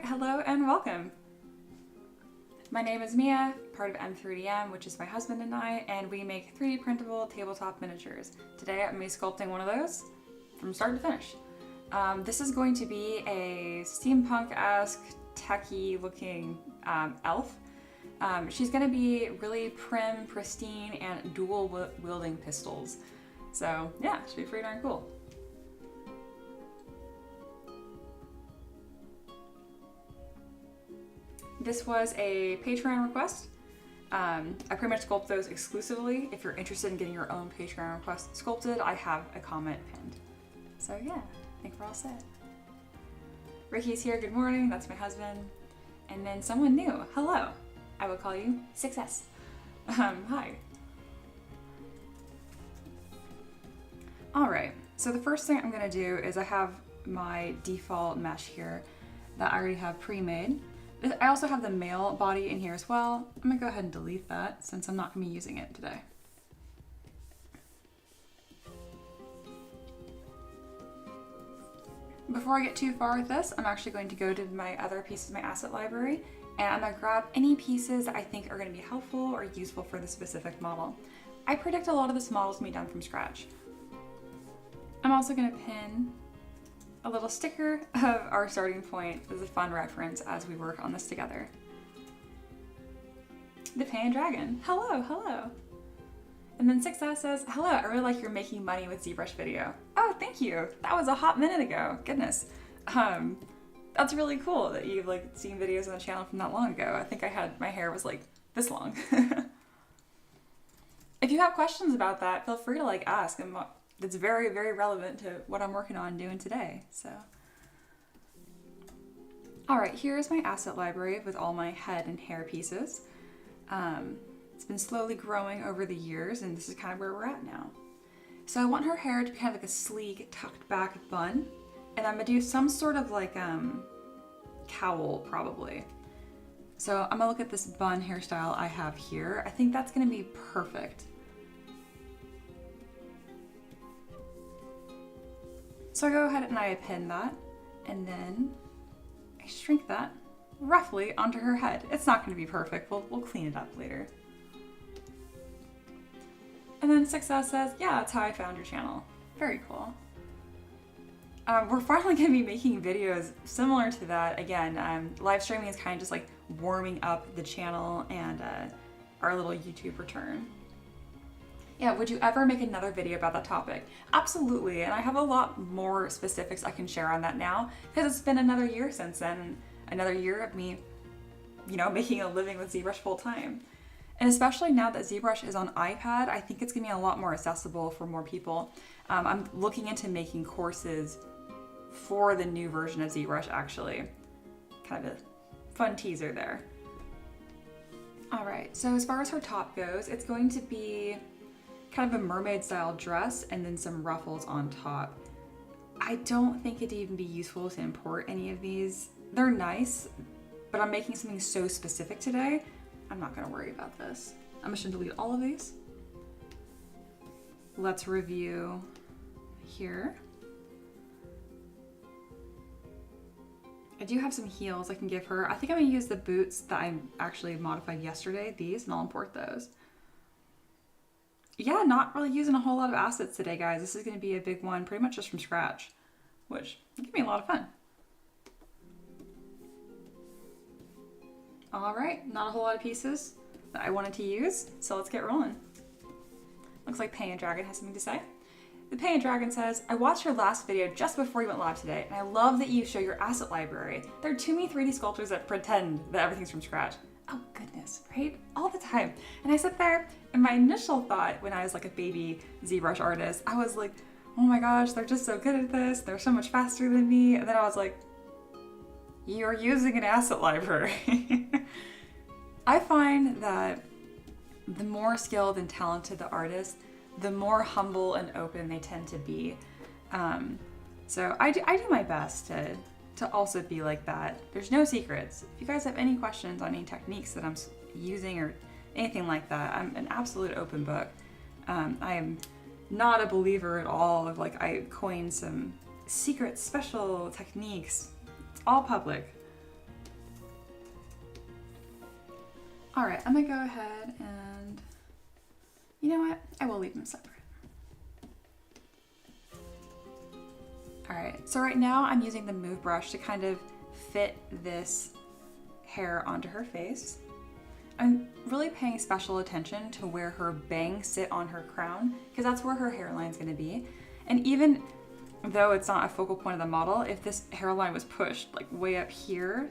Hello and welcome. My name is Mia, part of M3DM, which is my husband and I, and we make 3D printable tabletop miniatures. Today I'm going to be sculpting one of those from start to finish. This is going to be a steampunk-esque, techie looking elf. She's going to be really prim, pristine, and dual wielding pistols. So yeah, should be pretty darn cool. This was a Patreon request. I pretty much sculpt those exclusively. If you're interested in getting your own Patreon request sculpted, I have a comment pinned. So yeah, I think we're all set. Ricky's here, good morning, that's my husband. And then someone new, hello. I will call you Success. Hi. All right, so the first thing I'm gonna do is I have my default mesh here that I already have pre-made. I also have the male body in here as well. I'm gonna go ahead and delete that since I'm not gonna be using it today. Before I get too far with this, I'm actually going to go to my other pieces of my asset library and I'm gonna grab any pieces that I think are gonna be helpful or useful for the specific model. I predict a lot of this model is gonna be done from scratch. I'm also gonna pin a little sticker of our starting point as a fun reference as we work on this together. The Pan Dragon, hello, hello. And then Success says, hello, I really like your making money with ZBrush video. Oh, thank you. That was a hot minute ago, goodness. That's really cool that you've seen videos on the channel from that long ago. I think my hair was like this long. If you have questions about that, feel free to ask. It's very, very relevant to what I'm working on doing today, so. All right, here's my asset library with all my head and hair pieces. It's been slowly growing over the years, and this is kind of where we're at now. So I want her hair to be kind of like a sleek, tucked back bun, and I'm gonna do some sort of cowl, probably. So I'm gonna look at this bun hairstyle I have here. I think that's gonna be perfect. So I go ahead and I append that, and then I shrink that roughly onto her head. It's not going to be perfect, we'll clean it up later. And then Success says, yeah, that's how I found your channel. Very cool. We're finally going to be making videos similar to that. Again, live streaming is kind of just warming up the channel and our little YouTube return. Yeah, would you ever make another video about that topic? Absolutely, and I have a lot more specifics I can share on that now because it's been another year since then, another year of me, making a living with ZBrush full time. And especially now that ZBrush is on iPad, I think it's gonna be a lot more accessible for more people. I'm looking into making courses for the new version of ZBrush actually. Kind of a fun teaser there. All right, so as far as her top goes, it's going to be kind of a mermaid style dress and then some ruffles on top. I don't think it'd even be useful to import any of these. They're nice, but I'm making something so specific today, I'm not gonna worry about this. I'm just gonna delete all of these. Let's review here. I do have some heels I can give her. I think I'm gonna use the boots that I actually modified yesterday, these, and I'll import those. Yeah, not really using a whole lot of assets today, guys. This is going to be a big one, pretty much just from scratch, which give me a lot of fun. All right, not a whole lot of pieces that I wanted to use, so let's get rolling. Looks like Pan Dragon has something to say. The Pan Dragon says, I watched your last video just before you went live today, and I love that you show your asset library. There are too many 3D sculptors that pretend that everything's from scratch. Oh goodness, right? All the time. And I sit there, and my initial thought when I was a baby ZBrush artist, I was like, oh my gosh, they're just so good at this. They're so much faster than me. And then I was like, you're using an asset library. I find that the more skilled and talented the artist, the more humble and open they tend to be. So I do my best to also be like that. There's no secrets. If you guys have any questions on any techniques that I'm using or anything like that, I'm an absolute open book. I am not a believer at all of I coined some secret special techniques. It's all public. All right, I'm gonna go ahead and, you know what? I will leave them separate. All right, so right now I'm using the move brush to kind of fit this hair onto her face. I'm really paying special attention to where her bangs sit on her crown, because that's where her hairline's gonna be. And even though it's not a focal point of the model, if this hairline was pushed like way up here,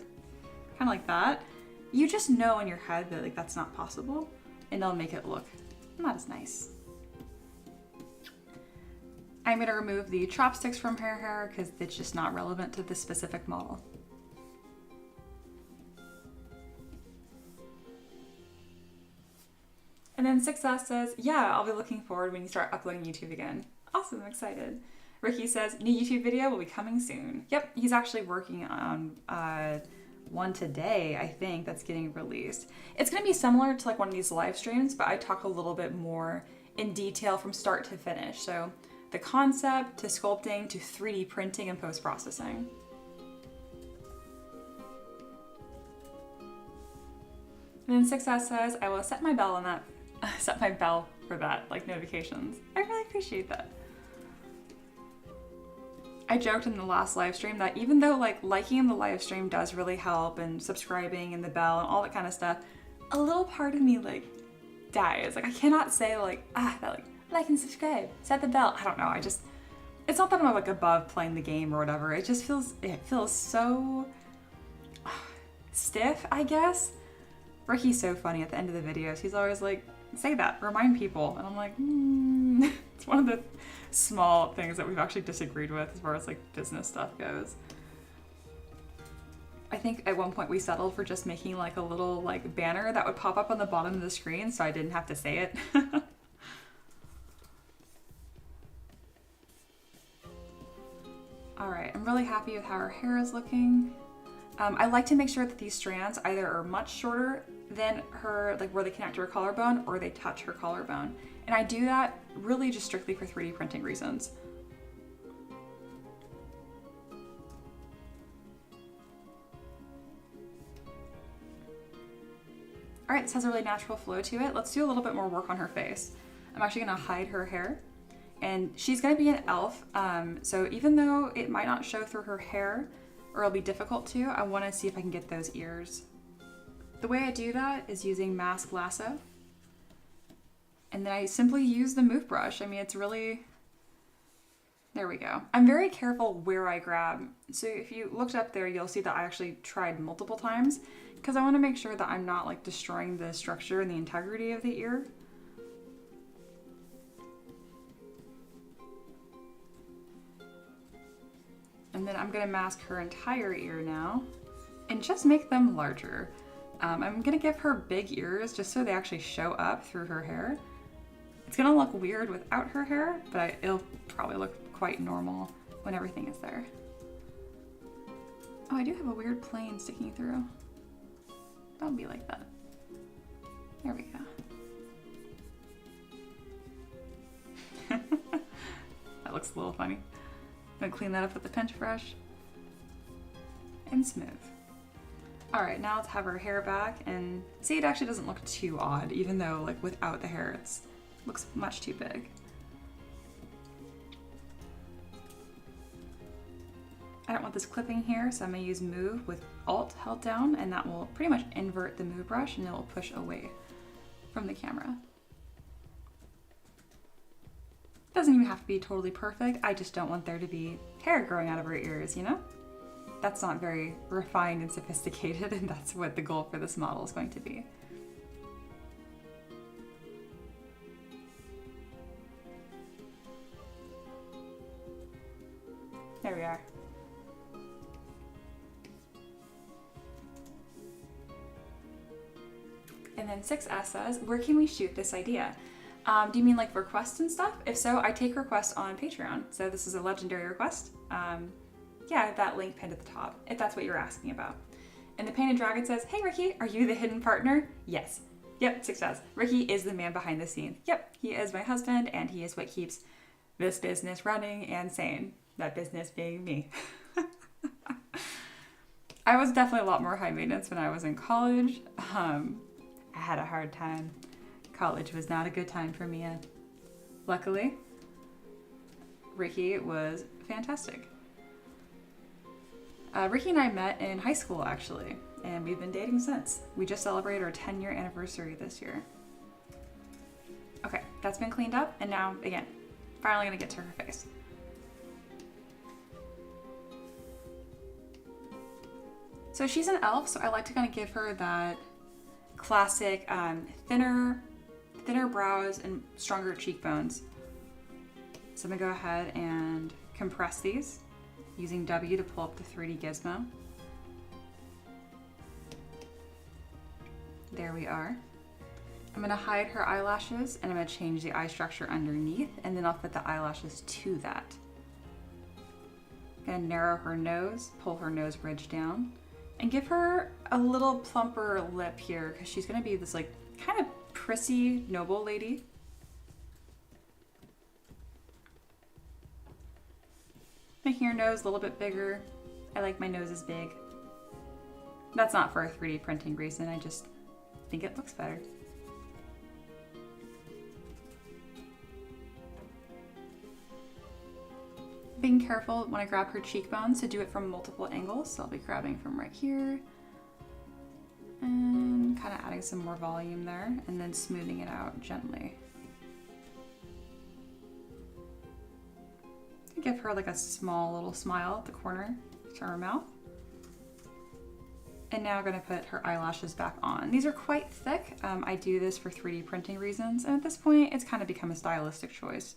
kind of like that, you just know in your head that like that's not possible, and it'll make it look not as nice. I'm gonna remove the chopsticks from her hair because it's just not relevant to this specific model. And then Success says, yeah, I'll be looking forward when you start uploading YouTube again. Awesome, I'm excited. Ricky says, new YouTube video will be coming soon. Yep, he's actually working on one today, I think, that's getting released. It's gonna be similar to like one of these live streams, but I talk a little bit more in detail from start to finish. So the concept to sculpting to 3D printing and post-processing. And then Success says, I will set my bell on that, set my bell for that, like notifications. I really appreciate that. I joked in the last live stream that even though like liking the live stream does really help and subscribing and the bell and all that kind of stuff, a little part of me like dies. Like I cannot say like, that like and subscribe, set the bell. I don't know. It's not that I'm like above playing the game or whatever. It feels so stiff, I guess. Ricky's so funny at the end of the videos. He's always like, say that, remind people. And I'm like, It's one of the small things that we've actually disagreed with as far as like business stuff goes. I think at one point we settled for just making like a little like banner that would pop up on the bottom of the screen so I didn't have to say it. All right, I'm really happy with how her hair is looking. I like to make sure that these strands either are much shorter than her, like where they connect to her collarbone, or they touch her collarbone. And I do that really just strictly for 3D printing reasons. All right, this has a really natural flow to it. Let's do a little bit more work on her face. I'm actually gonna hide her hair, and she's gonna be an elf. So even though it might not show through her hair, or it'll be difficult to, I wanna see if I can get those ears. The way I do that is using Mask Lasso. And then I simply use the move brush. I mean, it's really, there we go. I'm very careful where I grab. So if you looked up there, you'll see that I actually tried multiple times because I want to make sure that I'm not like destroying the structure and the integrity of the ear. And then I'm gonna mask her entire ear now and just make them larger. I'm gonna give her big ears just so they actually show up through her hair. It's gonna look weird without her hair, but it'll probably look quite normal when everything is there. Oh, I do have a weird plane sticking through. Don't be like that. There we go. That looks a little funny. I'm gonna clean that up with the pinch brush and smooth. All right, now let's have her hair back and see, it actually doesn't look too odd, even though like without the hair, it looks much too big. I don't want this clipping here, so I'm gonna use Move with Alt held down, and that will pretty much invert the move brush and it will push away from the camera. Doesn't even have to be totally perfect. I just don't want there to be hair growing out of her ears, you know? That's not very refined and sophisticated, and that's what the goal for this model is going to be. There we are. And then 6S says, where can we shoot this idea? Do you mean like requests and stuff? If so, I take requests on Patreon. So this is a legendary request. Yeah, I have that link pinned at the top, if that's what you're asking about. And the Painted Dragon says, hey Ricky, are you the hidden partner? Yes. Yep, 6S. Ricky is the man behind the scenes. Yep, he is my husband, and he is what keeps this business running and sane. That business being me. I was definitely a lot more high maintenance when I was in college. I I had a hard time. College was not a good time for Mia. Luckily, Ricky was fantastic. Ricky and I met in high school, actually, and we've been dating since. We just celebrated our 10-year anniversary this year. Okay, that's been cleaned up, and now, again, finally gonna get to her face. So she's an elf, so I like to kind of give her that classic thinner brows and stronger cheekbones. So I'm gonna go ahead and compress these using W to pull up the 3D gizmo. There we are. I'm gonna hide her eyelashes and I'm gonna change the eye structure underneath, and then I'll fit the eyelashes to that. Gonna narrow her nose, pull her nose bridge down, and give her a little plumper lip here because she's gonna be this like kind of prissy noble lady. Making her nose a little bit bigger. I like my noses big. That's not for a 3D printing reason, I just think it looks better. Being careful when I grab her cheekbones to do it from multiple angles, so I'll be grabbing from right here and kind of adding some more volume there and then smoothing it out gently. Give her like a small little smile at the corner to her mouth. And now I'm going to put her eyelashes back on. These are quite thick. I do this for 3D printing reasons, and at this point it's kind of become a stylistic choice.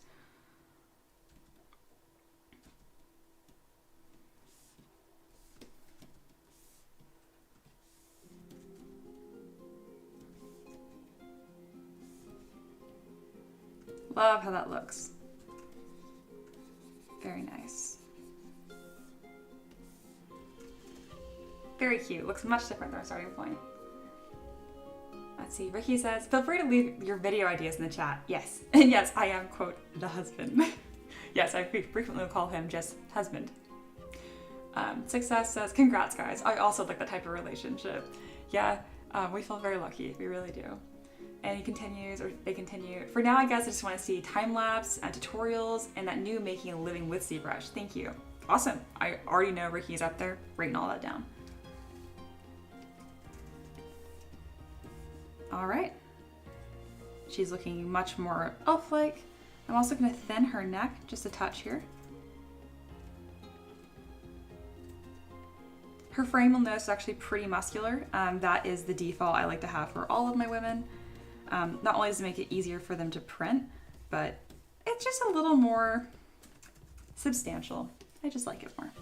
Love how that looks. Very nice. Very cute. Looks much different than our starting point. Let's see. Ricky says, feel free to leave your video ideas in the chat. Yes. And yes, I am, quote, the husband. Yes, I frequently call him just husband. Success says, congrats, guys. I also like that type of relationship. Yeah, we feel very lucky. We really do. And he continues, or they continue. For now, I guess I just want to see time-lapse and tutorials and that new making a living with ZBrush. Thank you. Awesome. I already know Ricky's up there writing all that down. All right. She's looking much more elf-like. I'm also going to thin her neck just a touch here. Her frame, you'll notice, is actually pretty muscular. That is the default I like to have for all of my women. Not only does it make it easier for them to print, but it's just a little more substantial. I just like it more.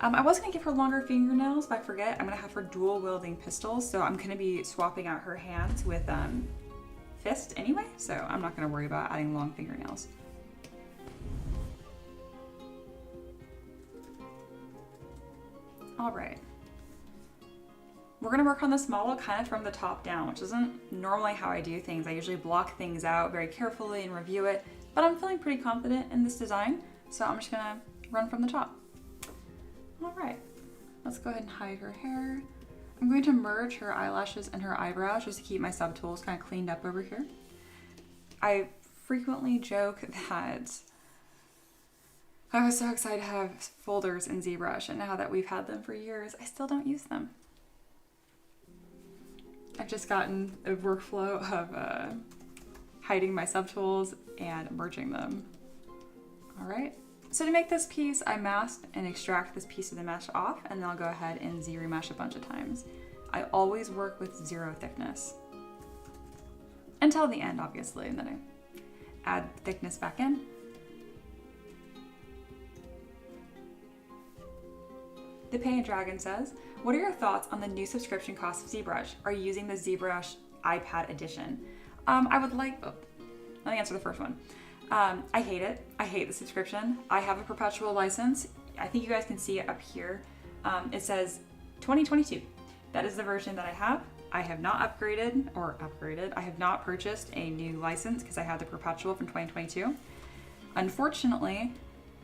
I was going to give her longer fingernails, but I forget. I'm going to have her dual wielding pistols, so I'm going to be swapping out her hands with fist anyway, so I'm not going to worry about adding long fingernails. All right. We're going to work on this model kind of from the top down, which isn't normally how I do things. I usually block things out very carefully and review it, but I'm feeling pretty confident in this design, so I'm just going to run from the top. All right, let's go ahead and hide her hair. I'm going to merge her eyelashes and her eyebrows just to keep my subtools kind of cleaned up over here. I frequently joke that I was so excited to have folders in ZBrush, and now that we've had them for years, I still don't use them. I've just gotten a workflow of hiding my subtools and merging them. All right, so to make this piece, I mask and extract this piece of the mesh off, and then I'll go ahead and Z-remesh a bunch of times. I always work with 0 thickness. Until the end, obviously, and then I add thickness back in. The Painted Dragon says, what are your thoughts on the new subscription cost of ZBrush? Are you using the ZBrush iPad edition? I would like, let me answer the first one. I hate it. I hate the subscription. I have a perpetual license. I think you guys can see it up here. It says 2022. That is the version that I have. I have not upgraded. I have not purchased a new license because I had the perpetual from 2022. Unfortunately,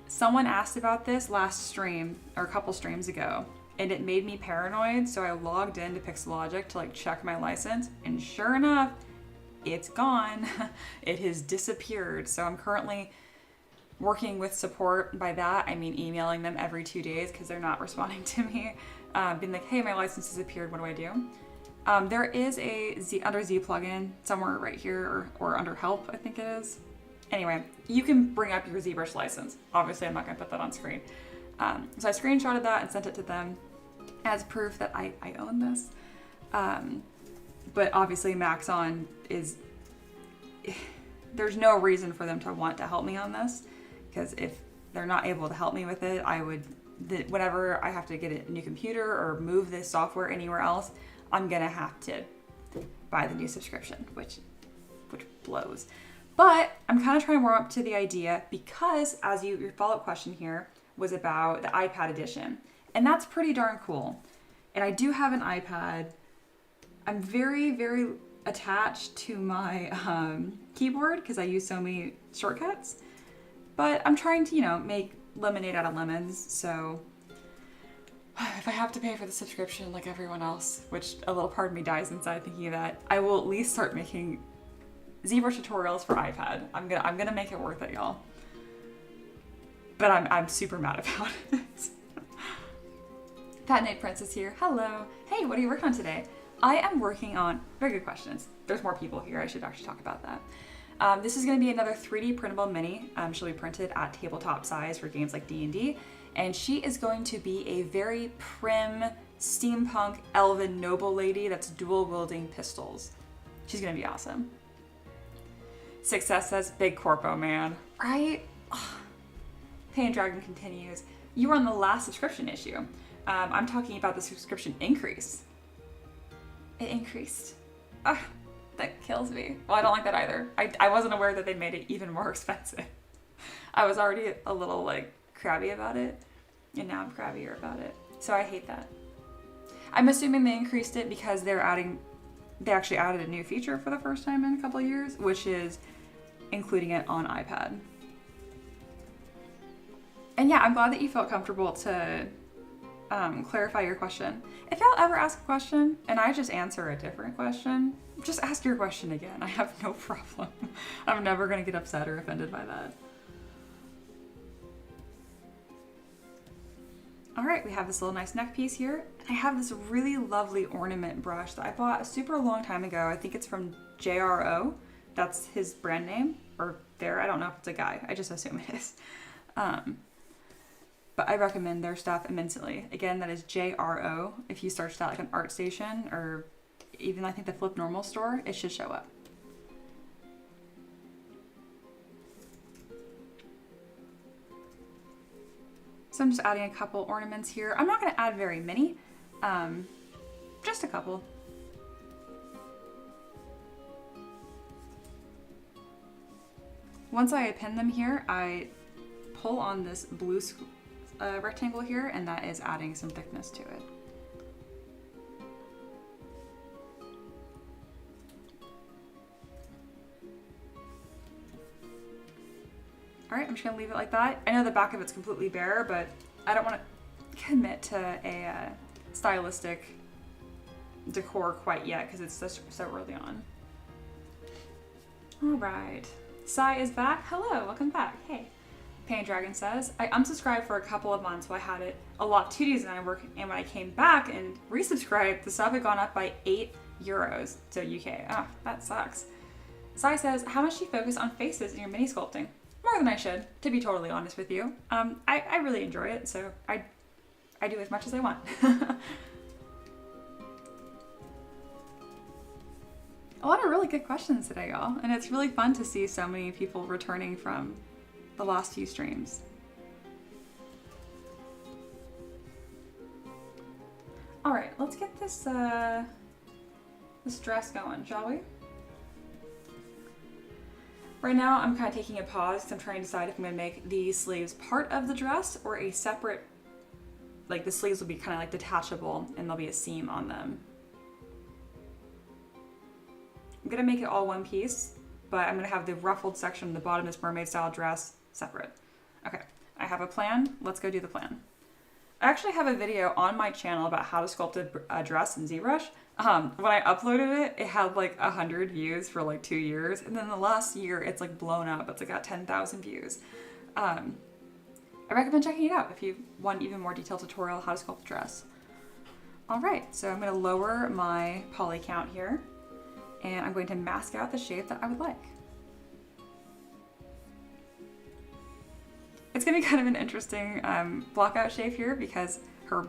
someone asked about this last stream, or a couple streams ago, and it made me paranoid. So I logged into Pixelogic to like check my license, and sure enough, it's gone. It has disappeared. So I'm currently working with support. By that, I mean emailing them every 2 days because they're not responding to me. Being like, hey, my license disappeared. What do I do? There is a under Z plugin somewhere right here, or under help, I think it is. Anyway, you can bring up your ZBrush license. Obviously, I'm not going to put that on screen. So I screenshotted that and sent it to them as proof that I own this. But obviously, Maxon is... There's no reason for them to want to help me on this, because if they're not able to help me with it, I would... Whenever I have to get a new computer or move this software anywhere else, I'm going to have to buy the new subscription, which blows. But I'm kind of trying to warm up to the idea because, as your follow-up question here was about the iPad edition, and that's pretty darn cool. And I do have an iPad. I'm very, very attached to my keyboard because I use so many shortcuts. But I'm trying to, make lemonade out of lemons. So if I have to pay for the subscription like everyone else, which a little part of me dies inside thinking of that, I will at least start making ZBrush tutorials for iPad. I'm gonna make it worth it, y'all. But I'm super mad about it. Fat Night Princess here. Hello. Hey, what are you working on today? I am working on... Very good questions. There's more people here. I should actually talk about that. This is going to be another 3D printable mini. She'll be printed at tabletop size for games like D&D. And she is going to be a very prim, steampunk, elven noble lady that's dual-wielding pistols. She's going to be awesome. Success says, big corpo, man. Right? Oh. Pain Dragon continues. You were on the last subscription issue. I'm talking about the subscription increase. It increased. That kills me. Well, I don't like that either. I wasn't aware that they made it even more expensive. I was already a little crabby about it, and now I'm crabbier about it. So I hate that. I'm assuming they increased it because they actually added a new feature for the first time in a couple of years, which is including it on iPad. And yeah, I'm glad that you felt comfortable to clarify your question. If y'all ever ask a question and I just answer a different question, just ask your question again. I have no problem. I'm never going to get upset or offended by that. All right, we have this little nice neck piece here. And I have this really lovely ornament brush that I bought a super long time ago. I think it's from JRO. That's his brand name. Or there, I don't know if it's a guy. I just assume it is. But I recommend their stuff immensely. Again, that is JRO. If you search that like an ArtStation or even I think the Flip Normal store, it should show up. So I'm just adding a couple ornaments here. I'm not going to add very many, just a couple. Once I append them here, I pull on this blue rectangle here, and that is adding some thickness to it. All right, I'm just gonna leave it like that. I know the back of it's completely bare, but I don't want to commit to a stylistic decor quite yet because it's so early on. All right, Sai is back. Hello, welcome back. Hey. Pain Dragon says, I unsubscribed for a couple of months while I had it a lot 2 days and when I came back and resubscribed, the sub had gone up by €8 to UK. Ah, that sucks. Sai says, how much do you focus on faces in your mini sculpting? More than I should, to be totally honest with you. I really enjoy it, so I do as much as I want. A lot of really good questions today, y'all, and it's really fun to see so many people returning from the last few streams. All right, let's get this this dress going, shall we? Right now, I'm kind of taking a pause because I'm trying to decide if I'm going to make the sleeves part of the dress or a separate, like the sleeves will be kind of like detachable and there'll be a seam on them. I'm going to make it all one piece, but I'm going to have the ruffled section on the bottom of this mermaid style dress separate. Okay, I have a plan. Let's go do the plan. I actually have a video on my channel about how to sculpt a dress in ZBrush. When I uploaded it, it had like 100 views for like 2 years. And then the last year, it's like blown up. It's like got 10,000 views. I recommend checking it out if you want even more detailed tutorial how to sculpt a dress. All right, so I'm going to lower my poly count here, and I'm going to mask out the shape that I would like. It's going to be kind of an interesting block out shape here because her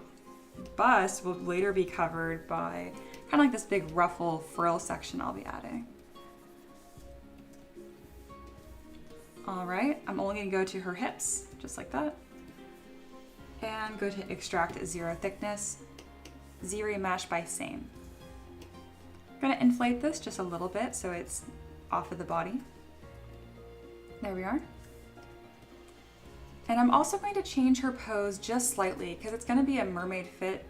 bust will later be covered by kind of like this big ruffle frill section I'll be adding. All right, I'm only going to go to her hips, just like that, and go to extract 0 thickness, ZBrush by same. I'm going to inflate this just a little bit so it's off of the body. There we are. And I'm also going to change her pose just slightly because it's going to be a mermaid fit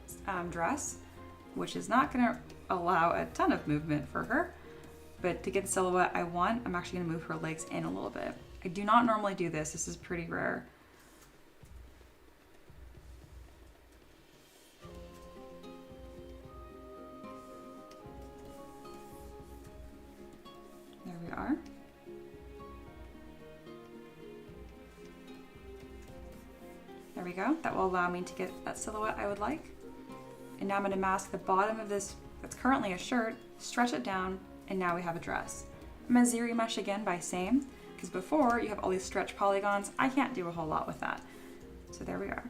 dress, which is not going to allow a ton of movement for her. But to get the silhouette I want, I'm actually going to move her legs in a little bit. I do not normally do this. This is pretty rare. There we are. There we go. That will allow me to get that silhouette I would like. And now I'm going to mask the bottom of this that's currently a shirt, stretch it down, and now we have a dress. I'm going to ZBrush again by same, because before you have all these stretch polygons. I can't do a whole lot with that. So there we are.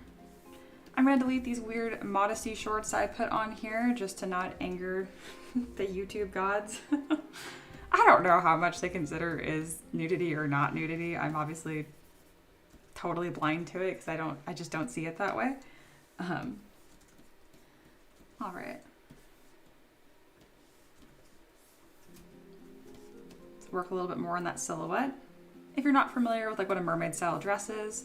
I'm going to delete these weird modesty shorts I put on here just to not anger the YouTube gods. I don't know how much they consider is nudity or not nudity. I'm obviously totally blind to it because I just don't see it that way. All right. Let's work a little bit more on that silhouette. If you're not familiar with like what a mermaid style dress is,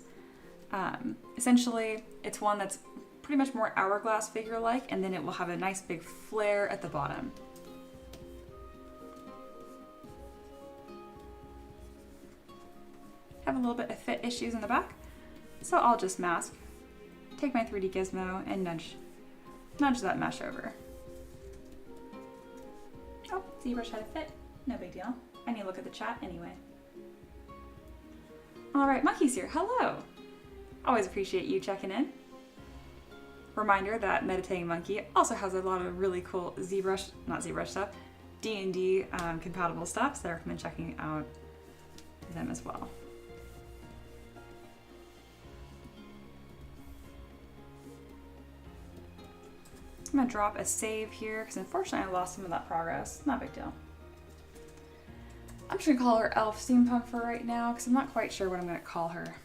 essentially it's one that's pretty much more hourglass figure-like, and then it will have a nice big flare at the bottom. Have a little bit of fit issues in the back, so I'll just mask, take my 3D gizmo, and nudge that mesh over. Oh, ZBrush had a fit. No big deal. I need to look at the chat anyway. All right, Monkey's here. Hello. Always appreciate you checking in. Reminder that Meditating Monkey also has a lot of really cool ZBrush stuff, D&D compatible stuff, so I recommend checking out them as well. I'm gonna drop a save here because unfortunately I lost some of that progress. Not a big deal. I'm just gonna call her Elf Steampunk for right now because I'm not quite sure what I'm gonna call her.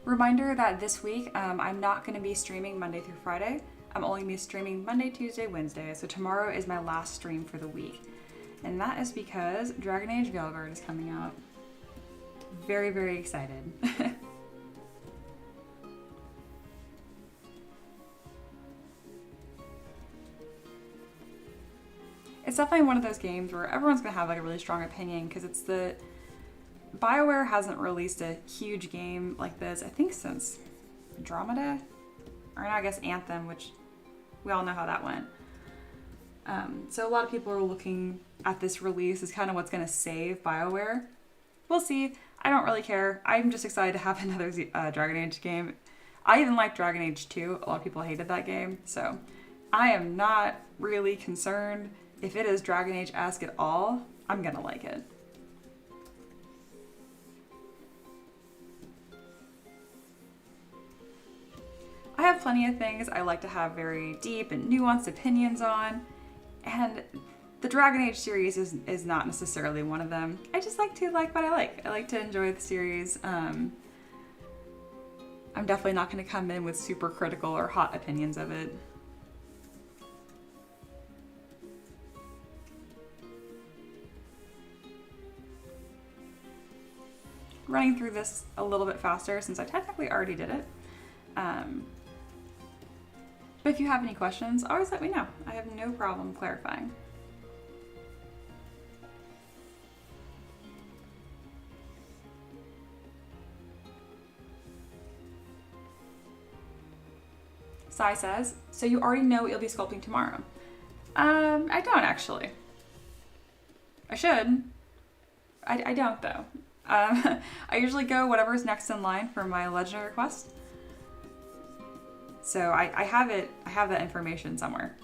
Reminder that this week I'm not gonna be streaming Monday through Friday. I'm only gonna be streaming Monday, Tuesday, Wednesday. So tomorrow is my last stream for the week. And that is because Dragon Age Veilguard is coming out. Very, very excited. It's definitely one of those games where everyone's gonna have like a really strong opinion because it's BioWare hasn't released a huge game like this, I think, since Andromeda, or I guess Anthem, which we all know how that went. So a lot of people are looking at this release as kind of what's gonna save BioWare. We'll see. I don't really care. I'm just excited to have another Dragon Age game. I even like Dragon Age 2. A lot of people hated that game, so I am not really concerned. If it is Dragon Age-esque at all, I'm gonna like it. I have plenty of things I like to have very deep and nuanced opinions on, and the Dragon Age series is not necessarily one of them. I just like to like what I like. I like to enjoy the series. I'm definitely not going to come in with super critical or hot opinions of it. Running through this a little bit faster since I technically already did it. But if you have any questions, always let me know. I have no problem clarifying. Sai says, so you already know what you'll be sculpting tomorrow. I don't actually. I should. I don't though. I usually go whatever's next in line for my legendary quest. So I have it. I have that information somewhere.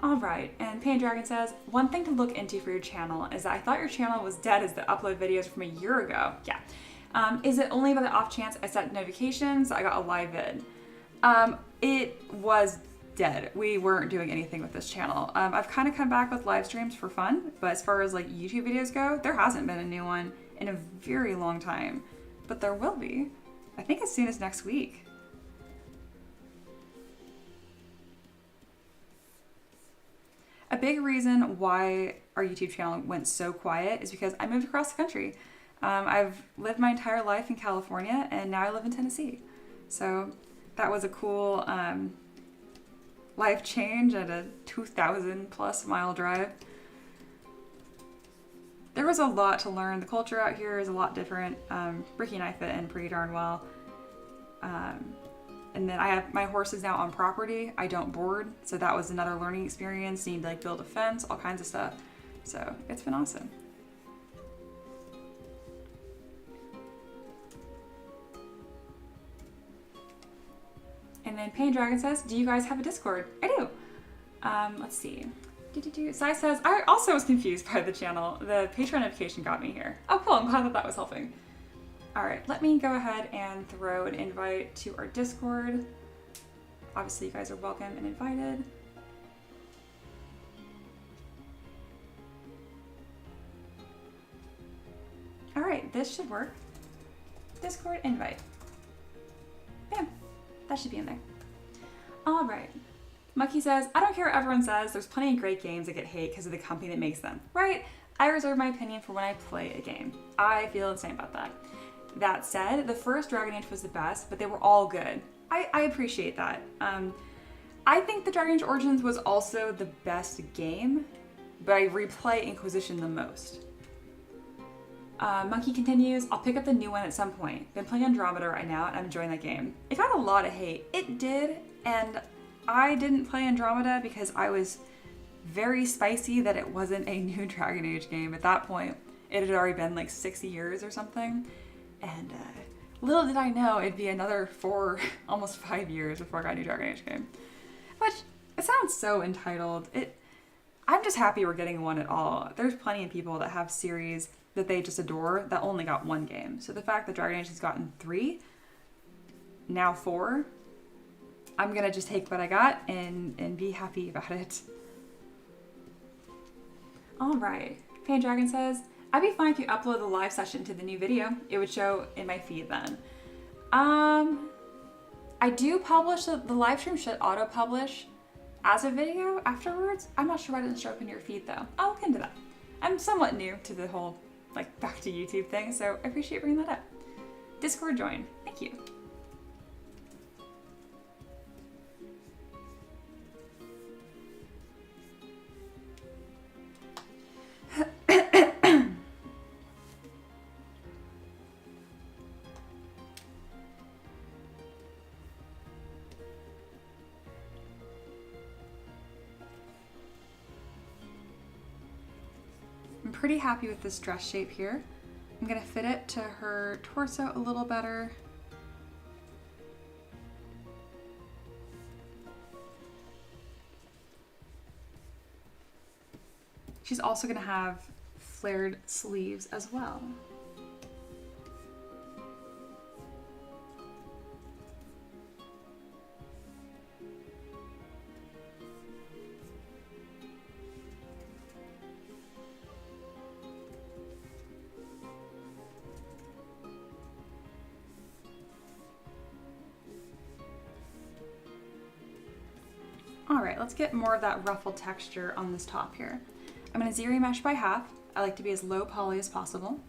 All right, and Pandragon says, one thing to look into for your channel is that I thought your channel was dead as the upload videos from a year ago. Yeah. Is it only by the off chance I set notifications? I got a live vid. It was dead. We weren't doing anything with this channel. I've kind of come back with live streams for fun, but as far as like YouTube videos go, there hasn't been a new one in a very long time, but there will be. I think as soon as next week. A big reason why our YouTube channel went so quiet is because I moved across the country. I've lived my entire life in California and now I live in Tennessee. So that was a cool life change at a 2,000 plus mile drive. There was a lot to learn. The culture out here is a lot different. Ricky and I fit in pretty darn well. And then I have my horses now on property. I don't board, so that was another learning experience. Need to like build a fence, all kinds of stuff. So it's been awesome. And then Pandragon says, do you guys have a Discord? I do. Let's see. Sai says, I also was confused by the channel. The Patreon notification got me here. Oh, cool. I'm glad that that was helping. All right, let me go ahead and throw an invite to our Discord. Obviously, you guys are welcome and invited. All right, this should work. Discord invite. Bam, that should be in there. All right. Mucky says, I don't care what everyone says, there's plenty of great games that get hate because of the company that makes them, right? I reserve my opinion for when I play a game. I feel the same about that. That said, the first Dragon Age was the best, but they were all good. I appreciate that. I think the Dragon Age Origins was also the best game, but I replay Inquisition the most. Monkey continues, I'll pick up the new one at some point. Been playing Andromeda right now, and I'm enjoying that game. It got a lot of hate. It did, and I didn't play Andromeda because I was very spicy that it wasn't a new Dragon Age game. At that point, it had already been like 6 years or something. And little did I know it'd be another 4, almost 5 years before I got a new Dragon Age game. Which, it sounds so entitled. I'm just happy we're getting one at all. There's plenty of people that have series that they just adore that only got one game. So the fact that Dragon Age has gotten 3, now 4, I'm gonna just take what I got and be happy about it. All right, Pandragon says, I'd be fine if you upload the live session to the new video. It would show in my feed then. I do publish, the live stream should auto-publish as a video afterwards. I'm not sure why it doesn't show up in your feed though. I'll look into that. I'm somewhat new to the whole like back to YouTube thing, so I appreciate bringing that up. Discord join, thank you. Pretty happy with this dress shape here. I'm gonna fit it to her torso a little better. She's also gonna have flared sleeves as well. All right, let's get more of that ruffled texture on this top here. I'm gonna zero mesh by half. I like to be as low poly as possible.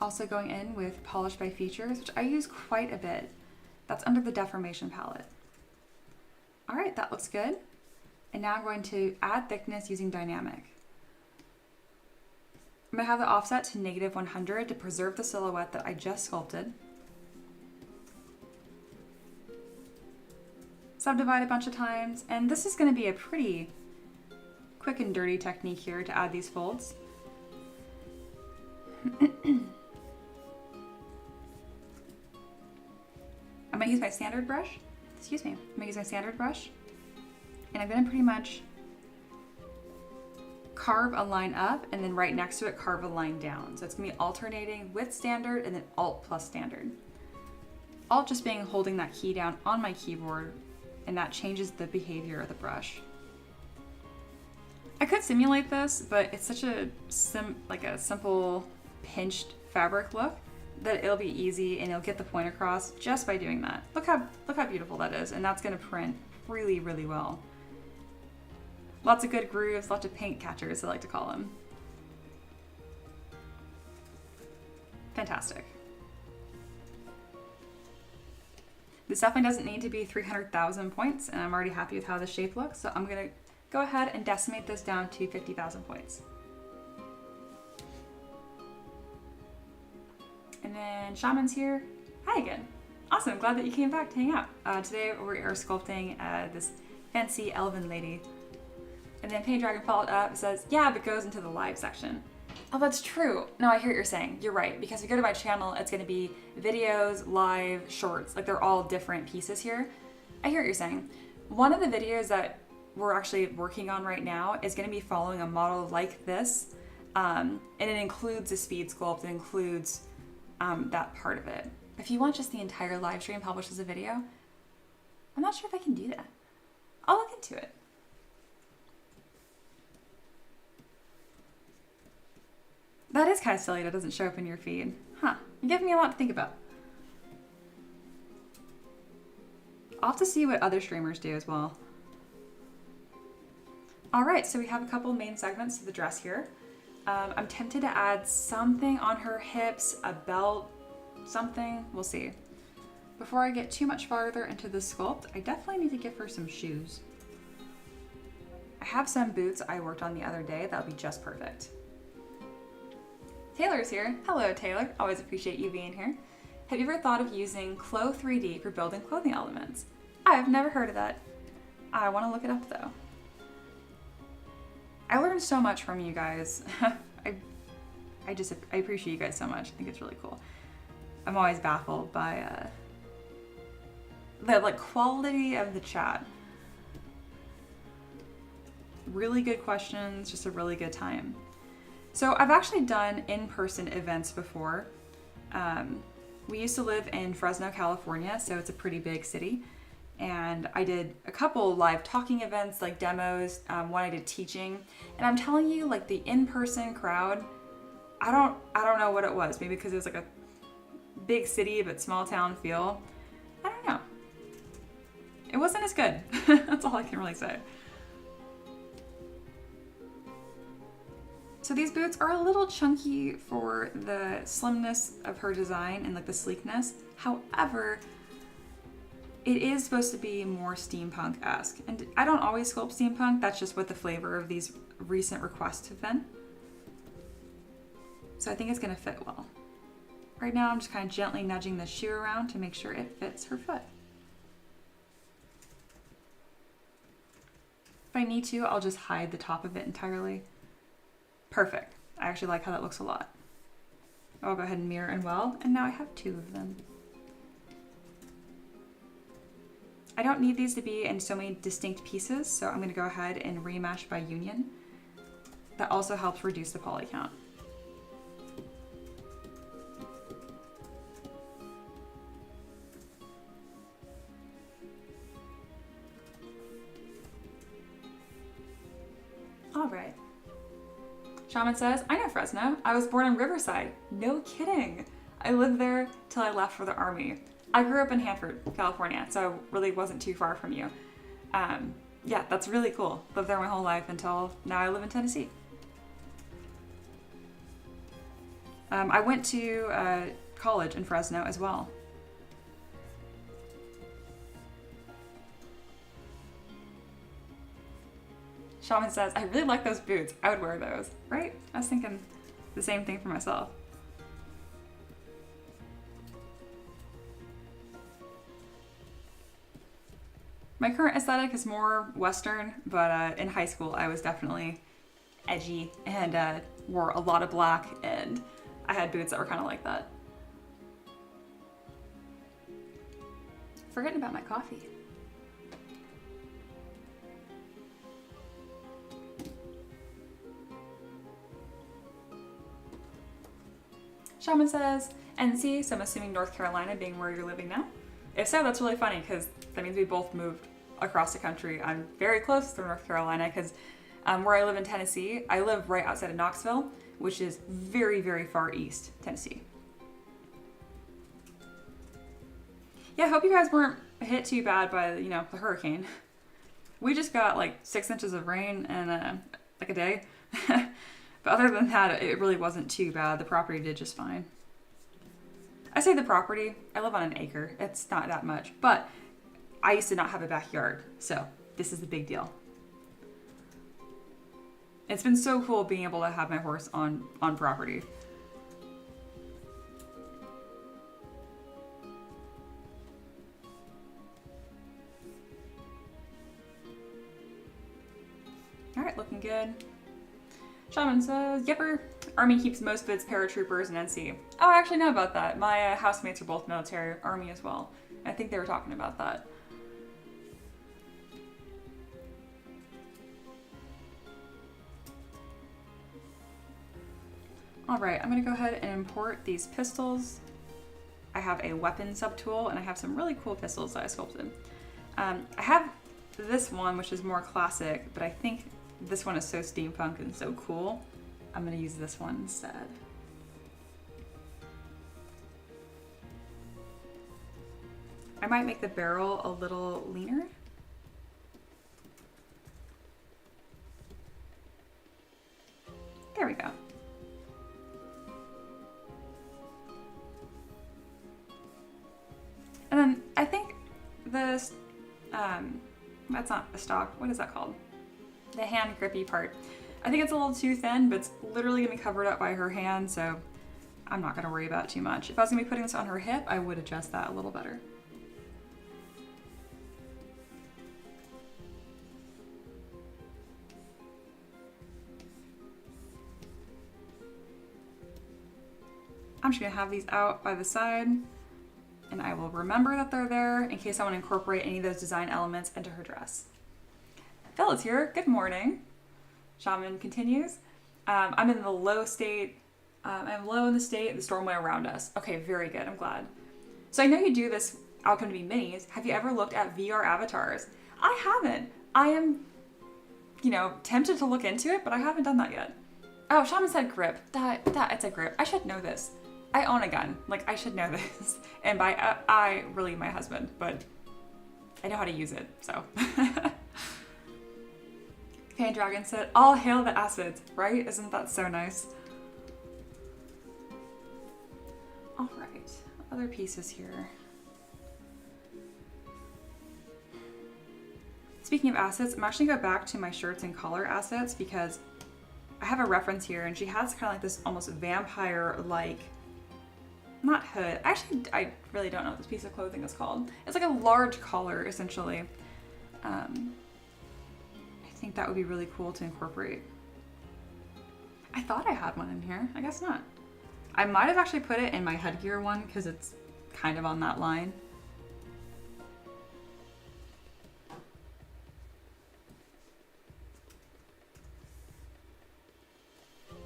Also going in with polish by features, which I use quite a bit. That's under the deformation palette. All right, that looks good. And now I'm going to add thickness using dynamic. I'm gonna have the offset to -100 to preserve the silhouette that I just sculpted. Subdivide a bunch of times, and this is gonna be a pretty quick and dirty technique here to add these folds. I'm gonna use my standard brush. Excuse me. I'm gonna use my standard brush, and I'm gonna pretty much carve a line up, and then right next to it carve a line down. So it's gonna be alternating with standard and then Alt plus standard. Alt just being holding that key down on my keyboard, and that changes the behavior of the brush. I could simulate this, but it's such a simple pinched fabric look that it'll be easy and it'll get the point across just by doing that. Look how beautiful that is, and that's gonna print really, really well. Lots of good grooves, lots of paint catchers, I like to call them. Fantastic. This definitely doesn't need to be 300,000 points, and I'm already happy with how the shape looks, so I'm gonna go ahead and decimate this down to 50,000 points. And then Shaman's here. Hi again. Awesome, glad that you came back to hang out. Today we are sculpting this fancy elven lady. And then Paint Dragon followed up, says, yeah, but goes into the live section. Oh, that's true. No, I hear what you're saying. You're right, because if you go to my channel, it's gonna be videos, live, shorts. Like, they're all different pieces here. I hear what you're saying. One of the videos that we're actually working on right now is gonna be following a model like this. And it includes a speed sculpt, it includes that part of it. If you want just the entire live stream published as a video, I'm not sure if I can do that. I'll look into it. That is kind of silly that doesn't show up in your feed. Huh, you're giving me a lot to think about. I'll have to see what other streamers do as well. All right, so we have a couple main segments to the dress here. I'm tempted to add something on her hips, a belt, something, we'll see. Before I get too much farther into the sculpt, I definitely need to give her some shoes. I have some boots I worked on the other day that'll be just perfect. Taylor's here. Hello, Taylor. Always appreciate you being here. Have you ever thought of using Clo 3D for building clothing elements? I've never heard of that. I want to look it up though. I learned so much from you guys. I appreciate you guys so much. I think it's really cool. I'm always baffled by the quality of the chat. Really good questions, just a really good time. So I've actually done in-person events before. We used to live in Fresno, California, so it's a pretty big city. And I did a couple live talking events, like demos, one I did teaching. And I'm telling you, like the in-person crowd, I don't know what it was. Maybe because it was like a big city but small town feel. I don't know. It wasn't as good. That's all I can really say. So these boots are a little chunky for the slimness of her design and like the sleekness. However, it is supposed to be more steampunk-esque. And I don't always sculpt steampunk, that's just what the flavor of these recent requests have been. So I think it's gonna fit well. Right now I'm just kind of gently nudging the shoe around to make sure it fits her foot. If I need to, I'll just hide the top of it entirely. Perfect. I actually like how that looks a lot. I'll go ahead and mirror and weld, and now I have two of them. I don't need these to be in so many distinct pieces, so I'm gonna go ahead and remesh by union. That also helps reduce the poly count. All right. Shaman says, I know Fresno. I was born in Riverside. No kidding. I lived there till I left for the army. I grew up in Hanford, California, so really wasn't too far from you. Yeah, that's really cool. Lived there my whole life until now I live in Tennessee. I went to college in Fresno as well. Shaman says, I really like those boots. I would wear those, right? I was thinking the same thing for myself. My current aesthetic is more Western, but in high school I was definitely edgy and wore a lot of black, and I had boots that were kind of like that. Forgetting about my coffee. Shaman says, NC, so I'm assuming North Carolina being where you're living now. If so, that's really funny because that means we both moved across the country. I'm very close to North Carolina because where I live in Tennessee, I live right outside of Knoxville, which is very, very far east Tennessee. Yeah, I hope you guys weren't hit too bad by, you know, the hurricane. We just got like 6 inches of rain in like a day. But other than that, it really wasn't too bad. The property did just fine. I say the property, I live on an acre. It's not that much, but I used to not have a backyard, so this is the big deal. It's been so cool being able to have my horse on property. All right, looking good. Shaman says, yepper, Army keeps most of its paratroopers in NC. Oh, I actually know about that. My housemates are both military, Army as well. I think they were talking about that. All right, I'm gonna go ahead and import these pistols. I have a weapon subtool and I have some really cool pistols that I sculpted. I have this one, which is more classic, but I think this one is so steampunk and so cool. I'm gonna use this one instead. I might make the barrel a little leaner. There we go. And then I think this, that's not a stock, what is that called? The hand grippy part. I think it's a little too thin, but it's literally gonna be covered up by her hand, so I'm not gonna worry about it too much. If I was gonna be putting this on her hip, I would adjust that a little better. I'm just gonna have these out by the side, and I will remember that they're there in case I want to incorporate any of those design elements into her dress. Phil is here. Good morning. Shaman continues. I'm in the low state. I'm low in the state of the storm went around us. Okay, very good. I'm glad. So I know you do this Outcome to Be minis. Have you ever looked at VR avatars? I haven't. I am, you know, tempted to look into it, but I haven't done that yet. Oh, Shaman said grip. It's a grip. I should know this. I own a gun. Like, I should know this. And by I, really my husband, but I know how to use it, so. Fan Dragon said, all hail the acids, right? Isn't that so nice? All right, other pieces here. Speaking of assets, I'm actually gonna go back to my shirts and collar assets because I have a reference here and she has kind of like this almost vampire-like, not hood. Actually, I really don't know what this piece of clothing is called. It's like a large collar, essentially. I think that would be really cool to incorporate. I thought I had one in here. I guess not. I might have actually put it in my headgear one because it's kind of on that line.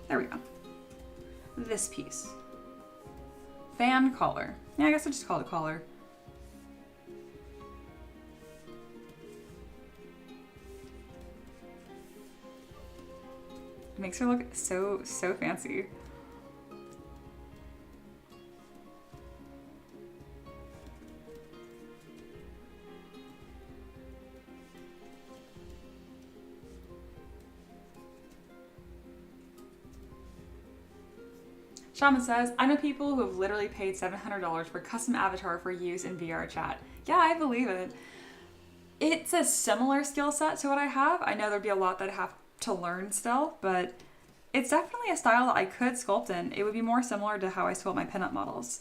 There we go. This piece. Fan collar. Yeah, I guess I just call it collar. It makes her look so fancy. Shaman says, I know people who have literally paid $700 for a custom avatar for use in VR chat. Yeah, I believe it. It's a similar skill set to what I have. I know there'd be a lot that I have to learn still, but It's definitely a style that I could sculpt in. It would be more similar to how I sculpt my pinup models.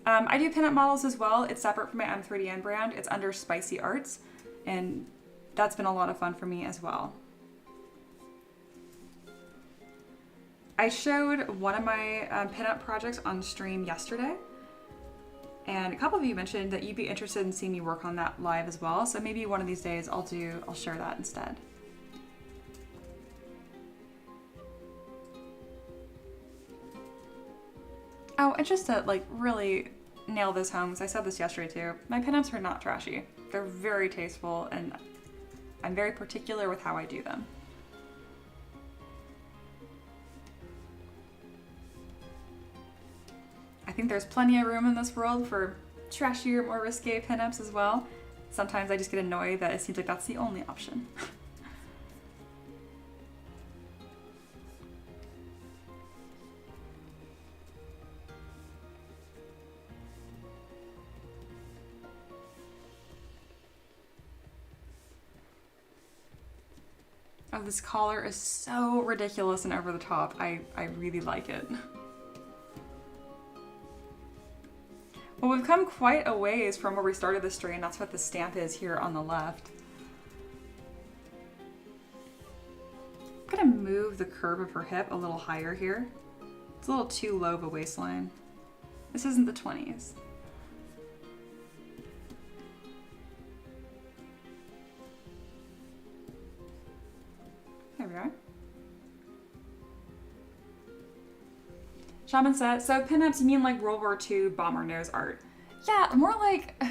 I do pinup models as well. It's separate from my M3DM brand. It's under Spicy Arts, and that's been a lot of fun for me as well. I showed one of my pinup projects on stream yesterday, and a couple of you mentioned that you'd be interested in seeing me work on that live as well. So maybe one of these days I'll share that instead. Oh, and just to like really nail this home, because I said this yesterday too, my pinups are not trashy. They're very tasteful, and I'm very particular with how I do them. I think there's plenty of room in this world for trashier, more risque pinups as well. Sometimes I just get annoyed that it seems like that's the only option. Oh, this collar is so ridiculous and over the top. I really like it. Well, we've come quite a ways from where we started the stream. That's what the stamp is here on the left. I'm gonna move the curve of her hip a little higher here. It's a little too low of a waistline. This isn't the 20s. There we are. Shaman said, so pinups, you mean like World War II bomber nose art? Yeah, more like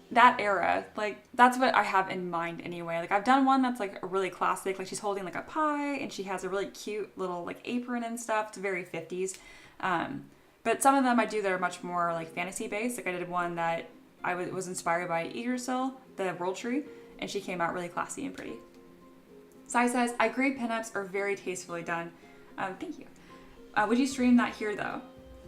that era. Like, that's what I have in mind anyway. Like, I've done one that's like a really classic, like she's holding like a pie and she has a really cute little like apron and stuff. It's very 50s. But some of them I do that are much more like fantasy based. Like I did one that was inspired by Yggdrasil, the world tree, and she came out really classy and pretty. Sai says, I agree pinups are very tastefully done. Thank you. Would you stream that here though?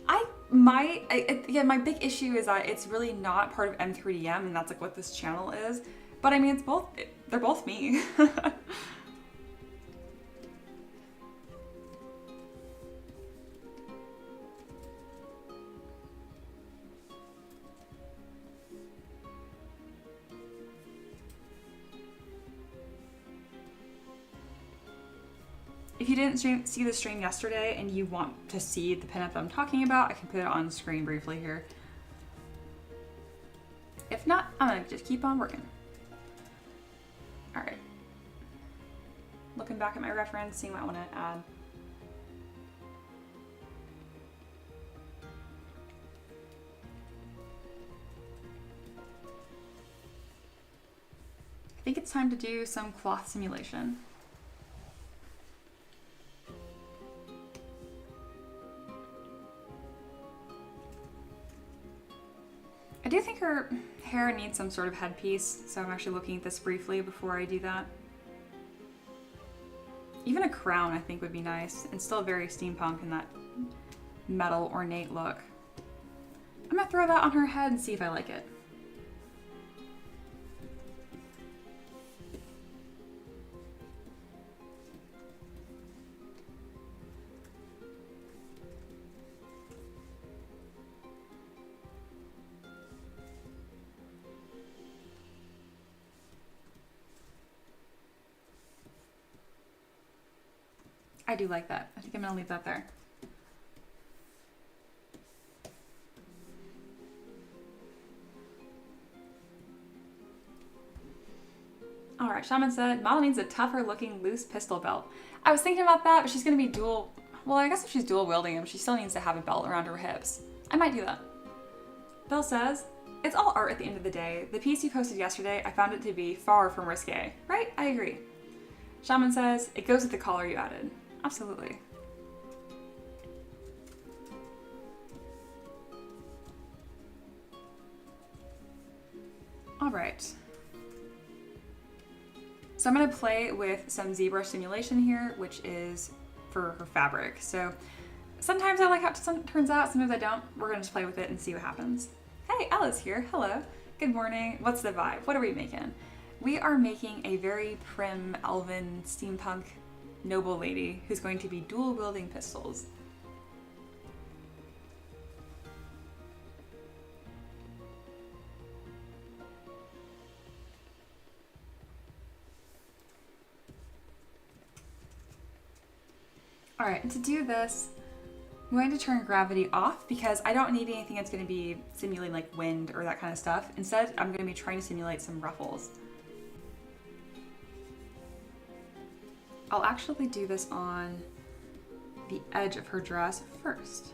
I might. Again, my big issue is that it's really not part of M3DM, and that's like what this channel is. But I mean, it's both. They're both me. If you didn't see the stream yesterday and you want to see the pinup I'm talking about, I can put it on screen briefly here. If not, I'm gonna just keep on working. All right. Looking back at my reference, seeing what I want to add. I think it's time to do some cloth simulation. I do think her hair needs some sort of headpiece, so I'm actually looking at this briefly before I do that. Even a crown I think would be nice, and still very steampunk in that metal ornate look. I'm gonna throw that on her head and see if I like it. I do like that. I think I'm gonna leave that there. All right, Shaman said, model needs a tougher looking loose pistol belt. I was thinking about that, but she's gonna be dual, well, I guess if she's dual wielding him, she still needs to have a belt around her hips. I might do that. Bill says, it's all art at the end of the day. The piece you posted yesterday, I found it to be far from risque. Right? I agree. Shaman says, it goes with the collar you added. Absolutely. All right. So I'm gonna play with some ZBrush simulation here, which is for her fabric. So sometimes I like how it turns out, sometimes I don't. We're gonna just play with it and see what happens. Hey, Ella's here, hello. Good morning, what's the vibe? What are we making? We are making a very prim, elven, steampunk noble lady who's going to be dual wielding pistols. All right, and to do this, I'm going to turn gravity off because I don't need anything that's going to be simulating like wind or that kind of stuff. Instead, I'm going to be trying to simulate some ruffles. I'll actually do this on the edge of her dress first.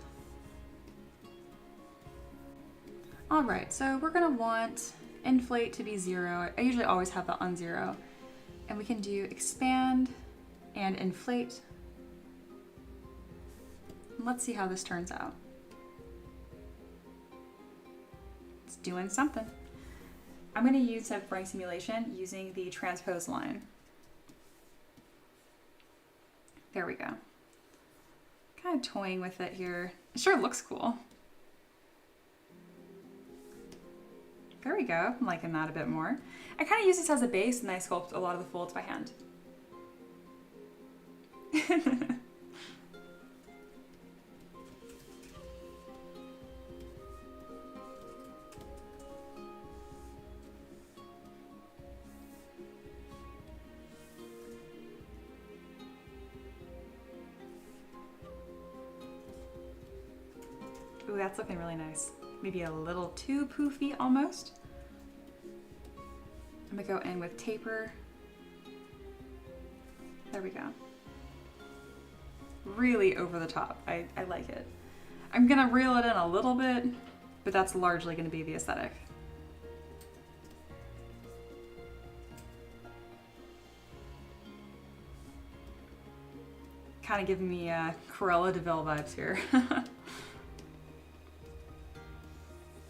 All right, so we're going to want inflate to be 0. I usually always have that on 0. And we can do expand and inflate. Let's see how this turns out. It's doing something. I'm going to use some drawing simulation using the transpose line. There we go. Kind of toying with it here. It sure looks cool. There we go. I'm liking that a bit more. I kind of use this as a base and I sculpt a lot of the folds by hand. Ooh, that's looking really nice. Maybe a little too poofy almost. I'm gonna go in with taper. There we go. Really over the top. I like it. I'm gonna reel it in a little bit, but that's largely gonna be the aesthetic. Kind of giving me Cruella de Vil vibes here.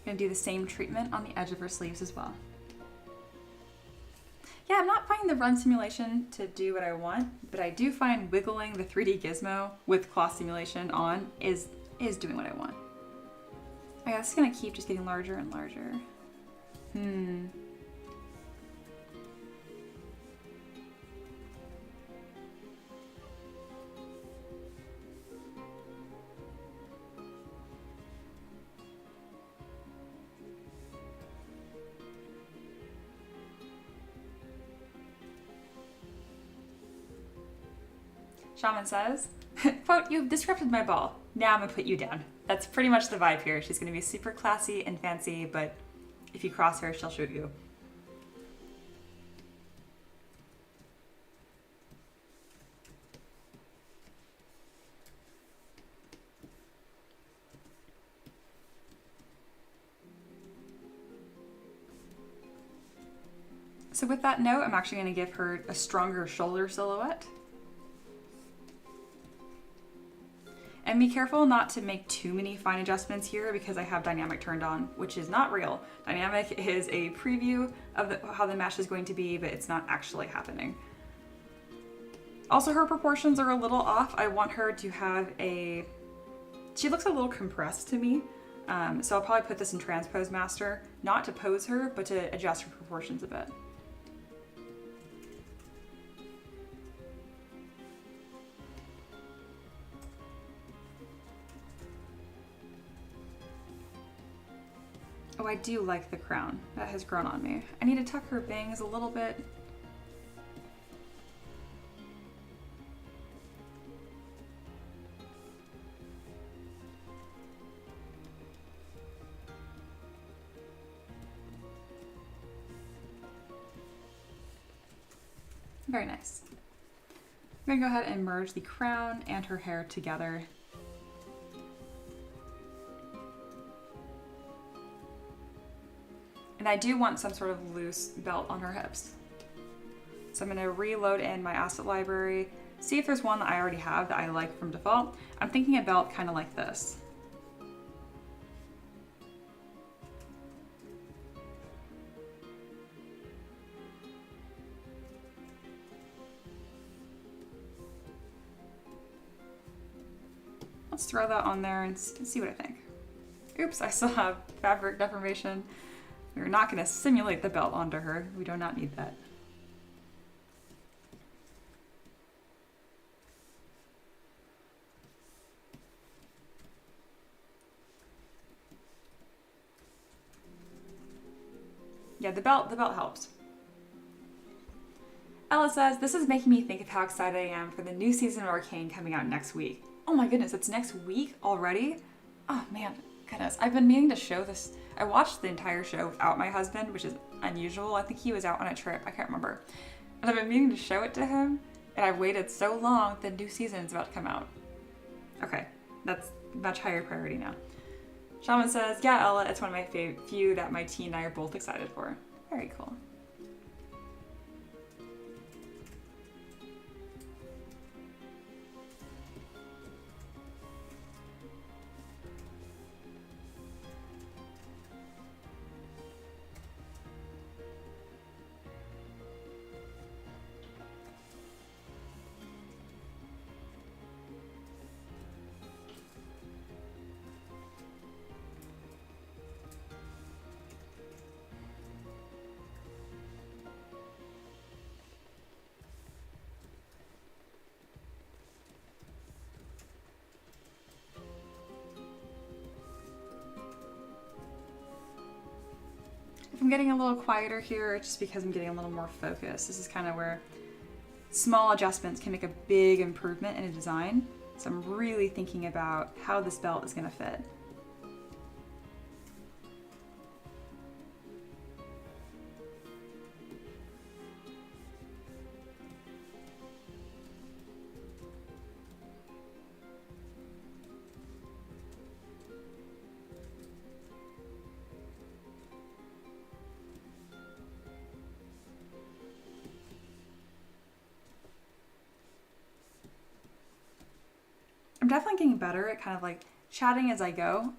Gonna do the same treatment on the edge of her sleeves as well. Yeah, I'm not finding the run simulation to do what I want, but I do find wiggling the 3D gizmo with cloth simulation on is doing what I want. I guess it's gonna keep just getting larger and larger. Shaman says, quote, "You've disrupted my ball. Now I'm gonna put you down." That's pretty much the vibe here. She's gonna be super classy and fancy, but if you cross her, she'll shoot you. So with that note, I'm actually gonna give her a stronger shoulder silhouette. And be careful not to make too many fine adjustments here because I have dynamic turned on, which is not real. Dynamic is a preview of how the mesh is going to be, but it's not actually happening. Also, her proportions are a little off. I want her to have she looks a little compressed to me. So I'll probably put this in Transpose Master, not to pose her, but to adjust her proportions a bit. Oh, I do like the crown. That has grown on me. I need to tuck her bangs a little bit. Very nice. I'm gonna go ahead and merge the crown and her hair together. And I do want some sort of loose belt on her hips. So I'm gonna reload in my asset library, see if there's one that I already have that I like from default. I'm thinking a belt kind of like this. Let's throw that on there and see what I think. Oops, I still have fabric deformation. We're not going to simulate the belt onto her. We do not need that. Yeah, the belt helps. Ella says, this is making me think of how excited I am for the new season of Arcane coming out next week. Oh my goodness, it's next week already? Oh man, goodness. I've been meaning to show this. I watched the entire show without my husband, which is unusual. I think he was out on a trip. I can't remember. And I've been meaning to show it to him, and I've waited so long. The new season is about to come out. Okay, that's much higher priority now. Shaman says, yeah, Ella, it's one of my few that my teen and I are both excited for. Very cool. If I'm getting a little quieter here, it's just because I'm getting a little more focused. This is kind of where small adjustments can make a big improvement in a design. So I'm really thinking about how this belt is going to fit. I'm definitely getting better at kind of like chatting as I go,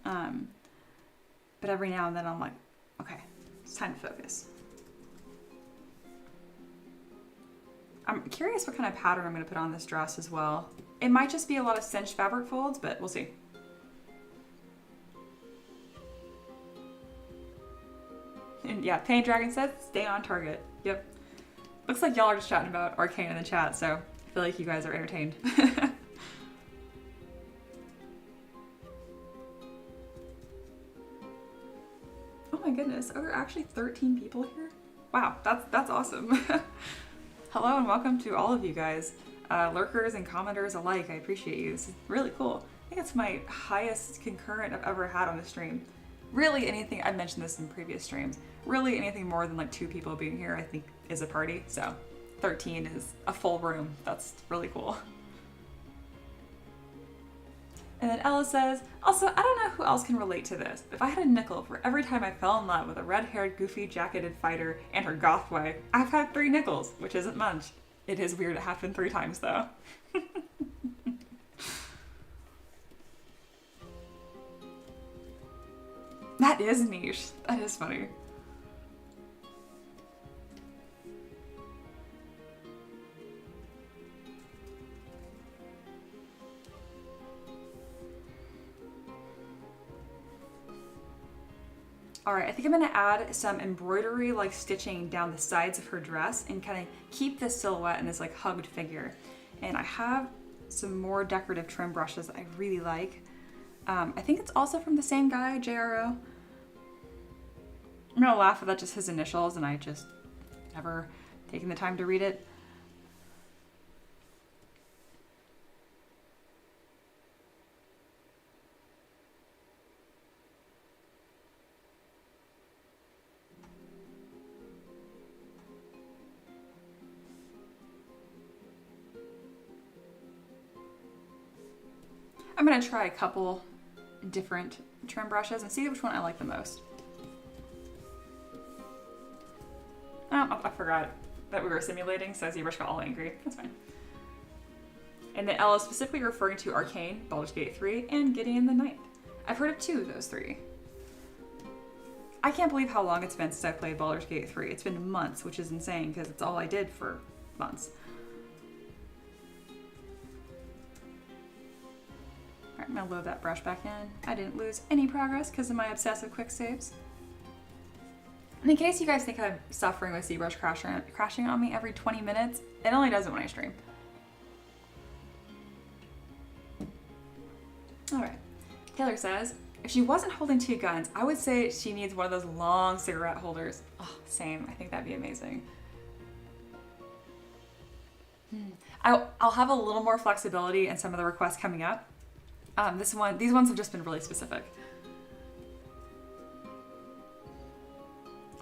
but every now and then I'm like, okay, it's time to focus. I'm curious what kind of pattern I'm going to put on this dress as well. It might just be a lot of cinched fabric folds, but we'll see. And yeah, Pain Dragon says, stay on target. Yep. Looks like y'all are just chatting about Arcane in the chat, so I feel like you guys are entertained. Oh my goodness, are there actually 13 people here? Wow, that's awesome. Hello and welcome to all of you guys. Lurkers and commenters alike, I appreciate you. This is really cool. I think it's my highest concurrent I've ever had on a stream. Really anything, I've mentioned this in previous streams, really anything more than like 2 people being here I think is a party, so 13 is a full room. That's really cool. And then Ella says, also, I don't know who else can relate to this. If I had a nickel for every time I fell in love with a red-haired, goofy, jacketed fighter and her goth wife, I've had 3 nickels, which isn't much. It is weird it happened 3 times, though. That is niche. That is funny. Alright, I think I'm going to add some embroidery like stitching down the sides of her dress and kind of keep this silhouette in this like hugged figure. And I have some more decorative trim brushes that I really like. I think it's also from the same guy, JRO. I'm going to laugh at that, just his initials, and I just never taken the time to read it. I'm going to try a couple different trim brushes and see which one I like the most. Oh, I forgot that we were simulating, so ZBrush got all angry. That's fine. And then Ella specifically referring to Arcane, Baldur's Gate 3, and Gideon the Ninth. I've heard of 2 of those 3. I can't believe how long it's been since I played Baldur's Gate 3. It's been months, which is insane because it's all I did for months. Alright, I'm gonna load that brush back in. I didn't lose any progress because of my obsessive quick saves. And in case you guys think I'm suffering with ZBrush crashing on me every 20 minutes, it only does it when I stream. Alright. Taylor says, If she wasn't holding two guns, I would say she needs one of those long cigarette holders. Oh, same. I think that'd be amazing. I'll have a little more flexibility in some of the requests coming up. These ones have just been really specific.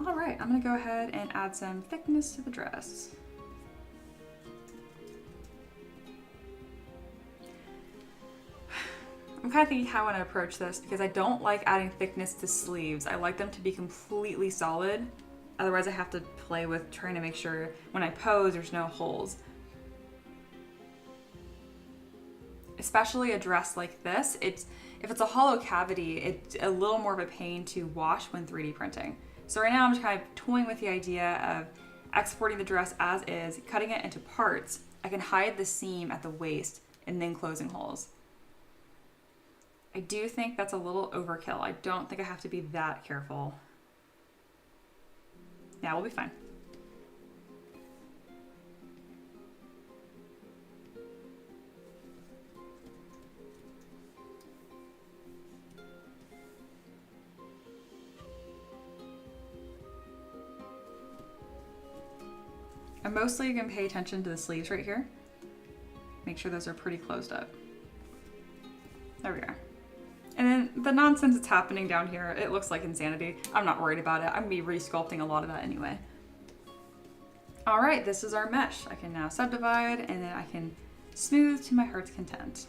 All right, I'm gonna go ahead and add some thickness to the dress. I'm kind of thinking how I want to approach this because I don't like adding thickness to sleeves. I like them to be completely solid. Otherwise I have to play with trying to make sure when I pose there's no holes. Especially a dress like this, if it's a hollow cavity, it's a little more of a pain to wash when 3D printing. So right now I'm just kind of toying with the idea of exporting the dress as is, cutting it into parts. I can hide the seam at the waist and then closing holes. I do think that's a little overkill. I don't think I have to be that careful. Yeah, we'll be fine. I'm mostly going to pay attention to the sleeves right here. Make sure those are pretty closed up. There we are. And then the nonsense that's happening down here, it looks like insanity. I'm not worried about it. I'm going to be re-sculpting a lot of that anyway. All right, this is our mesh. I can now subdivide and then I can smooth to my heart's content.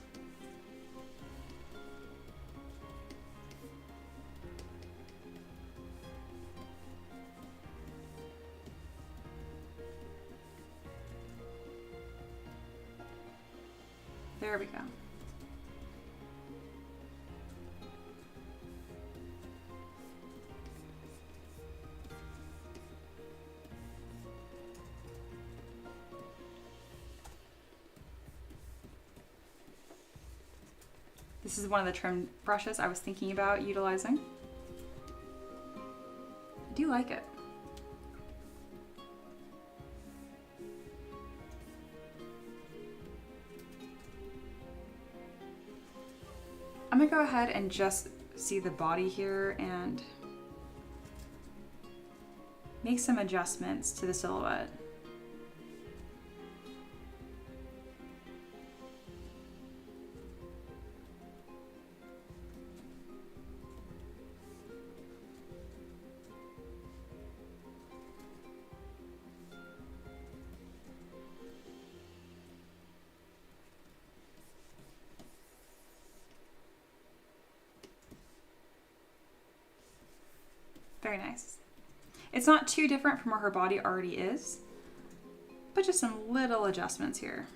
There we go. This is one of the trim brushes I was thinking about utilizing. I do like it. I'm gonna go ahead and just see the body here and make some adjustments to the silhouette. Very nice. It's not too different from where her body already is, but just some little adjustments here.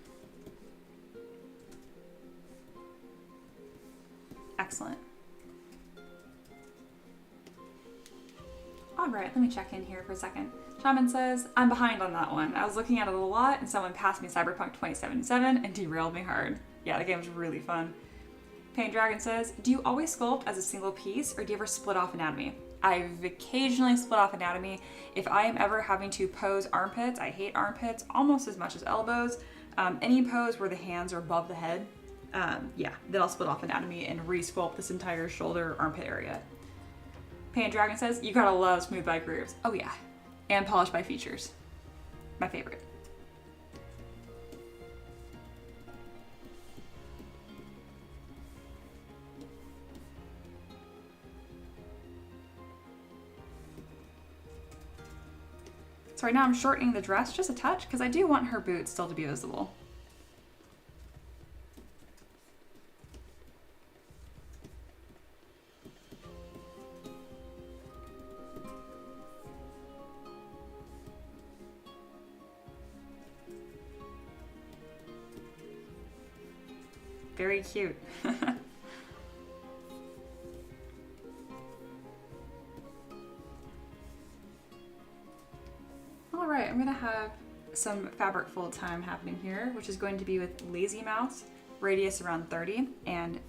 Excellent. All right, let me check in here for a second. Shaman says, I'm behind on that one. I was looking at it a lot and someone passed me Cyberpunk 2077 and derailed me hard. Yeah, the game was really fun. Pain Dragon says, do you always sculpt as a single piece or do you ever split off anatomy? I've occasionally split off anatomy. If I am ever having to pose armpits, I hate armpits almost as much as elbows. Any pose where the hands are above the head, yeah, then I'll split off anatomy and re-sculpt this entire shoulder armpit area. Pain Dragon says, you gotta love smooth by grooves. Oh yeah, and polished by features. My favorite. So right now I'm shortening the dress just a touch because I do want her boots still to be visible. Very cute. All right, I'm gonna have some fabric fold time happening here, which is going to be with lazy mouse, radius around 30, and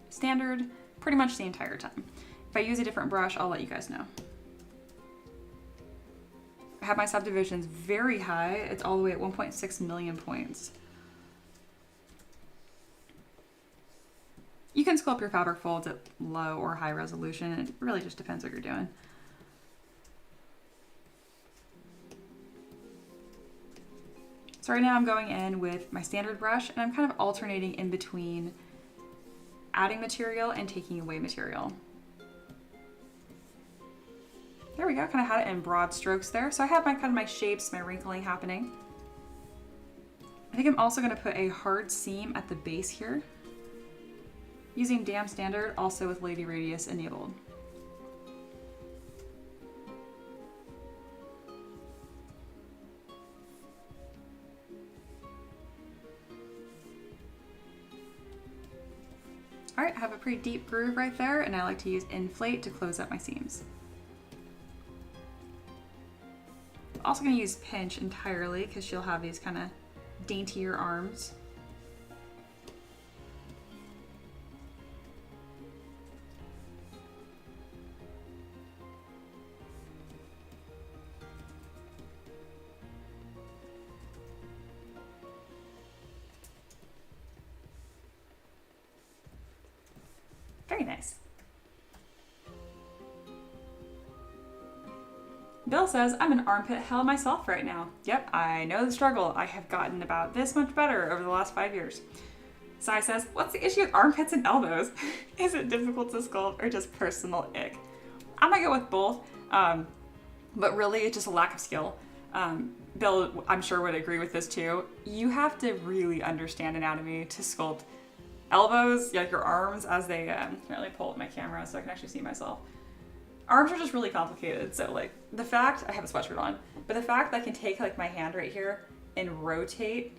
standard pretty much the entire time. If I use a different brush, I'll let you guys know. I have my subdivisions very high. It's all the way at 1.6 million points. You can sculpt your fabric folds at low or high resolution. It really just depends what you're doing. So right now I'm going in with my standard brush and I'm kind of alternating in between adding material and taking away material. There we go, kind of had it in broad strokes there. So I have my kind of my shapes, my wrinkling happening. I think I'm also going to put a hard seam at the base here, using Dam Standard, also with Lady Radius enabled. All right, I have a pretty deep groove right there, and I like to use Inflate to close up my seams. I'm also going to use Pinch entirely because she'll have these kind of daintier arms. Very nice. Bill says, I'm an armpit hell myself right now. Yep, I know the struggle. I have gotten about this much better over the last 5 years. Sai says, what's the issue with armpits and elbows? Is it difficult to sculpt or just personal ick? I might go with both, but really it's just a lack of skill. Bill, I'm sure would agree with this too. You have to really understand anatomy to sculpt elbows, like your arms, as they, let me pull up my camera so I can actually see myself. Arms are just really complicated. So like the fact, I have a sweatshirt on, but the fact that I can take like my hand right here and rotate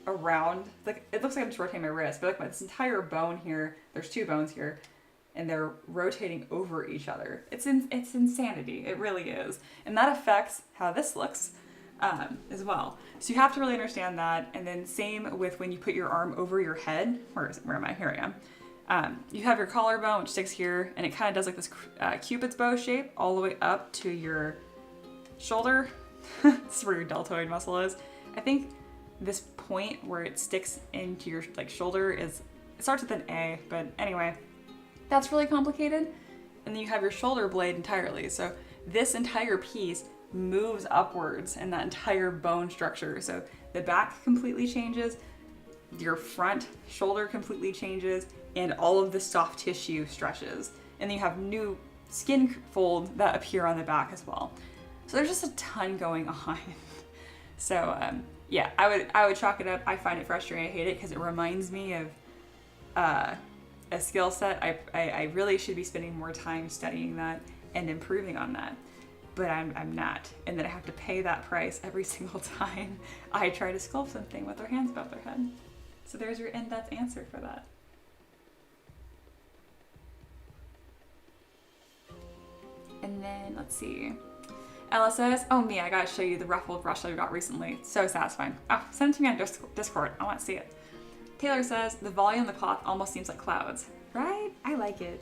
around, like it looks like I'm just rotating my wrist, but like this entire bone here, there's 2 bones here, and they're rotating over each other. It's insanity. It really is. And that affects how this looks as well. So you have to really understand that. And then same with when you put your arm over your head. Where is it? Where am I? Here I am. You have your collarbone, which sticks here, and it kind of does like this Cupid's bow shape all the way up to your shoulder. This is where your deltoid muscle is. I think this point where it sticks into your like shoulder it starts with an A, but anyway, that's really complicated. And then you have your shoulder blade entirely. So this entire piece moves upwards in that entire bone structure. So the back completely changes, your front shoulder completely changes, and all of the soft tissue stretches. And then you have new skin folds that appear on the back as well. So there's just a ton going on. So yeah, I would chalk it up. I find it frustrating. I hate it because it reminds me of a skill set. I really should be spending more time studying that and improving on that, but I'm not. And then I have to pay that price every single time I try to sculpt something with their hands above their head. So there's your in-depth answer for that. And then let's see. Ella says, oh me, I gotta show you the ruffled brush that I got recently. It's so satisfying. Oh, send it to me on Discord. I want to see it. Taylor says, the volume of the cloth almost seems like clouds. Right? I like it.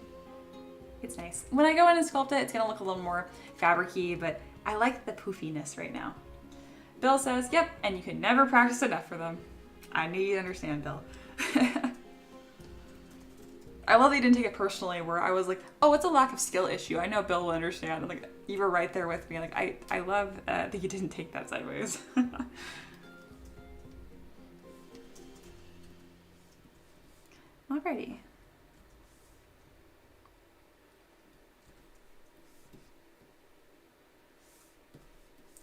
It's nice. When I go in and sculpt it, it's gonna look a little more fabric-y, but I like the poofiness right now. Bill says, yep, and you can never practice enough for them. I knew you'd understand, Bill. I love that you didn't take it personally, where I was like, oh, it's a lack of skill issue. I know Bill will understand. Like, you were right there with me. Like, I love that you didn't take that sideways. Alrighty.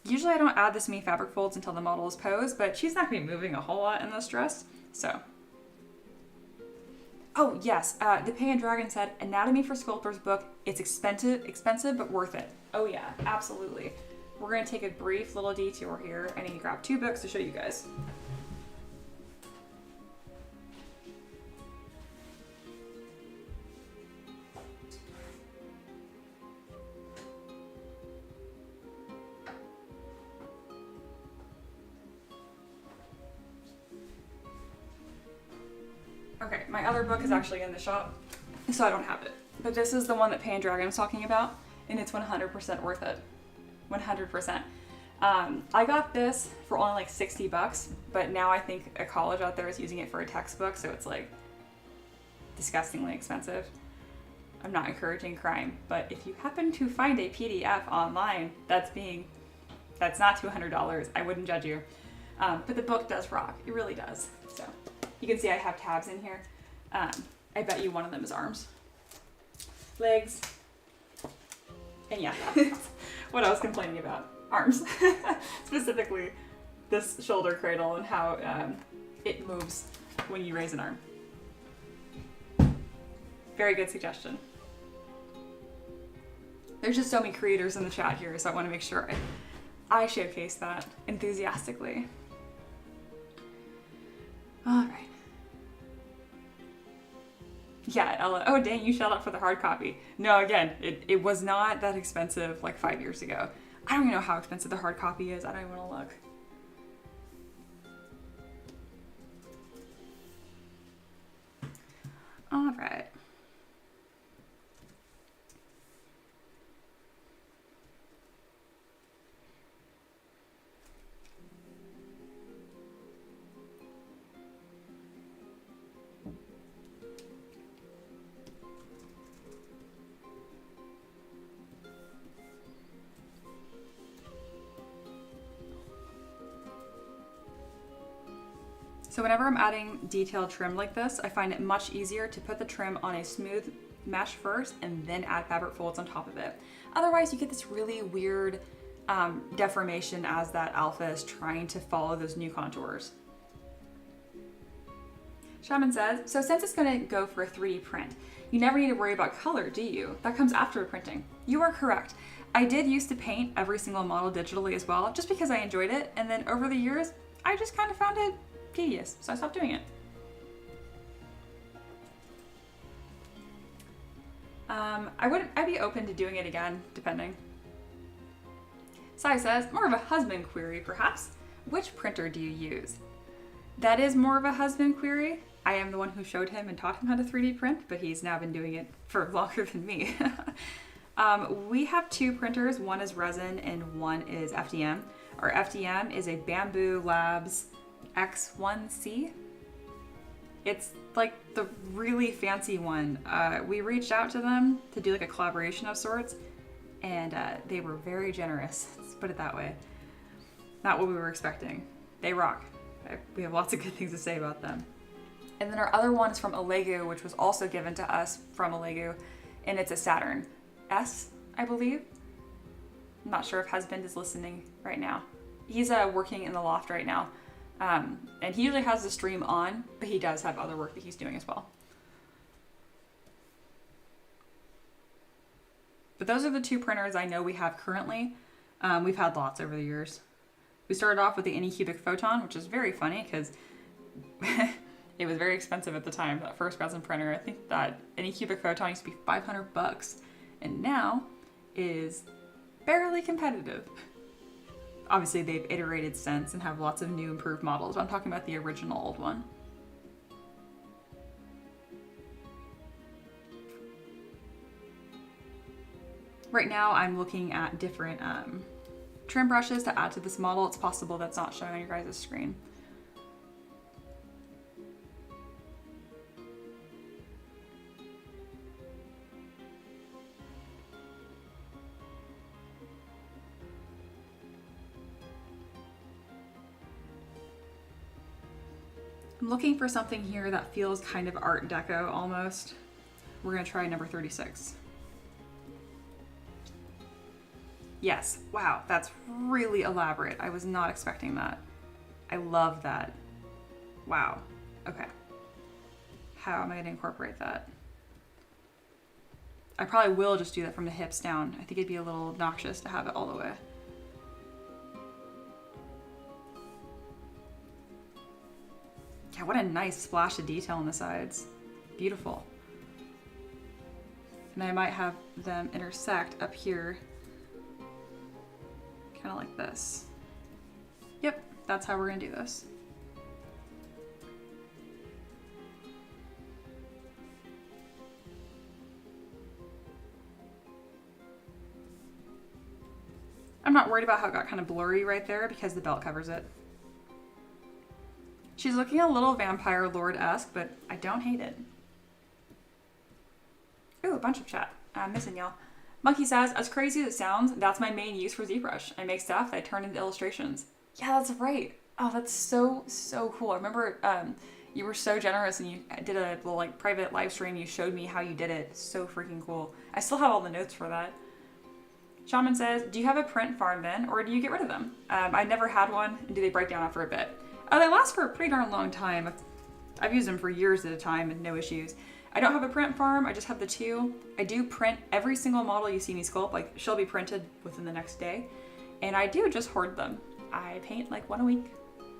Usually I don't add this many fabric folds until the model is posed, but she's not going to be moving a whole lot in this dress, so. Oh yes, the Pay Dragon said, Anatomy for Sculptors book, it's expensive but worth it. Oh yeah, absolutely. We're going to take a brief little detour here. I need to grab 2 books to show you guys. Okay, my other book is actually in the shop, so I don't have it. But this is the one that Pan Dragon was talking about, and it's 100% worth it. 100%. I got this for only like 60 bucks, but now I think a college out there is using it for a textbook, so it's like disgustingly expensive. I'm not encouraging crime, but if you happen to find a PDF online that's not $200, I wouldn't judge you. But the book does rock. It really does. So you can see I have tabs in here. I bet you one of them is arms, legs, and yeah, what I was complaining about, arms. Specifically this shoulder cradle and how it moves when you raise an arm. Very good suggestion. There's just so many creators in the chat here, so I want to make sure I showcase that enthusiastically. All right. Yeah, Ella. Oh, dang, you shelled out for the hard copy. No, again, it was not that expensive like 5 years ago. I don't even know how expensive the hard copy is. I don't even want to look. All right. So whenever I'm adding detailed trim like this, I find it much easier to put the trim on a smooth mesh first and then add fabric folds on top of it. Otherwise, you get this really weird deformation as that alpha is trying to follow those new contours. Shaman says, so since it's going to go for a 3D print, you never need to worry about color, do you? That comes after printing. You are correct. I did used to paint every single model digitally as well, just because I enjoyed it, and then over the years, I just kind of found it tedious, so I stopped doing it. I'd be open to doing it again, depending. Sai says, more of a husband query, perhaps. Which printer do you use? That is more of a husband query. I am the one who showed him and taught him how to 3D print, but he's now been doing it for longer than me. We have two printers. One is resin and one is FDM. Our FDM is a Bamboo Labs X1C. It's like the really fancy one. We reached out to them to do like a collaboration of sorts, and they were very generous. Let's put it that way. Not what we were expecting. They rock. We have lots of good things to say about them. And then our other one is from Olegu, which was also given to us from Olegu, and it's a Saturn S, I believe. I'm not sure if husband is listening right now. He's working in the loft right now. And he usually has the stream on, but he does have other work that he's doing as well. But those are the two printers I know we have currently. We've had lots over the years. We started off with the Anycubic Photon, which is very funny because it was very expensive at the time, that first resin printer. I think that Anycubic Photon used to be $500 and now is barely competitive. Obviously, they've iterated since and have lots of new improved models, but I'm talking about the original old one. Right now, I'm looking at different trim brushes to add to this model. It's possible that's not showing on your guys' screen. I'm looking for something here that feels kind of Art Deco almost. We're gonna try number 36. Yes, wow, that's really elaborate. I was not expecting that. I love that. Wow, okay. How am I gonna incorporate that? I probably will just do that from the hips down. I think it'd be a little obnoxious to have it all the way. Yeah, what a nice splash of detail on the sides. Beautiful. And I might have them intersect up here. Kind of like this. Yep, that's how we're gonna do this. I'm not worried about how it got kind of blurry right there because the belt covers it. She's looking a little Vampire Lord-esque, but I don't hate it. Ooh, a bunch of chat. I'm missing y'all. Monkey says, as crazy as it sounds, that's my main use for ZBrush. I make stuff that I turn into illustrations. Yeah, that's right. Oh, that's so cool. I remember you were so generous and you did a little like private live stream. You showed me how you did it. So freaking cool. I still have all the notes for that. Shaman says, do you have a print farm then, or do you get rid of them? I never had one, and do they break down after a bit? They last for a pretty darn long time. I've used them for years at a time and no issues. I don't have a print farm, I just have the two. I do print every single model you see me sculpt, like she'll be printed within the next day. And I do just hoard them. I paint like one a week.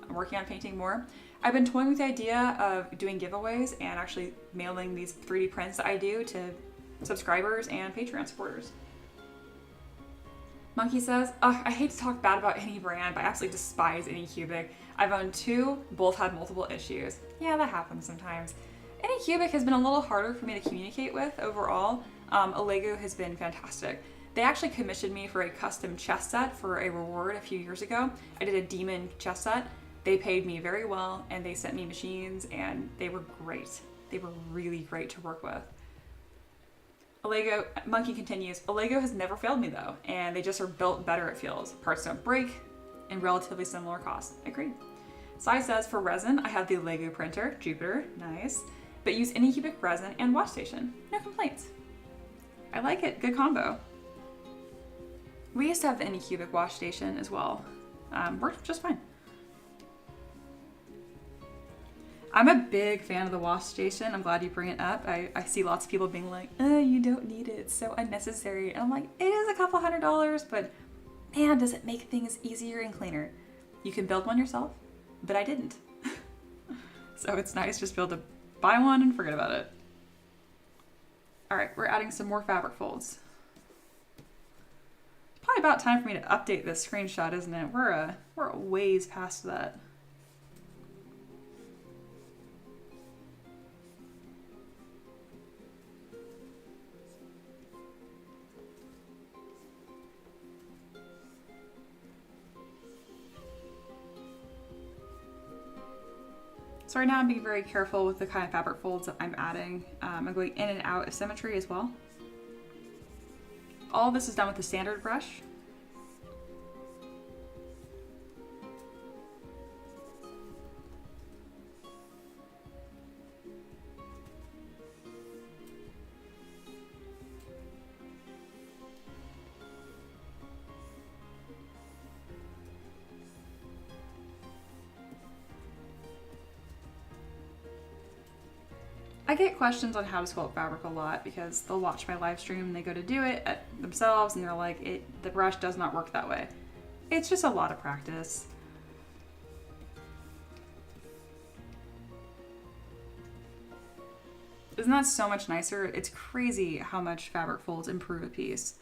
I'm working on painting more. I've been toying with the idea of doing giveaways and actually mailing these 3D prints that I do to subscribers and Patreon supporters. Monkey says, I hate to talk bad about any brand, but I absolutely despise Anycubic. I've owned two, both had multiple issues. Yeah, that happens sometimes. Anycubic has been a little harder for me to communicate with overall. Lego has been fantastic. They actually commissioned me for a custom chess set for a reward a few years ago. I did a demon chess set. They paid me very well and they sent me machines and they were great. They were really great to work with. Monkey continues, Lego has never failed me though, and they just are built better, it feels. Parts don't break, and relatively similar cost. Agreed. Sai says, for resin, I have the Lego printer, Jupiter, nice, but use Anycubic resin and wash station. No complaints. I like it, good combo. We used to have the Anycubic wash station as well. Worked just fine. I'm a big fan of the wash station. I'm glad you bring it up. I see lots of people being like, you don't need it. It's so unnecessary. And I'm like, it is a couple $100, but man, does it make things easier and cleaner. You can build one yourself, but I didn't. So it's nice just to be able to buy one and forget about it. All right, we're adding some more fabric folds. It's probably about time for me to update this screenshot, isn't it? We're a ways past that. So right now I'm being very careful with the kind of fabric folds that I'm adding. I'm going in and out of symmetry as well. All this is done with the standard brush. I get questions on how to sculpt fabric a lot because they'll watch my live stream and they go to do it themselves and they're like, the brush does not work that way. It's just a lot of practice. Isn't that so much nicer? It's crazy how much fabric folds improve a piece.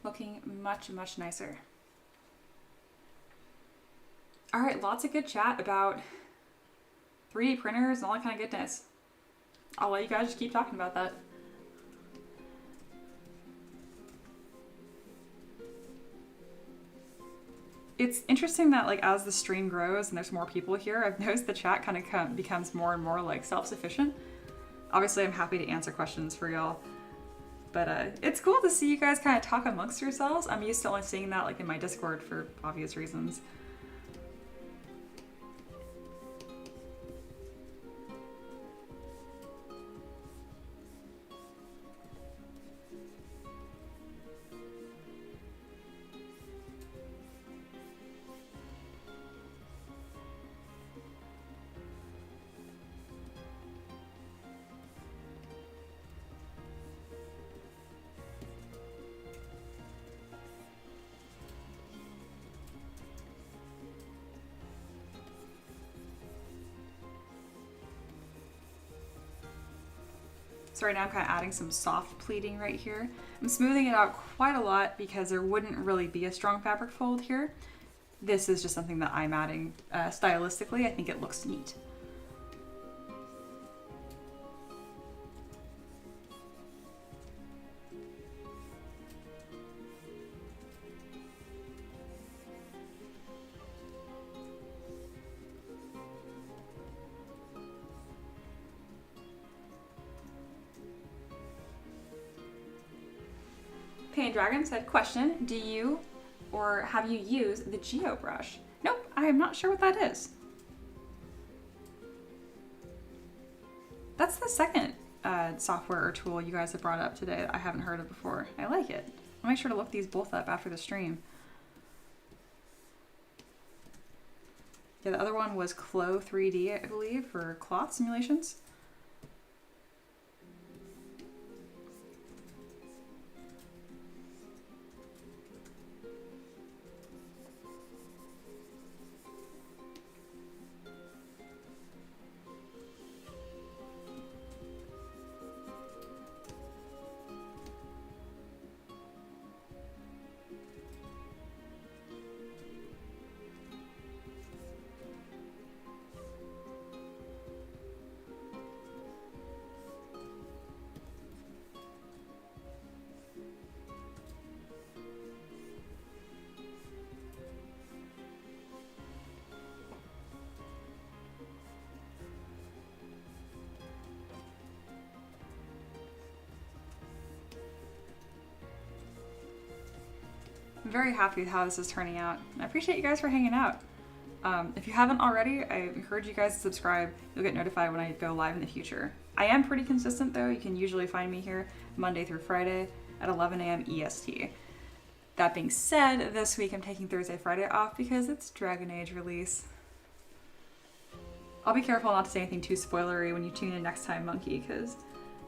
Looking much, much nicer. All right, lots of good chat about 3D printers and all that kind of goodness. I'll let you guys just keep talking about that. It's interesting that like as the stream grows and there's more people here, I've noticed the chat kind of becomes more and more like self-sufficient. Obviously, I'm happy to answer questions for y'all. But it's cool to see you guys kind of talk amongst yourselves. I'm used to only seeing that like in my Discord for obvious reasons. So right now I'm kind of adding some soft pleating right here. I'm smoothing it out quite a lot because there wouldn't really be a strong fabric fold here. This is just something that I'm adding stylistically. I think it looks neat. Painted Dragon said, question, do you or have you used the ZBrush? Nope, I am not sure what that is. That's the second software or tool you guys have brought up today that I haven't heard of before. I like it. I'll make sure to look these both up after the stream. Yeah, the other one was Clo 3D, I believe, for cloth simulations. I'm very happy with how this is turning out. I appreciate you guys for hanging out. If you haven't already, I encourage you guys to subscribe. You'll get notified when I go live in the future. I am pretty consistent though. You can usually find me here Monday through Friday at 11 a.m. EST. That being said, this week I'm taking Thursday, Friday off because it's Dragon Age release. I'll be careful not to say anything too spoilery when you tune in next time, Monkey, because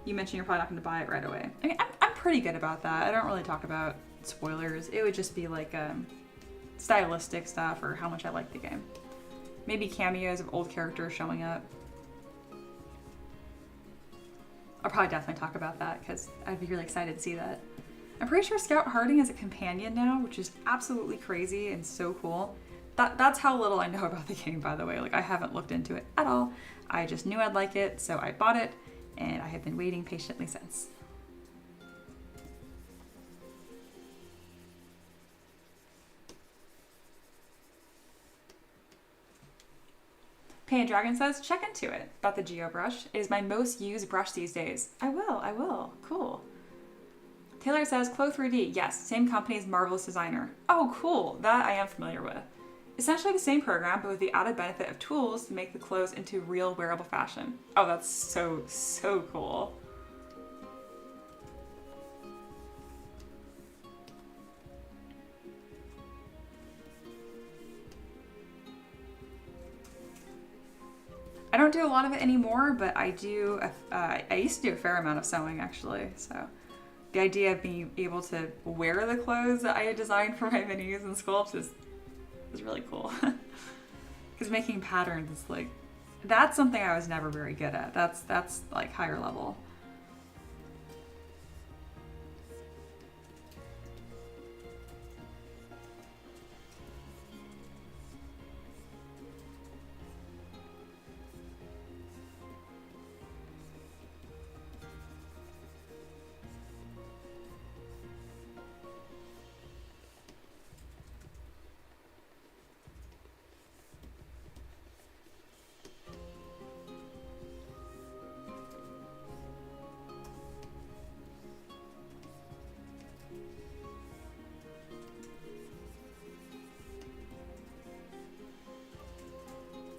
you mentioned you're probably not going to buy it right away. I mean, I'm pretty good about that. I don't really talk about spoilers. It would just be like stylistic stuff or how much I like the game. Maybe cameos of old characters showing up. I'll probably definitely talk about that because I'd be really excited to see that. I'm pretty sure Scout Harding is a companion now, which is absolutely crazy and so cool. That's how little I know about the game, by the way. Like, I haven't looked into it at all. I just knew I'd like it, so I bought it, and I have been waiting patiently since. Painted Dragon says, check into it about the ZBrush. It is my most used brush these days. I will. Cool. Taylor says, Clo 3D. Yes, same company as Marvelous Designer. Oh, cool. That I am familiar with. Essentially the same program, but with the added benefit of tools to make the clothes into real wearable fashion. Oh, that's so cool. I don't do a lot of it anymore, but I do. I used to do a fair amount of sewing actually. So the idea of being able to wear the clothes that I had designed for my minis and sculpts is really cool. Because making patterns is like, that's something I was never very good at. That's like higher level.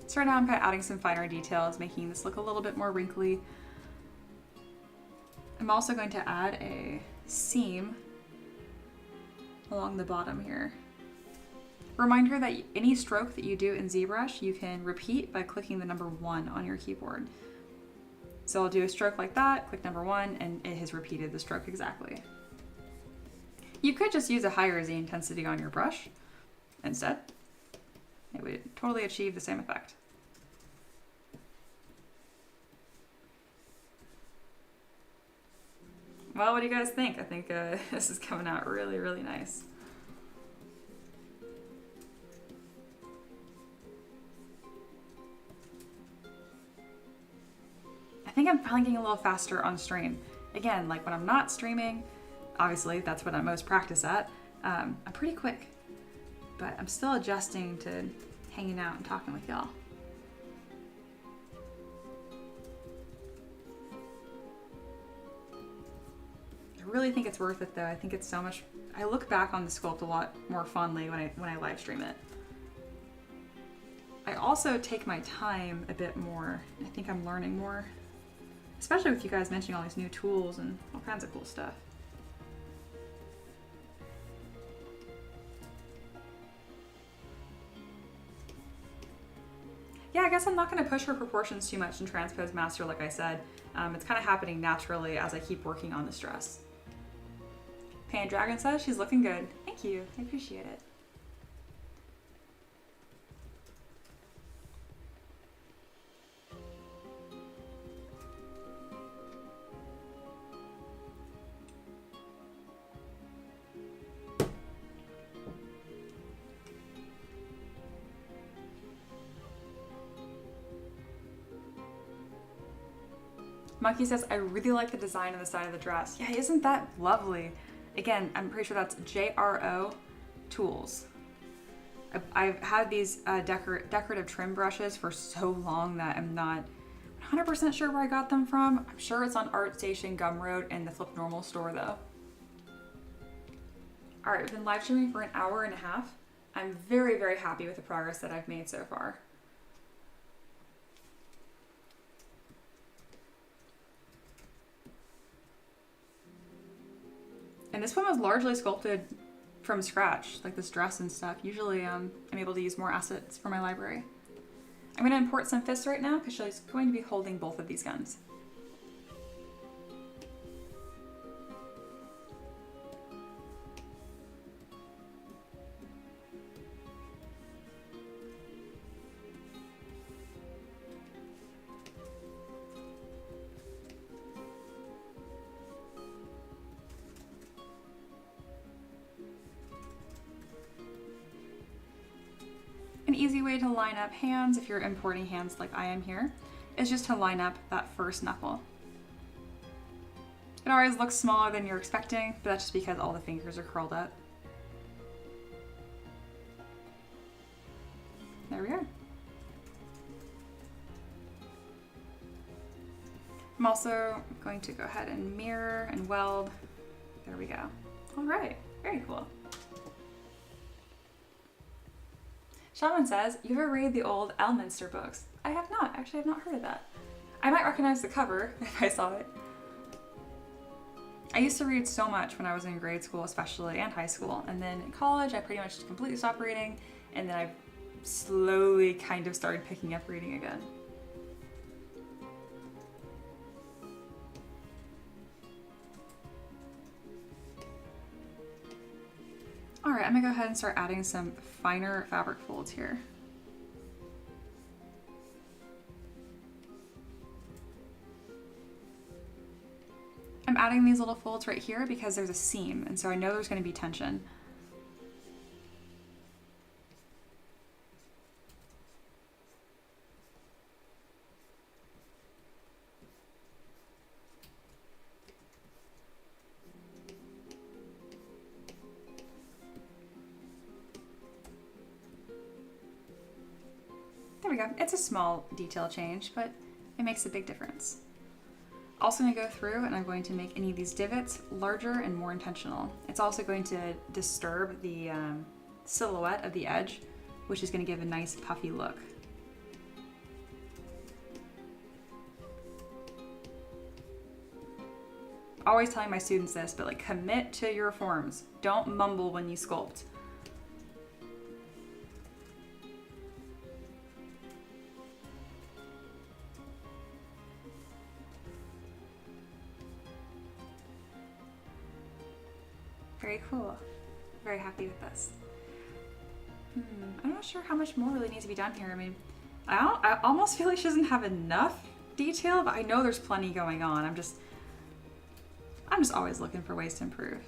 So right now I'm kind of adding some finer details, making this look a little bit more wrinkly. I'm also going to add a seam along the bottom here. Reminder that any stroke that you do in ZBrush, you can repeat by clicking the number 1 on your keyboard. So I'll do a stroke like that, click number 1, and it has repeated the stroke exactly. You could just use a higher Z intensity on your brush instead. It would totally achieve the same effect. Well, what do you guys think? I think this is coming out really, really nice. I think I'm finally getting a little faster on stream. Again, like when I'm not streaming, obviously that's what I'm most practiced at, I'm pretty quick. But I'm still adjusting to hanging out and talking with y'all. I really think it's worth it though. I think it's so much, I look back on the sculpt a lot more fondly when I live stream it. I also take my time a bit more. I think I'm learning more, especially with you guys mentioning all these new tools and all kinds of cool stuff. Yeah, I guess I'm not going to push for proportions too much in Transpose Master, like I said. It's kind of happening naturally as I keep working on this dress. Pan Dragon says she's looking good. Thank you. I appreciate it. Monkey says, I really like the design on the side of the dress. Yeah, isn't that lovely? Again, I'm pretty sure that's JRO Tools. I've had these decorative trim brushes for so long that I'm not 100% sure where I got them from. I'm sure it's on ArtStation, Gumroad, and the Flip Normal store though. All right, we've been live streaming for an hour and a half. I'm very, very happy with the progress that I've made so far. And this one was largely sculpted from scratch, like this dress and stuff. Usually I'm able to use more assets for my library. I'm going to import some fists right now because she's going to be holding both of these guns. An easy way to line up hands, if you're importing hands like I am here, is just to line up that first knuckle. It always looks smaller than you're expecting, but that's just because all the fingers are curled up. There we are. I'm also going to go ahead and mirror and weld. There we go. All right, very cool. Shaman says, you ever read the old Elminster books? I have not. Actually, I've not heard of that. I might recognize the cover if I saw it. I used to read so much when I was in grade school, especially, and high school. And then in college, I pretty much completely stopped reading. And then I slowly kind of started picking up reading again. All right, I'm gonna go ahead and start adding some finer fabric folds here. I'm adding these little folds right here because there's a seam, and so I know there's gonna be tension. There we go. It's a small detail change, but it makes a big difference. Also going to go through and I'm going to make any of these divots larger and more intentional. It's also going to disturb the silhouette of the edge, which is going to give a nice puffy look. Always telling my students this, but like commit to your forms. Don't mumble when you sculpt. Very cool. Very happy with this. I'm not sure how much more really needs to be done here. I mean, I almost feel like she doesn't have enough detail, but I know there's plenty going on. I I'm just always looking for ways to improve.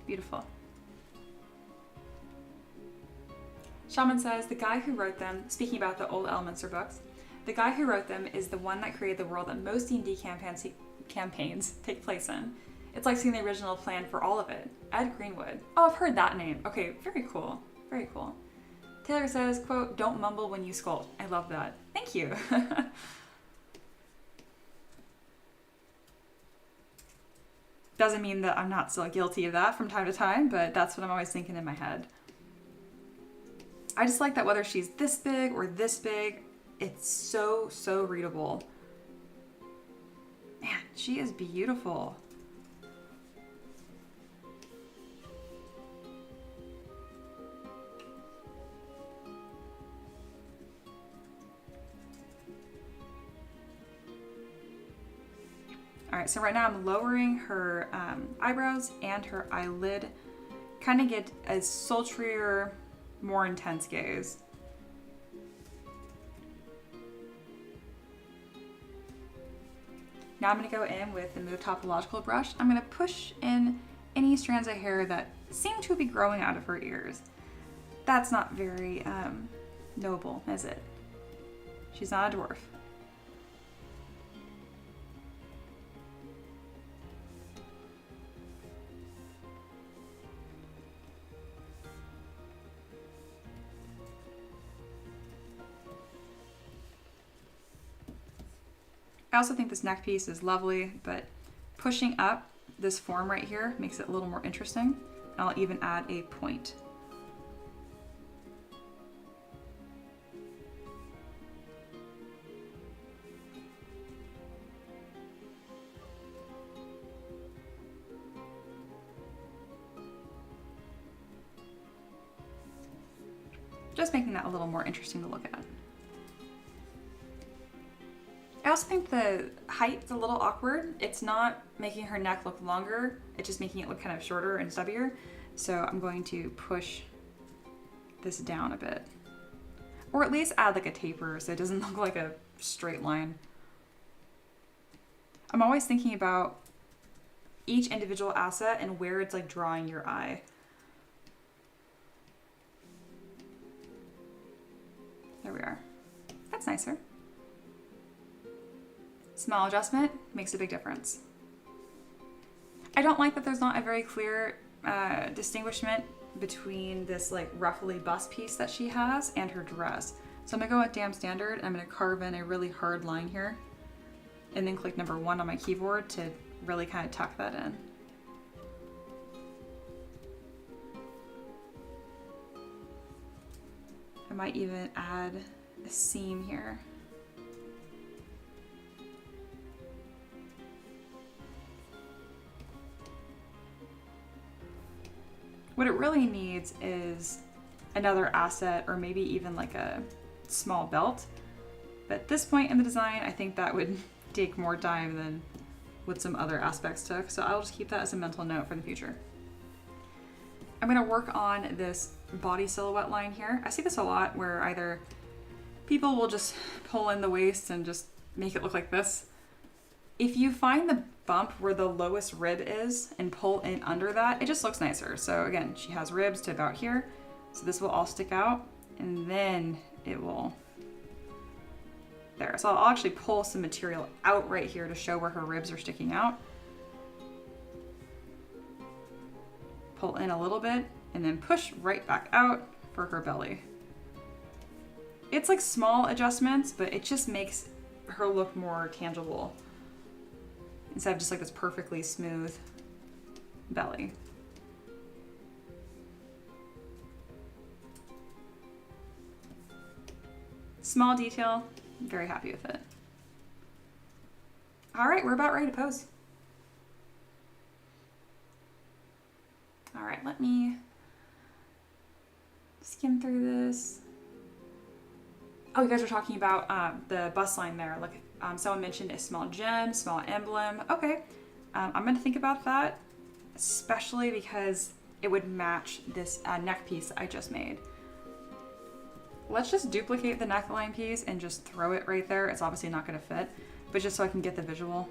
Beautiful. Shaman says, the guy who wrote them, speaking about the old Elminster books, the guy who wrote them is the one that created the world that most D&D campaigns take place in. It's like seeing the original plan for all of it. Ed Greenwood. Oh, I've heard that name. Okay, very cool. Very cool. Taylor says, quote, don't mumble when you sculpt. I love that. Thank you. Doesn't mean that I'm not still guilty of that from time to time, but that's what I'm always thinking in my head. I just like that whether she's this big or this big, it's so, so readable. Man, she is beautiful. All right, so right now I'm lowering her eyebrows and her eyelid, kind of get a sultrier, more intense gaze. Now I'm gonna go in with the Move Topological brush. I'm gonna push in any strands of hair that seem to be growing out of her ears. That's not very noble, is it? She's not a dwarf. I also think this neck piece is lovely, but pushing up this form right here makes it a little more interesting. And I'll even add a point. Just making that a little more interesting to look at. I also think the height's a little awkward. It's not making her neck look longer, it's just making it look kind of shorter and stubbier. So I'm going to push this down a bit. Or at least add like a taper so it doesn't look like a straight line. I'm always thinking about each individual asset and where it's like drawing your eye. There we are. That's nicer. Small adjustment makes a big difference. I don't like that there's not a very clear distinguishment between this like ruffly bust piece that she has and her dress. So I'm gonna go with Damn Standard. I'm gonna carve in a really hard line here and then click number 1 on my keyboard to really kind of tuck that in. I might even add a seam here. What it really needs is another asset or maybe even like a small belt. But at this point in the design, I think that would take more time than what some other aspects took. So I'll just keep that as a mental note for the future. I'm gonna work on this body silhouette line here. I see this a lot where either people will just pull in the waist and just make it look like this. If you find the bump where the lowest rib is and pull in under that, it just looks nicer. So again, she has ribs to about here. So this will all stick out and then it will, there. So I'll actually pull some material out right here to show where her ribs are sticking out. Pull in a little bit and then push right back out for her belly. It's like small adjustments, but it just makes her look more tangible instead of just like this perfectly smooth belly. Small detail, I'm very happy with it. All right, we're about ready to pose. All right, let me skim through this. Oh, you guys are talking about the bust line there. Like someone mentioned a small gem, small emblem. Okay, I'm gonna think about that, especially because it would match this neck piece I just made. Let's just duplicate the neckline piece and just throw it right there. It's obviously not gonna fit, but just so I can get the visual.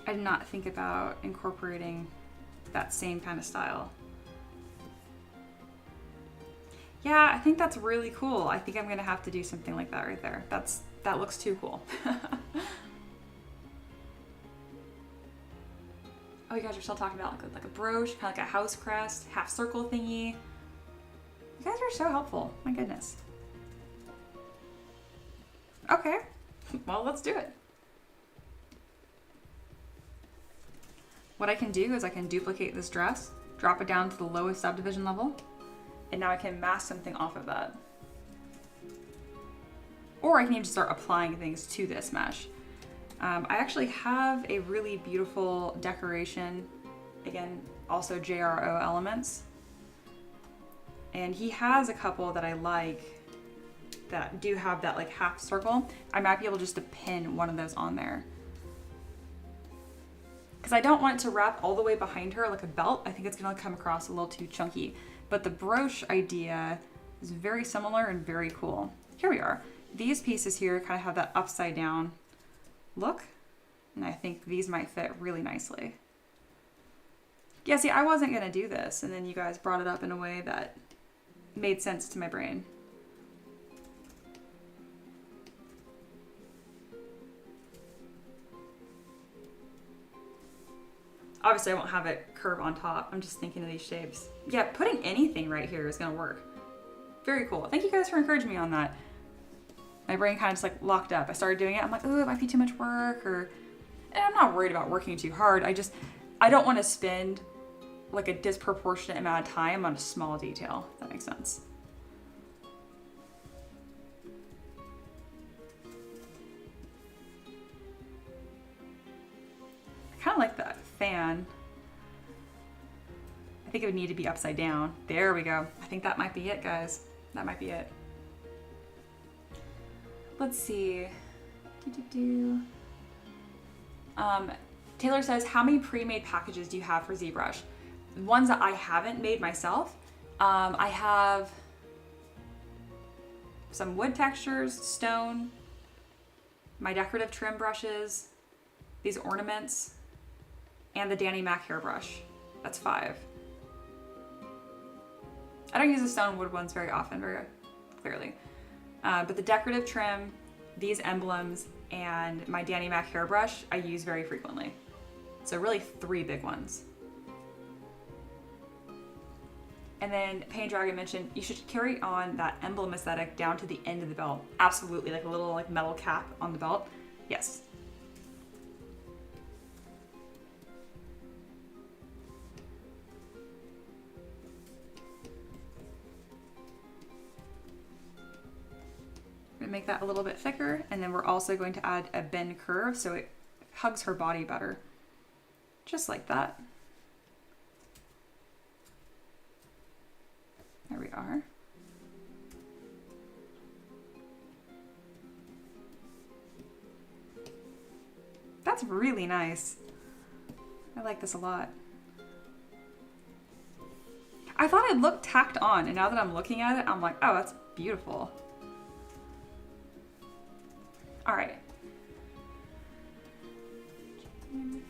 I did not think about incorporating that same kind of style. Yeah, I think that's really cool. I think I'm gonna have to do something like that right there. That looks too cool. Oh, you guys are still talking about like a brooch, kind of like a house crest, half circle thingy. You guys are so helpful. My goodness. Okay, well, let's do it. What I can do is I can duplicate this dress, drop it down to the lowest subdivision level, and now I can mask something off of that. Or I can even just start applying things to this mesh. I actually have a really beautiful decoration, again, also JRO Elements. And he has a couple that I like that do have that like half circle. I might be able just to pin one of those on there. Because I don't want it to wrap all the way behind her like a belt. I think it's gonna come across a little too chunky. But the brooch idea is very similar and very cool. Here we are. These pieces here kind of have that upside down look. And I think these might fit really nicely. Yeah, see, I wasn't gonna do this. And then you guys brought it up in a way that made sense to my brain. Obviously I won't have it curve on top. I'm just thinking of these shapes. Yeah, putting anything right here is gonna work. Very cool. Thank you guys for encouraging me on that. My brain kind of just like locked up. I started doing it. I'm like, oh, it might be too much work, and I'm not worried about working too hard. I don't want to spend like a disproportionate amount of time on a small detail, if that makes sense. I kind of like that fan. I think it would need to be upside down. There we go. I think that might be it, guys. That might be it. Let's see. Taylor says, how many pre-made packages do you have for ZBrush? Ones that I haven't made myself. I have some wood textures, stone, my decorative trim brushes, these ornaments, and the Danny Mac hairbrush. That's 5. I don't use the stone wood ones very often, very clearly. But the decorative trim, these emblems, and my Danny Mac hairbrush I use very frequently. So really 3 big ones. And then Pain Dragon mentioned you should carry on that emblem aesthetic down to the end of the belt. Absolutely, like a little like metal cap on the belt. Yes. Make that a little bit thicker, and then we're also going to add a bend curve so it hugs her body better. Just like that. There we are. That's really nice. I like this a lot. I thought it looked tacked on, and now that I'm looking at it, I'm like, oh, that's beautiful. All right. And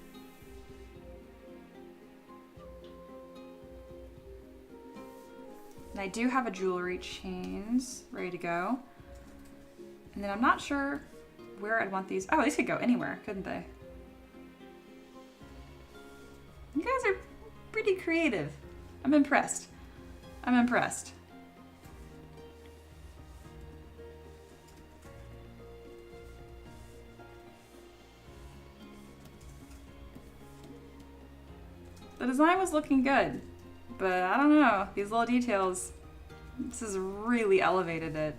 I do have a jewelry chains ready to go. And then I'm not sure where I'd want these. Oh, these could go anywhere, couldn't they? You guys are pretty creative. I'm impressed. I'm impressed. The design was looking good. But I don't know, these little details, this has really elevated it.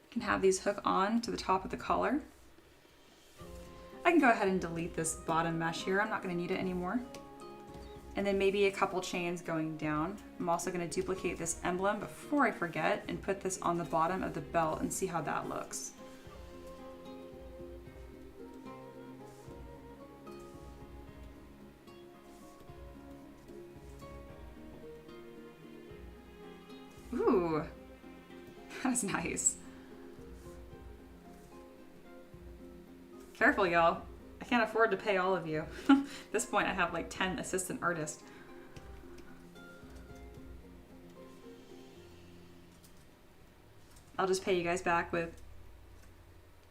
You can have these hook on to the top of the collar. I can go ahead and delete this bottom mesh here. I'm not going to need it anymore. And then maybe a couple chains going down. I'm also going to duplicate this emblem before I forget and put this on the bottom of the belt and see how that looks. Ooh, that's nice. Careful, y'all. I can't afford to pay all of you. At this point, I have like 10 assistant artists. I'll just pay you guys back with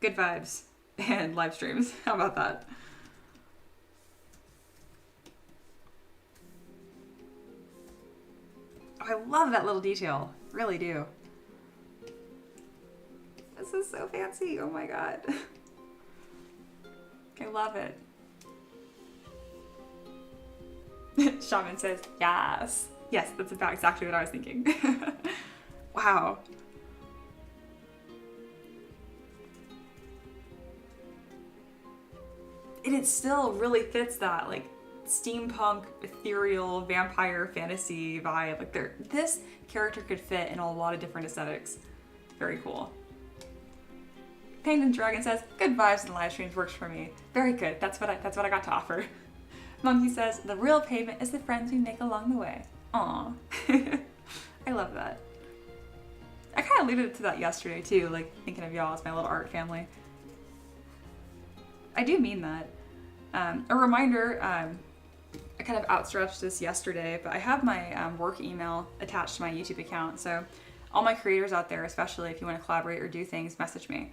good vibes and live streams. How about that? Oh, I love that little detail. Really do. This is so fancy. Oh my god. I love it. Shaman says, yes. Yes, that's about exactly what I was thinking. Wow. And it still really fits that like steampunk, ethereal, vampire fantasy vibe. Like this character could fit in a lot of different aesthetics. Very cool. Painted Dragon says, good vibes in live streams works for me. Very good. That's what I got to offer. Monkey says, the real payment is the friends we make along the way. Aw. I love that. I kind of alluded to that yesterday too, like thinking of y'all as my little art family. I do mean that. A reminder, I kind of outstretched this yesterday, but I have my work email attached to my YouTube account. So all my creators out there, especially if you want to collaborate or do things, message me.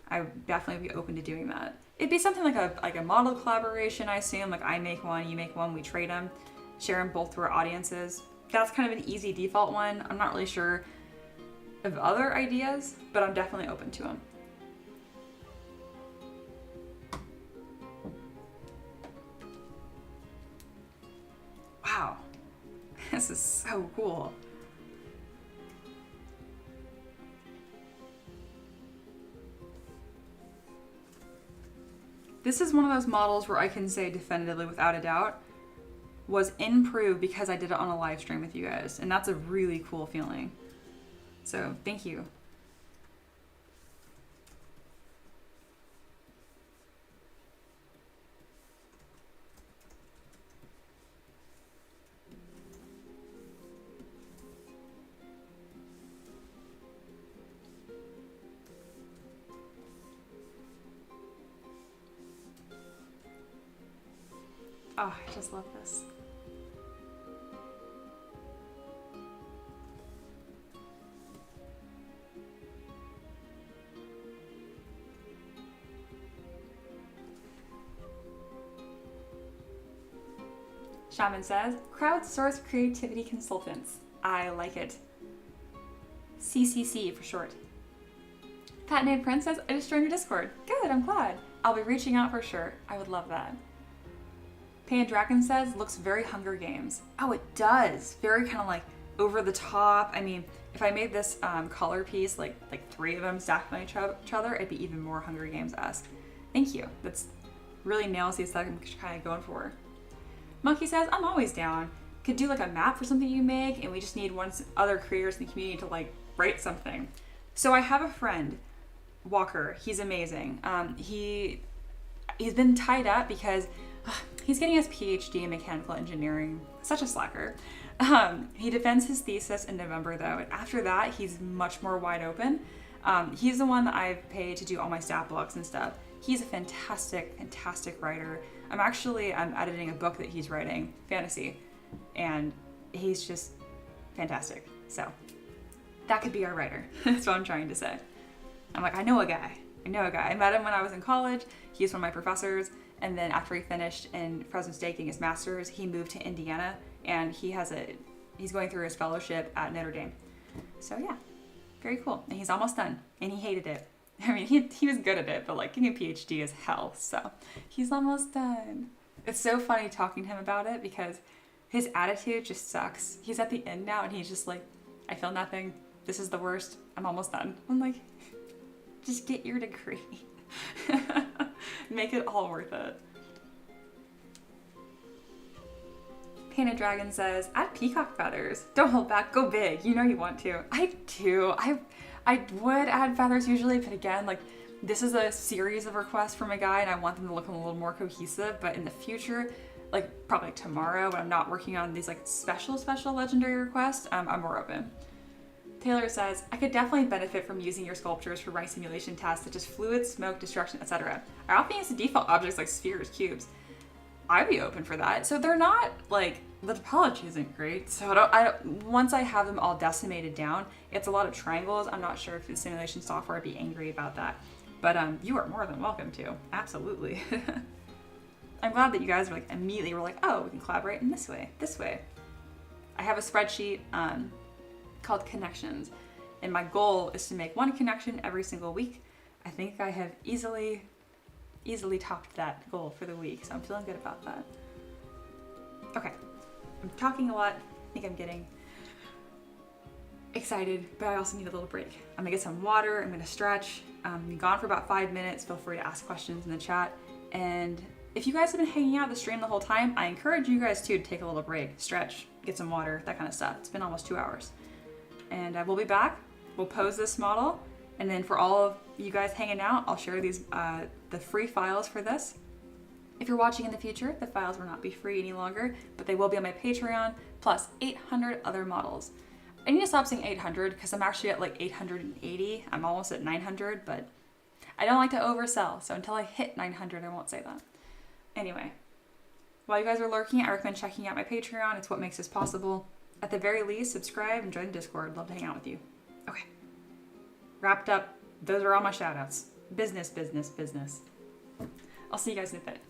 I would definitely be open to doing that. It'd be something like a model collaboration, I assume. Like I make one, you make one, we trade them, share them both to our audiences. That's kind of an easy default one. I'm not really sure of other ideas, but I'm definitely open to them. Wow, this is so cool. This is one of those models where I can say definitively without a doubt was improved because I did it on a live stream with you guys. And that's a really cool feeling. So thank you. Oh, I just love this. Shaman says, crowdsource creativity consultants. I like it. CCC for short. Pat Name Prince says, I just joined your Discord. Good, I'm glad. I'll be reaching out for sure. I would love that. Pan Dragon says, looks very Hunger Games. Oh, it does. Very kind of like over the top. I mean, if I made this color piece, like 3 of them stacked on each other, it'd be even more Hunger Games-esque. Thank you. That's really nails the aesthetic I'm kind of going for. Monkey says, I'm always down. Could do like a map for something you make, and we just need other creators in the community to like write something. So I have a friend, Walker. He's amazing. He's been tied up because he's getting his PhD in mechanical engineering. Such a slacker. He defends his thesis in November though, and after that he's much more wide open. He's the one that I've paid to do all my stat blocks and stuff. He's a fantastic, fantastic writer. I'm editing a book that he's writing, fantasy, and he's just fantastic. So that could be our writer. That's what I'm trying to say. I'm like, I know a guy. I met him when I was in college. He's one of my professors. And then after he finished in Fresno State getting his master's, he moved to Indiana, and he's going through his fellowship at Notre Dame. So yeah, very cool. And he's almost done, and he hated it. I mean, he was good at it, but like getting a PhD is hell. So he's almost done. It's so funny talking to him about it because his attitude just sucks. He's at the end now and he's just like, I feel nothing. This is the worst. I'm almost done. I'm like, just get your degree. Make it all worth it. Painted Dragon says, add peacock feathers. Don't hold back, go big. You know you want to. I do. I would add feathers usually, but again, like this is a series of requests from a guy and I want them to look a little more cohesive, but in the future, like probably tomorrow when I'm not working on these like special legendary requests, I'm more open. Taylor says, I could definitely benefit from using your sculptures for running simulation tasks such as fluid, smoke, destruction, etc. I often use the default objects like spheres, cubes. I'd be open for that. So they're not like, the topology isn't great. So once I have them all decimated down, it's a lot of triangles. I'm not sure if the simulation software would be angry about that, but you are more than welcome to. Absolutely. I'm glad that you guys were like immediately were like, oh, we can collaborate in this way. I have a spreadsheet called connections, and my goal is to make one connection every single week. I think I have easily topped that goal for the week, so I'm feeling good about that. Okay, I'm talking a lot. I think I'm getting excited, but I also need a little break. I'm gonna get some water, I'm gonna stretch. I'm gone for about 5 minutes. Feel free to ask questions in the chat. And if you guys have been hanging out the stream the whole time, I encourage you guys too to take a little break, stretch, get some water, that kind of stuff. It's been almost 2 hours. And we'll be back. We'll pose this model. And then for all of you guys hanging out, I'll share these the free files for this. If you're watching in the future, the files will not be free any longer, but they will be on my Patreon, plus 800 other models. I need to stop saying 800 because I'm actually at like 880. I'm almost at 900, but I don't like to oversell. So until I hit 900, I won't say that. Anyway, while you guys are lurking, I recommend checking out my Patreon. It's what makes this possible. At the very least, subscribe and join the Discord. I'd love to hang out with you. Okay. Wrapped up. Those are all my shout outs. Business. I'll see you guys in a bit.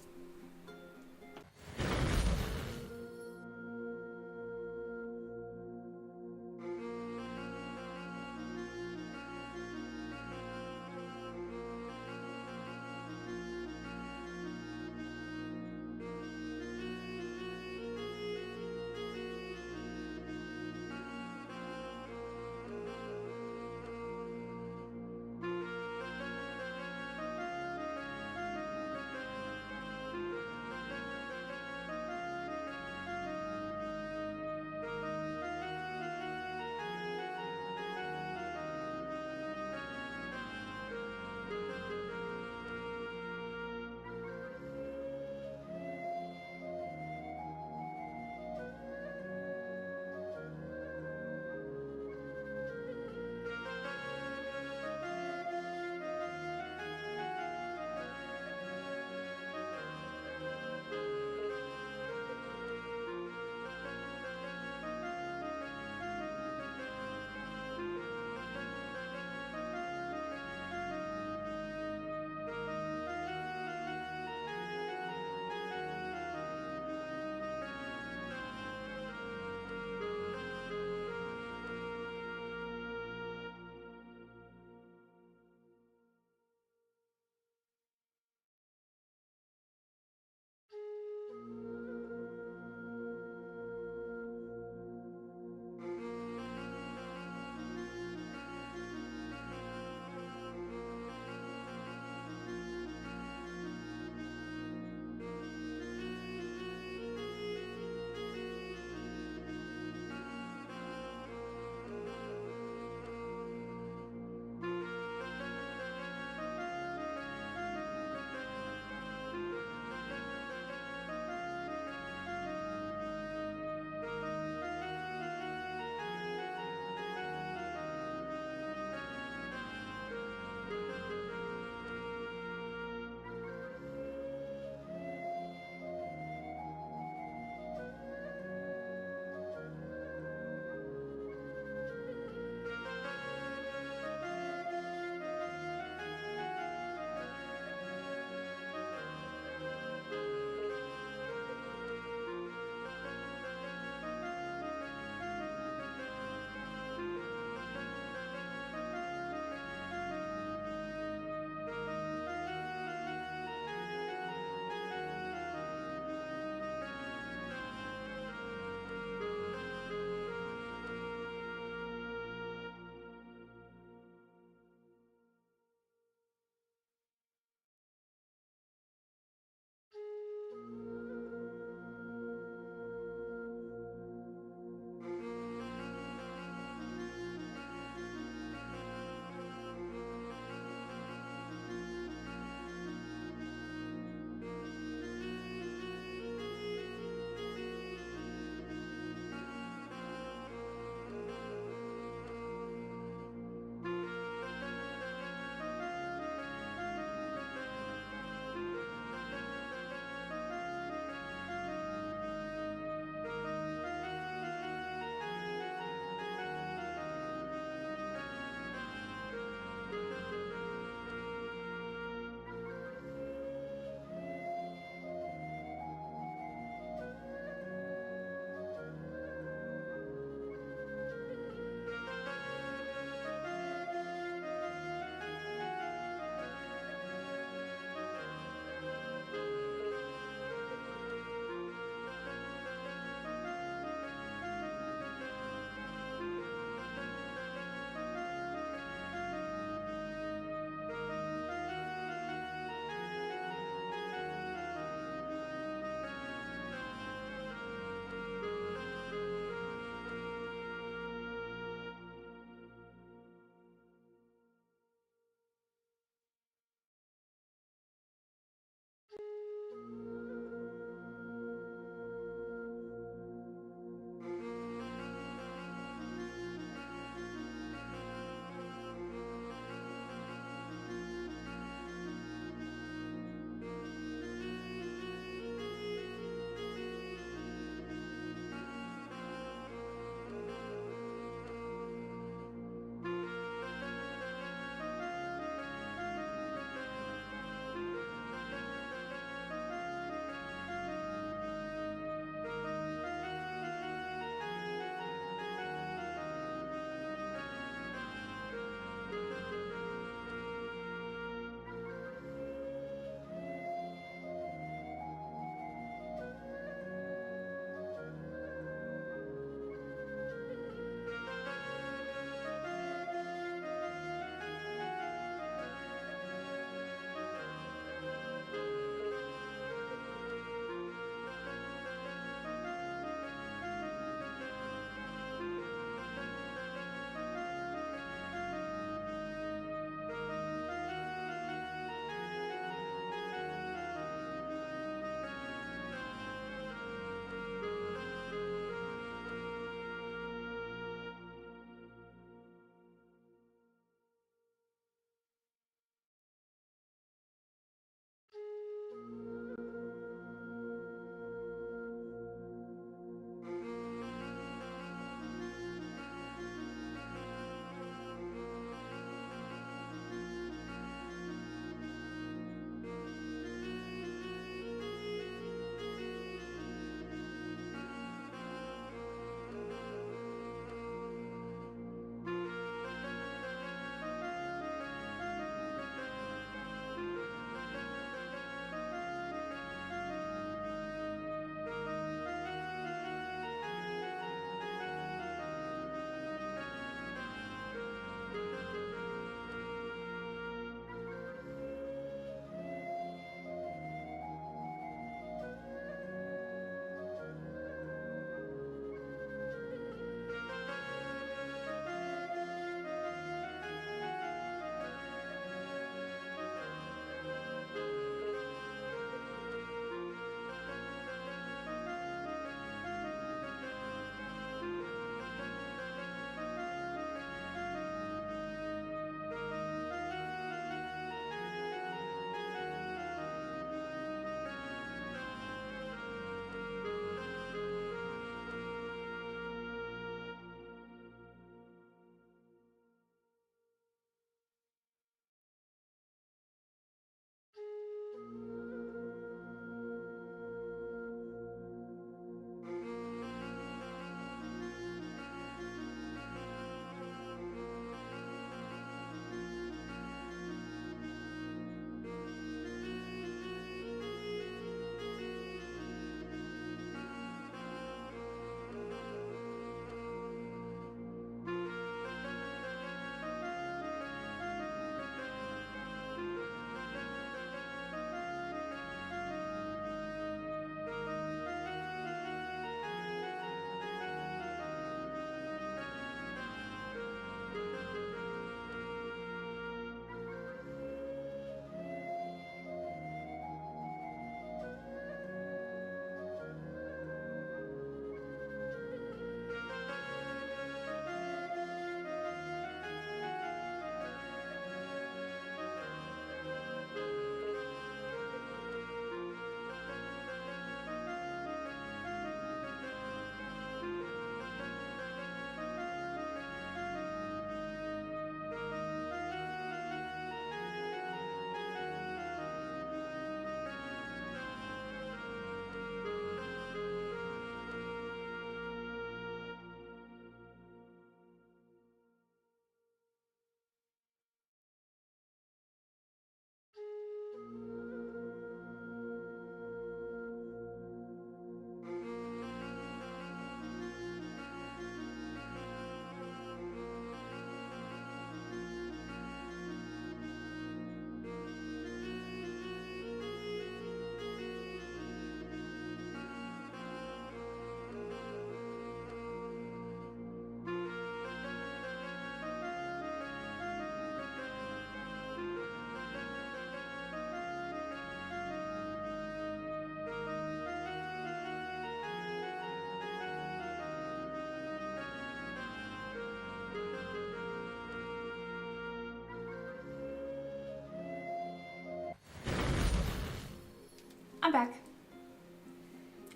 I'm back.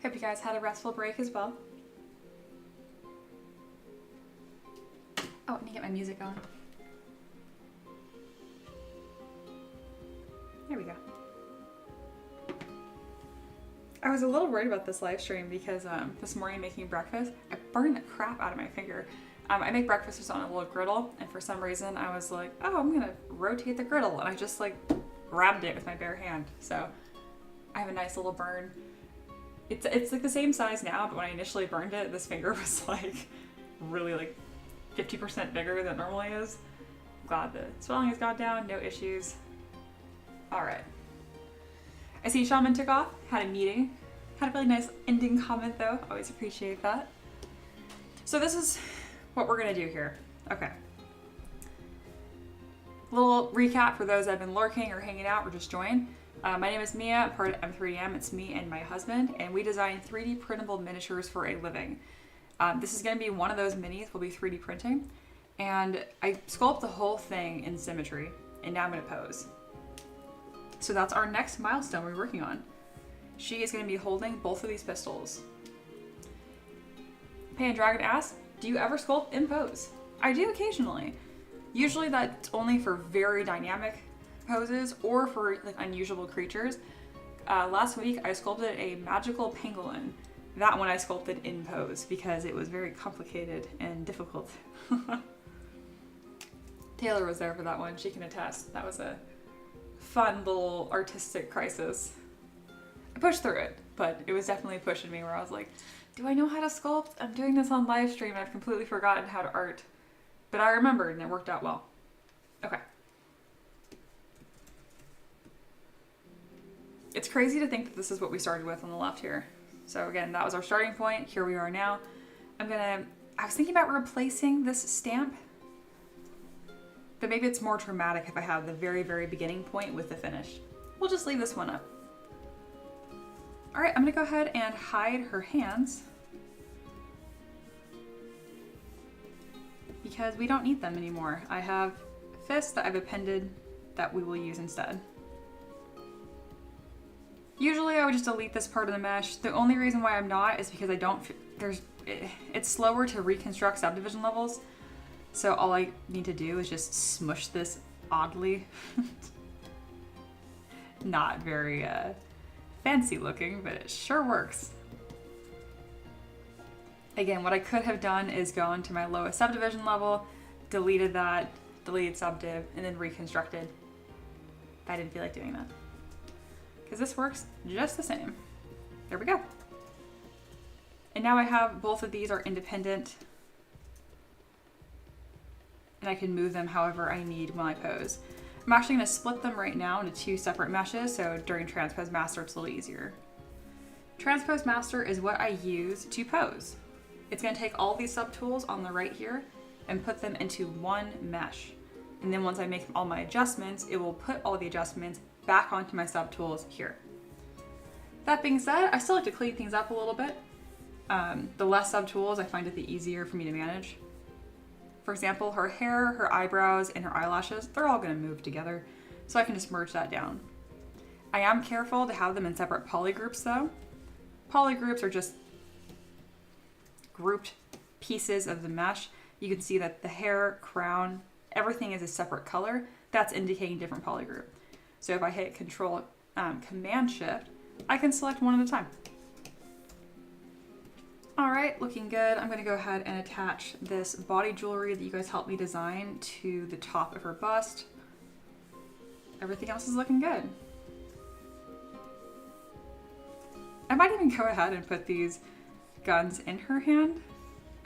Hope you guys had a restful break as well. Oh, let me get my music on. There we go. I was a little worried about this live stream because this morning making breakfast, I burned the crap out of my finger. I make breakfast just on a little griddle, and for some reason I was like, oh, I'm gonna rotate the griddle, and I just like grabbed it with my bare hand. So I have a nice little burn. It's like the same size now, but when I initially burned it, this finger was like really like 50% bigger than it normally is. I'm glad the swelling has gone down, no issues. All right. I see Shaman took off, had a meeting, had a really nice ending comment though. Always appreciate that. So this is what we're gonna do here. Okay. Little recap for those that have been lurking or hanging out or just joined. My name is Mia, I'm part of M3M. It's me and my husband, and we design 3D printable miniatures for a living. This is gonna be one of those minis we'll be 3D printing. And I sculpt the whole thing in symmetry, and now I'm gonna pose. So that's our next milestone we're working on. She is gonna be holding both of these pistols. Pan Dragon asks, do you ever sculpt in pose? I do occasionally. Usually that's only for very dynamic poses or for like unusual creatures. Last week I sculpted a magical pangolin. That one I sculpted in pose because it was very complicated and difficult. Taylor was there for that one, she can attest. That was a fun little artistic crisis. I pushed through it, but it was definitely pushing me where I was like, do I know how to sculpt? I'm doing this on live stream and I've completely forgotten how to art. But I remembered and it worked out well. Okay. It's crazy to think that this is what we started with on the left here. So again, that was our starting point. Here we are now. I was thinking about replacing this stamp, but maybe it's more dramatic if I have the very, very beginning point with the finish. We'll just leave this one up. All right, I'm gonna go ahead and hide her hands because we don't need them anymore. I have fists that I've appended that we will use instead. Usually I would just delete this part of the mesh. The only reason why I'm not is because it's slower to reconstruct subdivision levels. So all I need to do is just smush this oddly. Not very fancy looking, but it sure works. Again, what I could have done is gone to my lowest subdivision level, deleted that, deleted subdiv, and then reconstructed. But I didn't feel like doing that. Because this works just the same. There we go. And now I have both of these are independent, and I can move them however I need when I pose. I'm actually going to split them right now into two separate meshes, so during Transpose Master it's a little easier. Transpose Master is what I use to pose. It's going to take all these subtools on the right here and put them into one mesh. And then once I make all my adjustments, it will put all the adjustments back onto my subtools here. That being said, I still like to clean things up a little bit. The less subtools, I find it the easier for me to manage. For example, her hair, her eyebrows, and her eyelashes, they're all gonna move together, so I can just merge that down. I am careful to have them in separate polygroups though. Polygroups are just grouped pieces of the mesh. You can see that the hair, crown, everything is a separate color. That's indicating different polygroup. So if I hit Control Command Shift, I can select one at a time. All right, looking good. I'm gonna go ahead and attach this body jewelry that you guys helped me design to the top of her bust. Everything else is looking good. I might even go ahead and put these guns in her hand.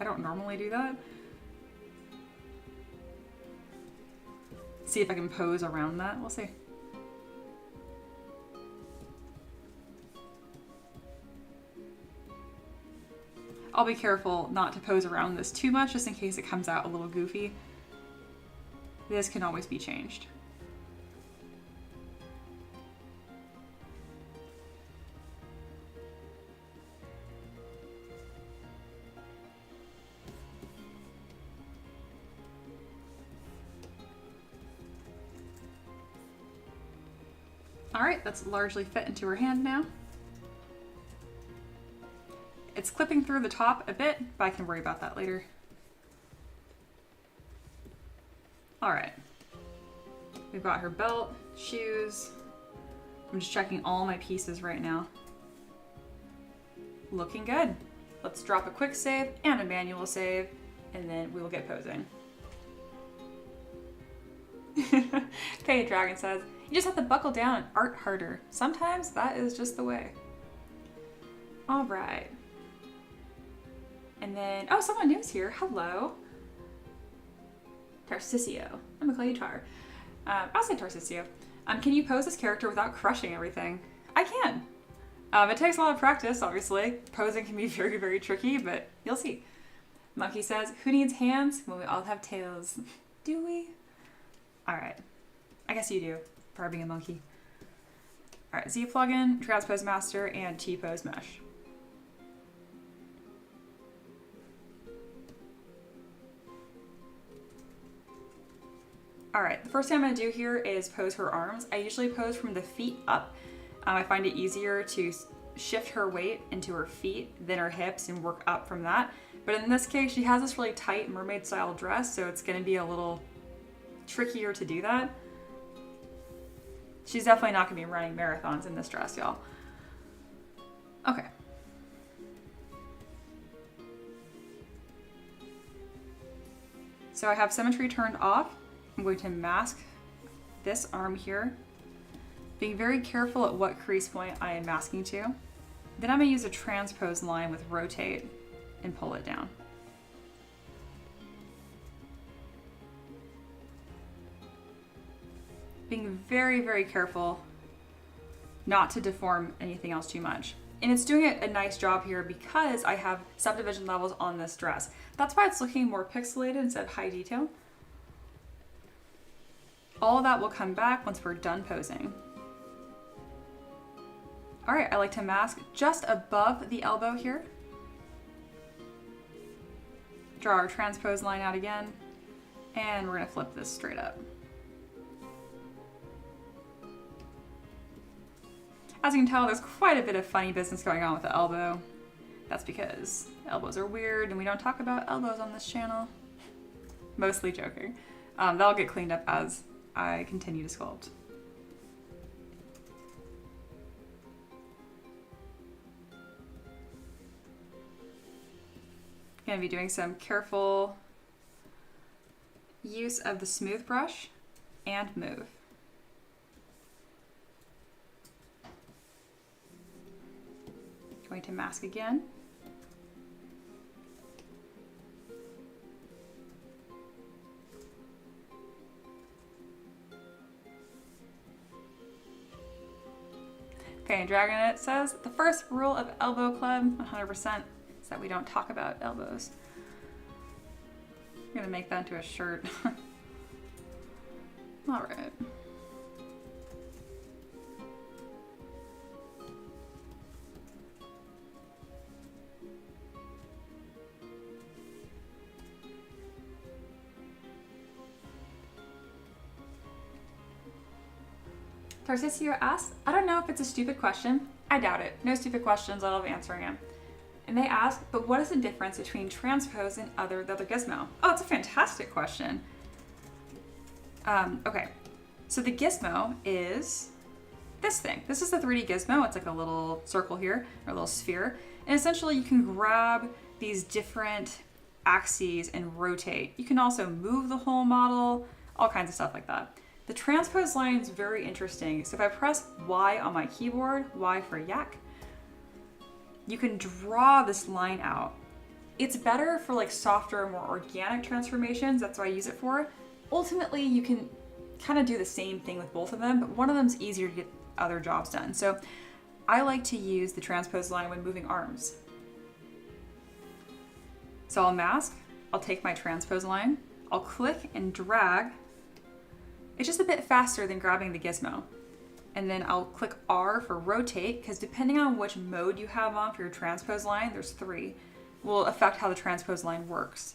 I don't normally do that. See if I can pose around that, we'll see. I'll be careful not to pose around this too much just in case it comes out a little goofy. This can always be changed. All right, that's largely fit into her hand now. It's clipping through the top a bit, but I can worry about that later. All right. We've got her belt, shoes. I'm just checking all my pieces right now. Looking good. Let's drop a quick save and a manual save, and then we will get posing. Okay, Dragon says, you just have to buckle down and art harder. Sometimes that is just the way. All right. And then, oh, someone new's here. Hello. Tarcisio. I'm gonna call you Tar. I'll say Tarcisio. Can you pose this character without crushing everything? I can. It takes a lot of practice, obviously. Posing can be very, very tricky, but you'll see. Monkey says, who needs hands when we all have tails? Do we? All right. I guess you do, for being a monkey. All right, Z plugin, Transpose Master, and T-Pose Mesh. All right, the first thing I'm gonna do here is pose her arms. I usually pose from the feet up. I find it easier to shift her weight into her feet than her hips and work up from that. But in this case, she has this really tight mermaid style dress, so it's gonna be a little trickier to do that. She's definitely not gonna be running marathons in this dress, y'all. Okay. So I have symmetry turned off. I'm going to mask this arm here, being very careful at what crease point I am masking to. Then I'm gonna use a transpose line with rotate and pull it down. Being very, very careful not to deform anything else too much. And it's doing a nice job here because I have subdivision levels on this dress. That's why it's looking more pixelated instead of high detail. All of that will come back once we're done posing. All right, I like to mask just above the elbow here. Draw our transpose line out again, and we're gonna flip this straight up. As you can tell, there's quite a bit of funny business going on with the elbow. That's because elbows are weird and we don't talk about elbows on this channel. Mostly joking. That'll get cleaned up as I continue to sculpt. Gonna be doing some careful use of the smooth brush and move. Going to mask again. Okay, and Dragonet says, the first rule of Elbow Club, 100%, is that we don't talk about elbows. I'm gonna make that into a shirt. All right. Tarcisio asks, I don't know if it's a stupid question. I doubt it. No stupid questions. I love answering them. And they ask, but what is the difference between transpose and the other gizmo? Oh, it's a fantastic question. Okay, so the gizmo is this thing. This is the 3D gizmo. It's like a little circle here, or a little sphere. And essentially you can grab these different axes and rotate. You can also move the whole model, all kinds of stuff like that. The transpose line is very interesting. So if I press Y on my keyboard, Y for yak, you can draw this line out. It's better for like softer, more organic transformations. That's what I use it for. Ultimately, you can kind of do the same thing with both of them, but one of them is easier to get other jobs done. So I like to use the transpose line when moving arms. So I'll mask, I'll take my transpose line, I'll click and drag. It's just a bit faster than grabbing the gizmo. And then I'll click R for rotate, because depending on which mode you have on for your transpose line, there's 3, will affect how the transpose line works.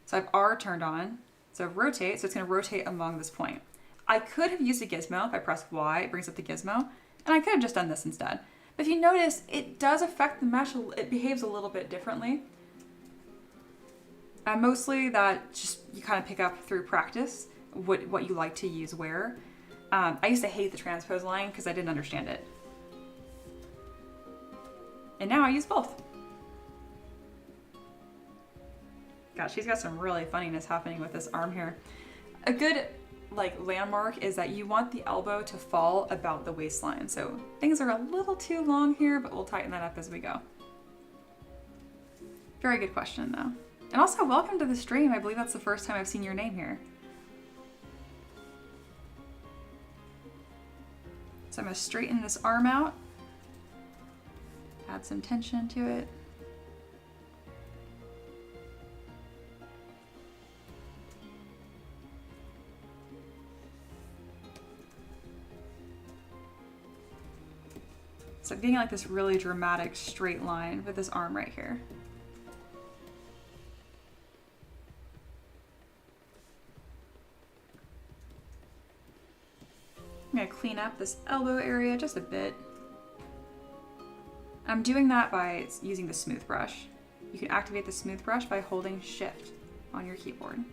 So I have R turned on, so rotate, so it's gonna rotate along this point. I could have used the gizmo. If I press Y, it brings up the gizmo, and I could have just done this instead. If you notice, it does affect the mesh, it behaves a little bit differently. Mostly that just you kind of pick up through practice what you like to use where. I used to hate the transpose line because I didn't understand it. And now I use both. Gosh, she's got some really funniness happening with this arm here. A good landmark is that you want the elbow to fall about the waistline. So things are a little too long here, but we'll tighten that up as we go. Very good question though. And also welcome to the stream. I believe that's the first time I've seen your name here. So I'm gonna straighten this arm out. Add some tension to it. So I'm getting like this really dramatic straight line with this arm right here. I'm gonna clean up this elbow area just a bit. I'm doing that by using the smooth brush. You can activate the smooth brush by holding Shift on your keyboard.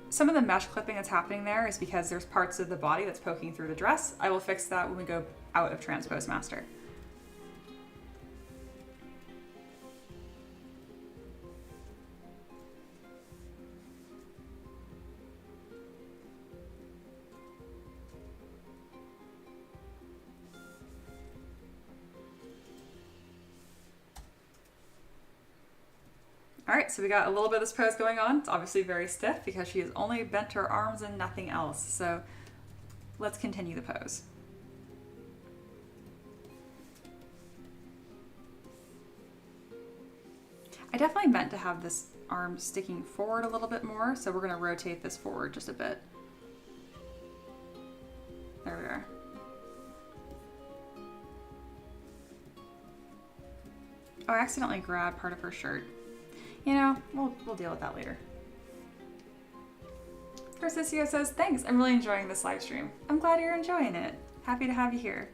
Some of the mesh clipping that's happening there is because there's parts of the body that's poking through the dress. I will fix that when we go out of Transpose Master. All right, so we got a little bit of this pose going on. It's obviously very stiff because she has only bent her arms and nothing else. So let's continue the pose. I definitely meant to have this arm sticking forward a little bit more, so we're gonna rotate this forward just a bit. There we are. Oh, I accidentally grabbed part of her shirt. You know, we'll deal with that later. Persisio says, thanks, I'm really enjoying this live stream. I'm glad you're enjoying it. Happy to have you here.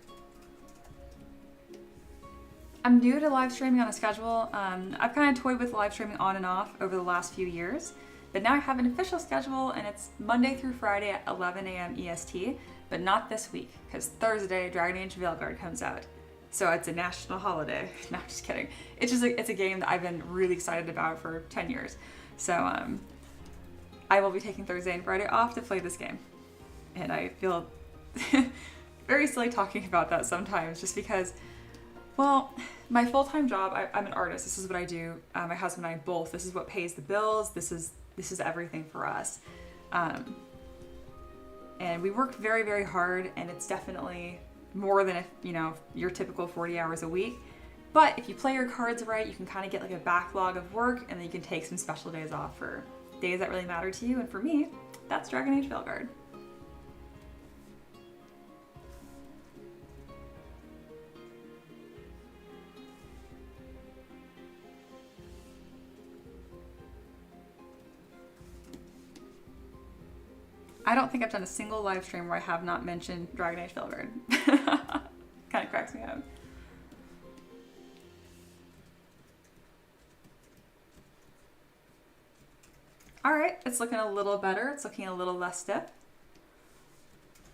I'm new to live streaming on a schedule. I've kind of toyed with live streaming on and off over the last few years, but now I have an official schedule and it's Monday through Friday at 11 a.m. EST, but not this week because Thursday Dragon Age Veilguard comes out. So it's a national holiday. No, I'm just kidding. It's just it's a game that I've been really excited about for 10 years. So I will be taking Thursday and Friday off to play this game. And I feel very silly talking about that sometimes just because, well, my full-time job, I'm an artist. This is what I do. My husband and I both. This is what pays the bills. This is everything for us. And we work very, very hard, and it's definitely more than your typical 40 hours a week. But if you play your cards right, you can kind of get like a backlog of work, and then you can take some special days off for days that really matter to you. And for me, that's Dragon Age Veilguard. I don't think I've done a single live stream where I have not mentioned Dragon Age Veilguard. Kind of cracks me up. All right, it's looking a little better. It's looking a little less stiff.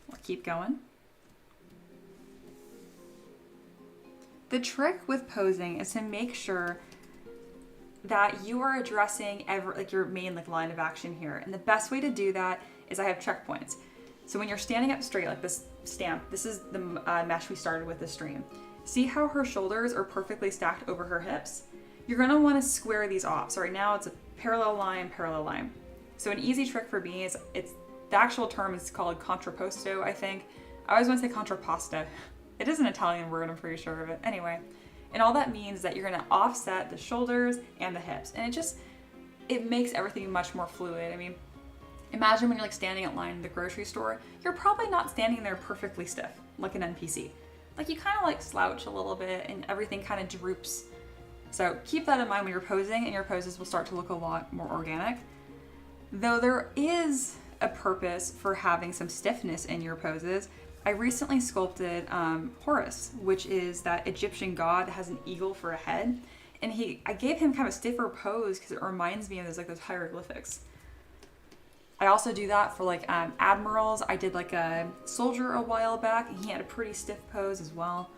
We'll keep going. The trick with posing is to make sure that you are addressing your main line of action here. And the best way to do that is I have checkpoints. So when you're standing up straight like this stamp, this is the mesh we started with this stream. See how her shoulders are perfectly stacked over her hips? You're gonna wanna square these off. So right now it's a parallel line, parallel line. So an easy trick for me is, the actual term is called contrapposto, I think. I always wanna say contrapposta. It is an Italian word, I'm pretty sure of it. Anyway, and all that means is that you're gonna offset the shoulders and the hips. And it makes everything much more fluid. I mean, imagine when you're standing in line in the grocery store, you're probably not standing there perfectly stiff, like an NPC. You kind of slouch a little bit and everything kind of droops. So keep that in mind when you're posing, and your poses will start to look a lot more organic. Though there is a purpose for having some stiffness in your poses, I recently sculpted Horus, which is that Egyptian god that has an eagle for a head. And I gave him kind of a stiffer pose because it reminds me of those hieroglyphics. I also do that for like admirals. I did like a soldier a while back, and he had a pretty stiff pose as well.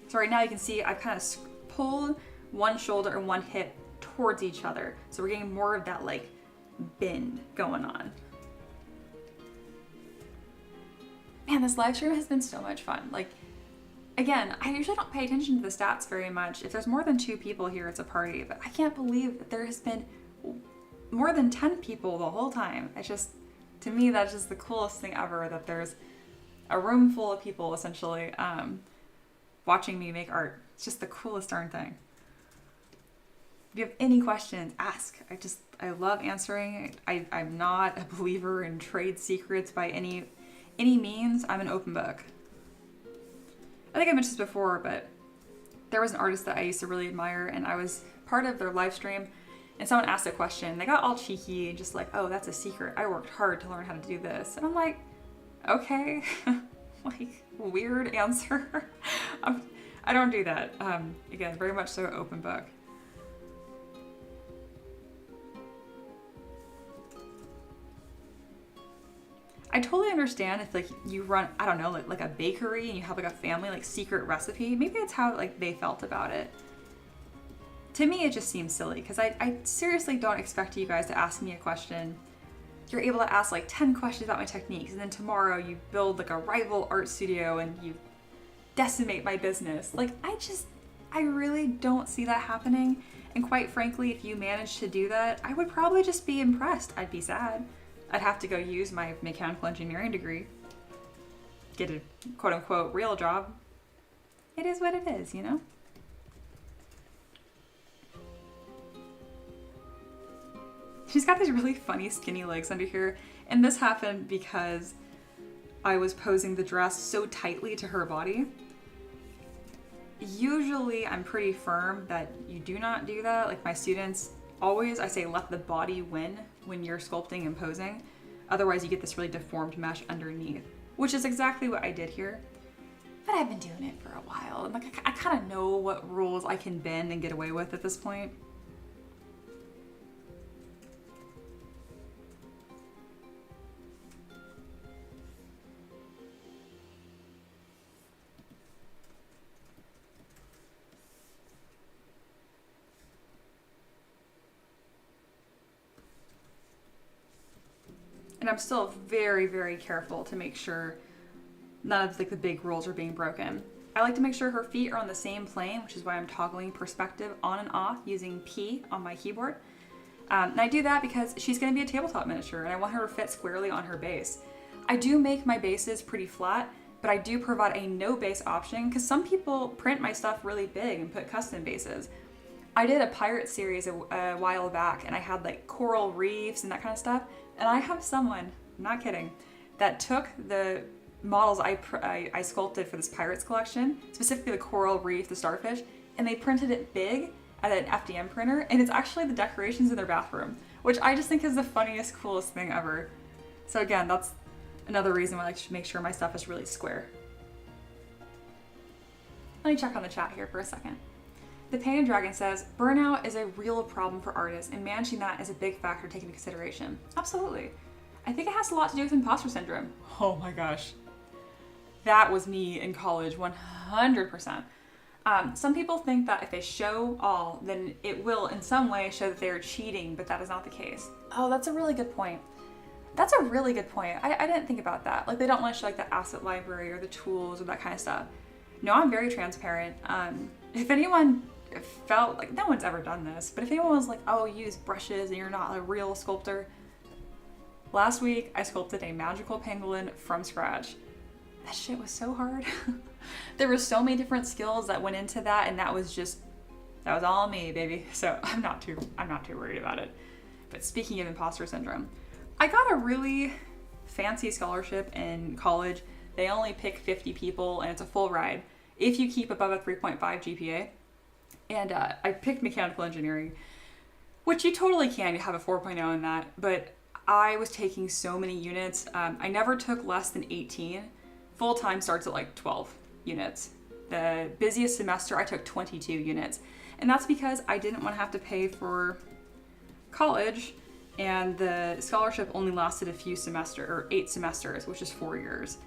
So right now you can see I've kind of pulled one shoulder and one hip towards each other. So we're getting more of that like bend going on. Man, this live stream has been so much fun. Like, again, I usually don't pay attention to the stats very much. If there's more than 2 people here, it's a party. But I can't believe that there has been more than 10 people the whole time. It's just, to me, that's just the coolest thing ever, that there's a room full of people essentially watching me make art. It's just the coolest darn thing. If you have any questions, ask. I love answering. I'm not a believer in trade secrets by any means. I'm an open book. I think I mentioned this before, but there was an artist that I used to really admire, and I was part of their live stream, and someone asked a question. They got all cheeky and just like, oh, that's a secret. I worked hard to learn how to do this. And I'm like, okay, like, weird answer. I don't do that. Again, very much so open book. I totally understand if like you run, I don't know, like a bakery and you have like a family like secret recipe. Maybe it's how like they felt about it. To me, it just seems silly because I seriously don't expect you guys to ask me a question. You're able to ask like 10 questions about my techniques, and then tomorrow you build like a rival art studio and you decimate my business. Like, I really don't see that happening. And quite frankly, if you managed to do that, I would probably just be impressed. I'd be sad. I'd have to go use my mechanical engineering degree, get a quote unquote real job. It is what it is, you know? She's got these really funny skinny legs under here, and this happened because I was posing the dress so tightly to her body. Usually I'm pretty firm that you do not do that. Like my students always, I say, let the body win when you're sculpting and posing. Otherwise you get this really deformed mesh underneath, which is exactly what I did here. But I've been doing it for a while. And like I kind of know what rules I can bend and get away with at this point. And I'm still very, very careful to make sure none of like the big rules are being broken. I like to make sure her feet are on the same plane, which is why I'm toggling perspective on and off using P on my keyboard. And I do that because she's going to be a tabletop miniature and I want her to fit squarely on her base. I do make my bases pretty flat, but I do provide a no base option because some people print my stuff really big and put custom bases. I did a pirate series a while back and I had like coral reefs and that kind of stuff. And I have someone, I'm not kidding, that took the models I sculpted for this pirates collection, specifically the coral reef, the starfish, and they printed it big at an FDM printer, and it's actually the decorations in their bathroom, which I just think is the funniest, coolest thing ever. So again, that's another reason why I like to make sure my stuff is really square. Let me check on the chat here for a second. The Painted Dragon says, burnout is a real problem for artists, and managing that is a big factor taken into consideration. Absolutely. I think it has a lot to do with imposter syndrome. Oh my gosh. That was me in college, 100%. Some people think that if they show all, then it will in some way show that they are cheating, but that is not the case. Oh, that's a really good point. That's a really good point. I didn't think about that. Like, they don't want to show like the asset library or the tools or that kind of stuff. No, I'm very transparent. If anyone felt like, no one's ever done this, but if anyone was like, oh, you use brushes and you're not a real sculptor. Last week, I sculpted a magical pangolin from scratch. That shit was so hard. There were so many different skills that went into that, and that was all me, baby. So I'm not too worried about it. But speaking of imposter syndrome, I got a really fancy scholarship in college. They only pick 50 people, and it's a full ride if you keep above a 3.5 GPA. And I picked mechanical engineering, which you totally can. You have a 4.0 in that. But I was taking so many units. I never took less than 18. Full-time starts at like 12 units. The busiest semester, I took 22 units. And that's because I didn't want to have to pay for college, and the scholarship only lasted a few semesters, or 8 semesters, which is 4 years.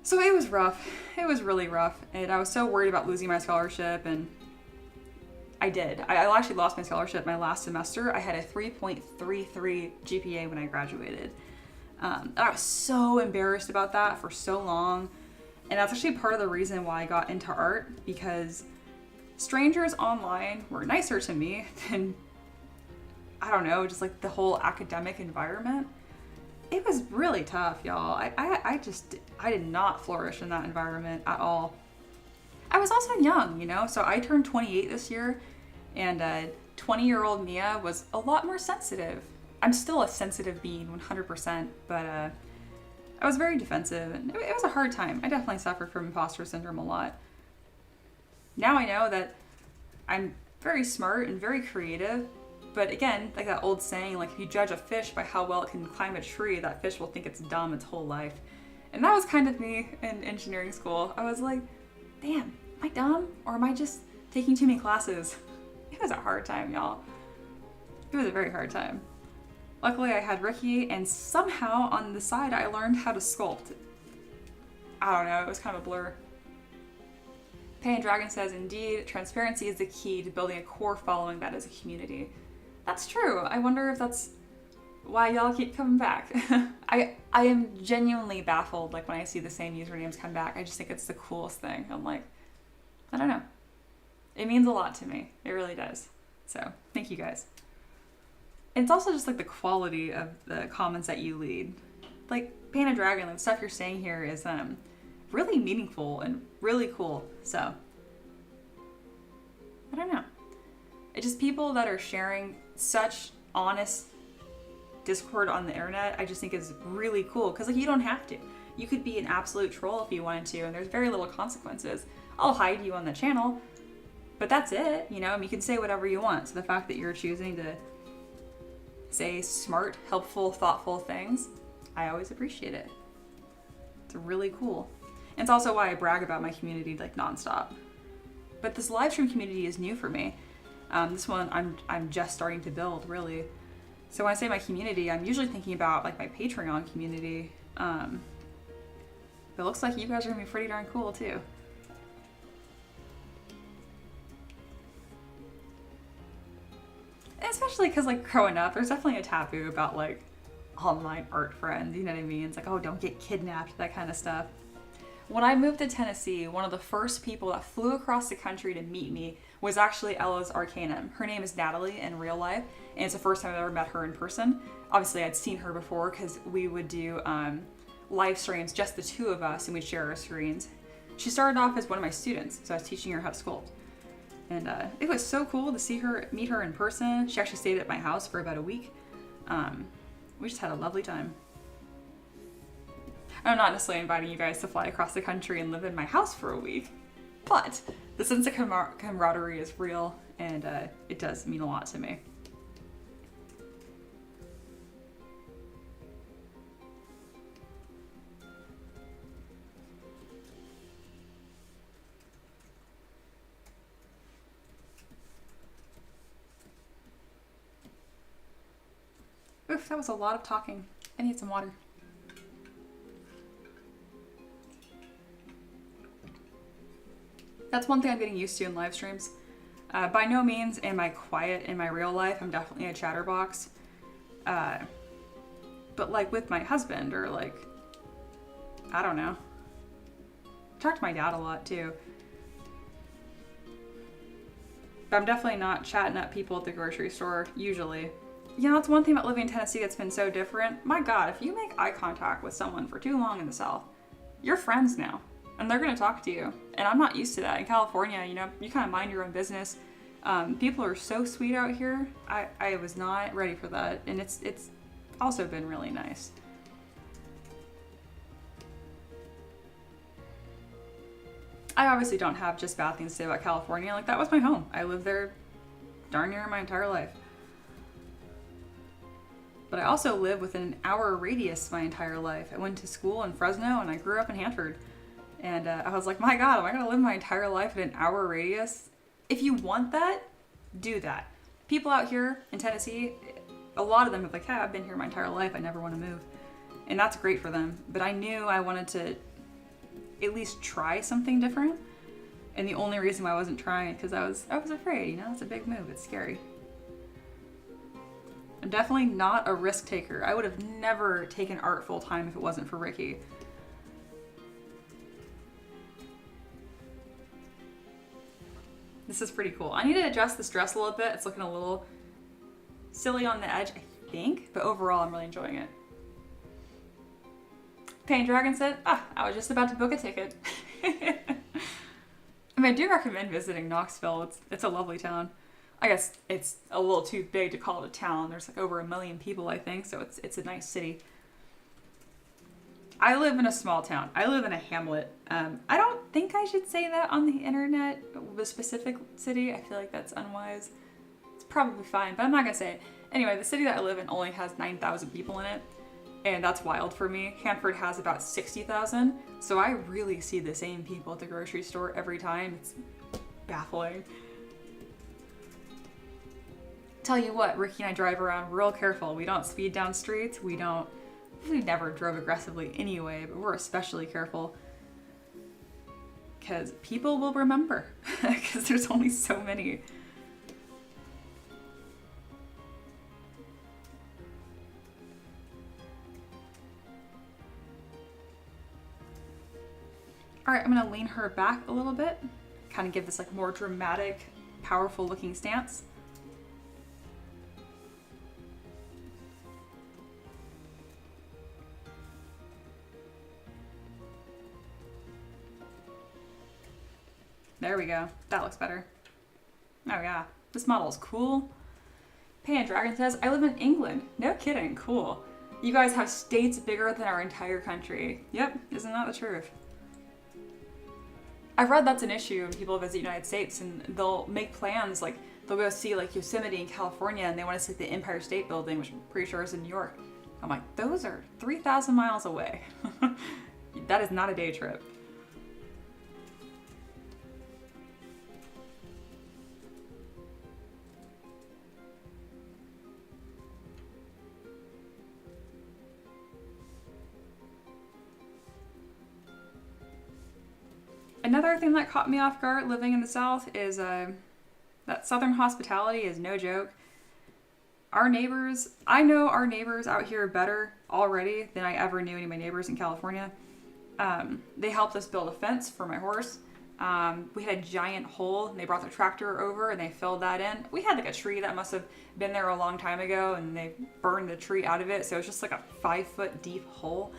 So it was rough. It was really rough. And I was so worried about losing my scholarship, and I did. I actually lost my scholarship my last semester. I had a 3.33 GPA when I graduated. And I was so embarrassed about that for so long. And that's actually part of the reason why I got into art, because strangers online were nicer to me than, I don't know, just like the whole academic environment. It was really tough, y'all. I did not flourish in that environment at all. I was also young, you know, so I turned 28 this year, and 20-year-old Mia was a lot more sensitive. I'm still a sensitive being, 100%, but I was very defensive, and it was a hard time. I definitely suffered from imposter syndrome a lot. Now I know that I'm very smart and very creative, but again, like that old saying, like if you judge a fish by how well it can climb a tree, that fish will think it's dumb its whole life. And that was kind of me in engineering school. I was like, damn, am I dumb? Or am I just taking too many classes? It was a hard time, y'all. It was a very hard time. Luckily, I had Ricky, and somehow on the side, I learned how to sculpt. I don't know, it was kind of a blur. Pay Dragon says, indeed, transparency is the key to building a core following that is a community. That's true. I wonder if that's why y'all keep coming back. I am genuinely baffled, like when I see the same usernames come back. I just think it's the coolest thing. I'm like, I don't know. It means a lot to me. It really does. So, thank you guys. It's also just like the quality of the comments that you lead. Like, Paint a Dragon, the stuff you're saying here is really meaningful and really cool. So, I don't know. It's just people that are sharing such honest discord on the internet, I just think is really cool. Because like, you don't have to. You could be an absolute troll if you wanted to, and there's very little consequences. I'll hide you on the channel, but that's it. You know, I mean, you can say whatever you want. So the fact that you're choosing to say smart, helpful, thoughtful things, I always appreciate it. It's really cool. And it's also why I brag about my community like nonstop. But this live stream community is new for me. This one I'm just starting to build, really. So when I say my community, I'm usually thinking about like my Patreon community. But it looks like you guys are gonna be pretty darn cool too. And especially because like growing up, there's definitely a taboo about like online art friends, you know what I mean? It's like, oh, don't get kidnapped, that kind of stuff. When I moved to Tennessee, one of the first people that flew across the country to meet me was actually Ella's Arcanum. Her name is Natalie in real life, and it's the first time I've ever met her in person. Obviously, I'd seen her before because we would do live streams, just the two of us, and we'd share our screens. She started off as one of my students, so I was teaching her how to sculpt. And it was so cool to see her, meet her in person. She actually stayed at my house for about a week. We just had a lovely time. I'm not necessarily inviting you guys to fly across the country and live in my house for a week, but the sense of camaraderie is real, and it does mean a lot to me. Oof, that was a lot of talking. I need some water. That's one thing I'm getting used to in live streams. By no means am I quiet in my real life. I'm definitely a chatterbox. But like with my husband, or like, I don't know. I talk to my dad a lot too. But I'm definitely not chatting up people at the grocery store, usually. You know, that's one thing about living in Tennessee that's been so different. My God, if you make eye contact with someone for too long in the South, you're friends now. And they're gonna talk to you. And I'm not used to that. In California, you know, you kind of mind your own business. People are so sweet out here. I was not ready for that. And it's also been really nice. I obviously don't have just bad things to say about California. Like, that was my home. I lived there darn near my entire life. But I also live within an hour radius my entire life. I went to school in Fresno and I grew up in Hanford. And I was like, my God, am I going to live my entire life in an hour radius? If you want that, do that. People out here in Tennessee, a lot of them are like, hey, I've been here my entire life. I never want to move. And that's great for them. But I knew I wanted to at least try something different. And the only reason why I wasn't trying is because I was afraid, you know, it's a big move. It's scary. I'm definitely not a risk taker. I would have never taken art full time if it wasn't for Ricky. This is pretty cool. I need to adjust this dress a little bit. It's looking a little silly on the edge, I think, but overall I'm really enjoying it. Pain Dragon said, I was just about to book a ticket. I mean, I do recommend visiting Knoxville. It's a lovely town. I guess it's a little too big to call it a town. There's like over 1 million people, I think, so it's a nice city. I live in a small town. I live in a hamlet. I don't think I should say that on the internet, the specific city. I feel like that's unwise. It's probably fine, but I'm not gonna say it. Anyway, the city that I live in only has 9,000 people in it, and that's wild for me. Hanford has about 60,000, so I really see the same people at the grocery store every time. It's baffling. Tell you what, Ricky and I drive around real careful. We don't speed down streets. We never drove aggressively anyway, but we're especially careful because people will remember because there's only so many. All right, I'm gonna lean her back a little bit, kind of give this like more dramatic, powerful looking stance. There we go. That looks better. Oh yeah, this model is cool. Pan Dragon says, I live in England. No kidding, cool. You guys have states bigger than our entire country. Yep, isn't that the truth? I've read that's an issue when people visit the United States and they'll make plans, like they'll go see like Yosemite in California and they want to see the Empire State Building, which I'm pretty sure is in New York. I'm like, those are 3,000 miles away. That is not a day trip. Another thing that caught me off guard living in the South is that Southern hospitality is no joke. Our neighbors, I know our neighbors out here better already than I ever knew any of my neighbors in California. They helped us build a fence for my horse. We had a giant hole and they brought their tractor over and they filled that in. We had like a tree that must have been there a long time ago and they burned the tree out of it. So it's just like a 5-foot deep hole.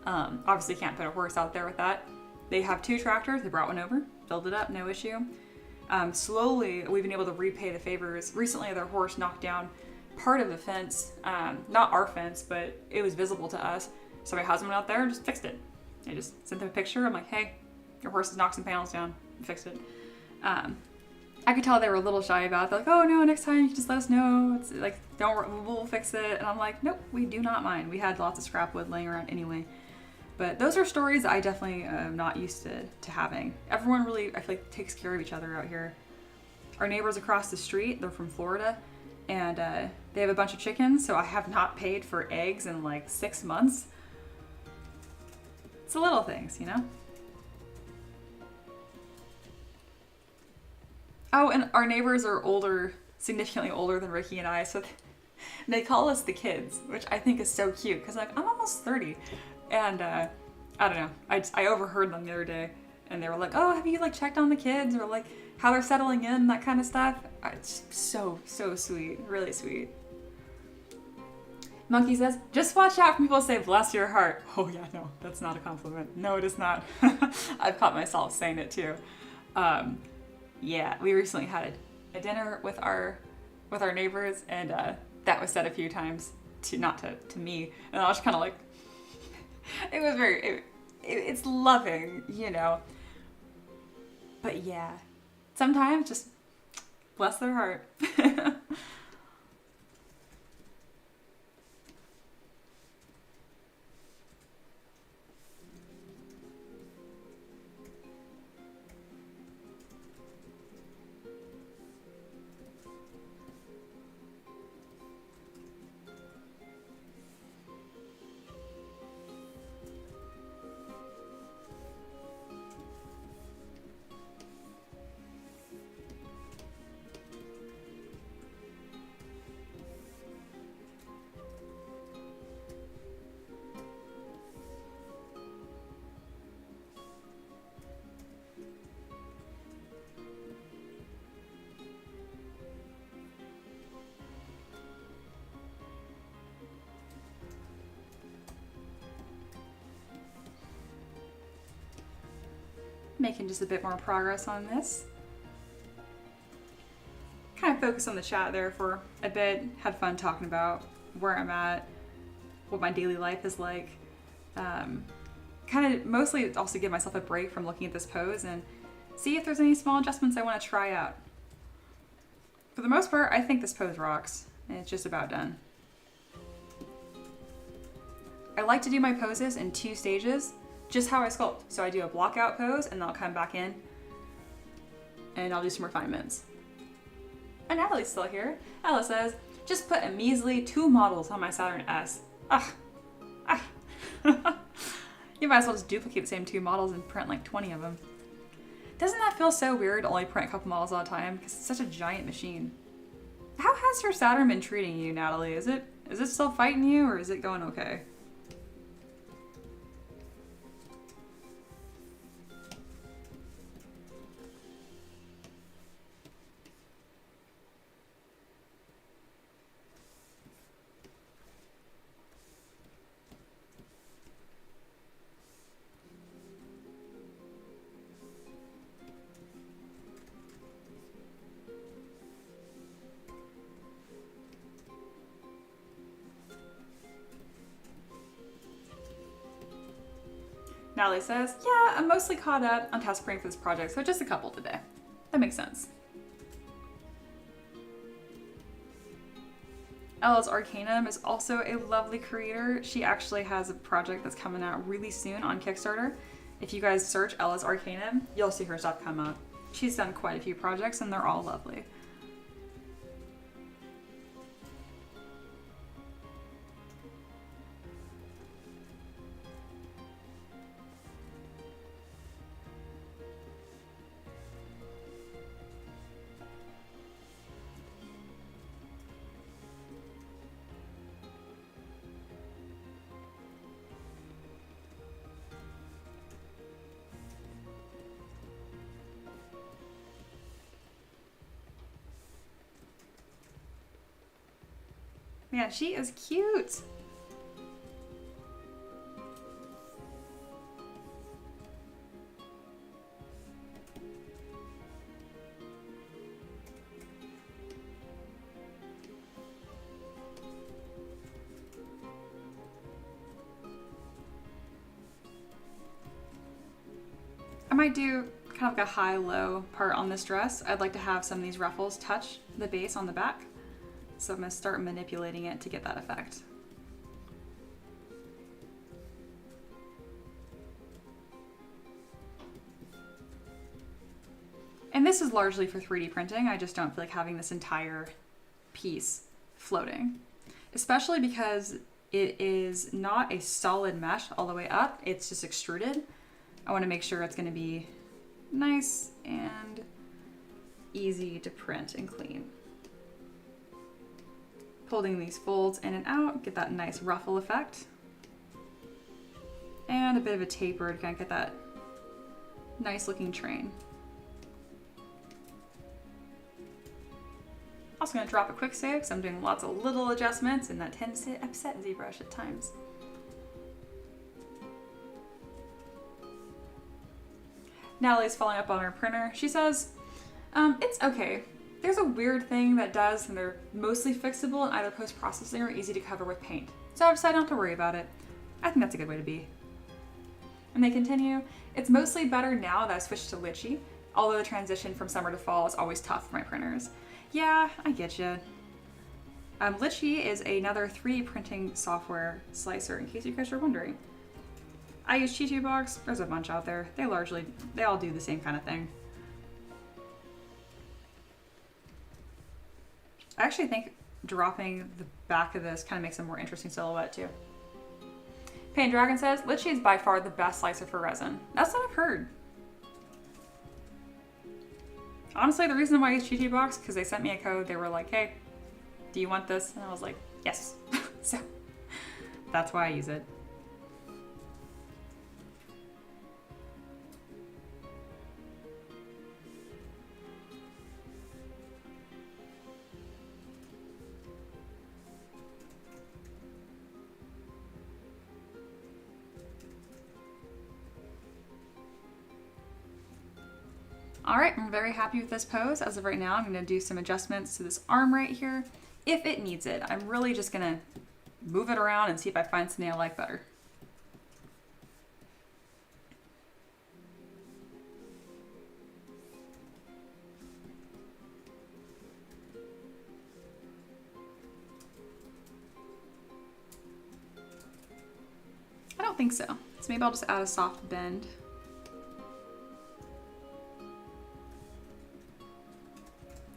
Obviously can't put a horse out there with that. They have 2 tractors. They brought one over, filled it up, no issue. Slowly, we've been able to repay the favors. Recently, their horse knocked down part of the fence. Not our fence, but it was visible to us. So my husband went out there and just fixed it. I just sent them a picture. I'm like, hey, your horse has knocked some panels down. I fixed it. I could tell they were a little shy about it. They're like, oh no, next time you can just let us know. It's like, we'll fix it. And I'm like, nope, we do not mind. We had lots of scrap wood laying around anyway. But those are stories I definitely am not used to having. Everyone really, I feel like, takes care of each other out here. Our neighbors across the street, they're from Florida, and they have a bunch of chickens, so I have not paid for eggs in like 6 months. It's the little things, you know? Oh, and our neighbors are older, significantly older than Ricky and I, so they call us the kids, which I think is so cute, because like, I'm almost 30. And I don't know, I overheard them the other day and they were like, oh, have you like checked on the kids or like how they're settling in, that kind of stuff. It's so sweet, really sweet. Monkey says, just watch out for people who say, bless your heart. Oh yeah, no, that's not a compliment. No, it is not. I've caught myself saying it too. Yeah, we recently had a dinner with our neighbors and that was said a few times not to me. And I was kind of like, it was very, it's loving, you know. But yeah, sometimes just bless their heart. Making just a bit more progress on this. Kind of focused on the chat there for a bit, had fun talking about where I'm at, what my daily life is like. Kind of mostly also give myself a break from looking at this pose and see if there's any small adjustments I want to try out. For the most part, I think this pose rocks, and it's just about done. I like to do my poses in 2 stages, just how I sculpt. So I do a block out pose and then I'll come back in and I'll do some refinements. And Natalie's still here. Ella says, just put a measly 2 models on my Saturn S. You might as well just duplicate the same 2 models and print like 20 of them. Doesn't that feel so weird to only print a couple models at a time? Because it's such a giant machine. How has your Saturn been treating you, Natalie? Is it still fighting you or is it going okay? Natalie says, yeah, I'm mostly caught up on test printing for this project, so just a couple today. That makes sense. Ella's Arcanum is also a lovely creator. She actually has a project that's coming out really soon on Kickstarter. If you guys search Ella's Arcanum, you'll see her stuff come up. She's done quite a few projects and they're all lovely. Man, she is cute. I might do kind of like a high-low part on this dress. I'd like to have some of these ruffles touch the base on the back. So I'm going to start manipulating it to get that effect. And this is largely for 3D printing. I just don't feel like having this entire piece floating, especially because it is not a solid mesh all the way up. It's just extruded. I want to make sure it's going to be nice and easy to print and clean. Holding these folds in and out, get that nice ruffle effect. And a bit of a taper to kind of get that nice looking train. Also gonna drop a quick save because I'm doing lots of little adjustments and that tends to upset ZBrush at times. Natalie's following up on her printer. She says, it's okay. There's a weird thing that does, and they're mostly fixable in either post-processing or easy to cover with paint. So I've decided not to worry about it. I think that's a good way to be. And they continue, it's mostly better now that I've switched to Litchi. Although the transition from summer to fall is always tough for my printers. Yeah, I get you. Litchi is another 3D printing software slicer, in case you guys are wondering. I use ZBrush. There's a bunch out there. They all do the same kind of thing. I actually think dropping the back of this kind of makes a more interesting silhouette too. Pain Dragon says, Litchi is by far the best slicer for resin. That's what I've heard. Honestly, the reason why I use ZBrush, because they sent me a code. They were like, hey, do you want this? And I was like, yes. So that's why I use it. All right, I'm very happy with this pose. As of right now, I'm gonna do some adjustments to this arm right here, if it needs it. I'm really just gonna move it around and see if I find something I like better. I don't think so. So maybe I'll just add a soft bend.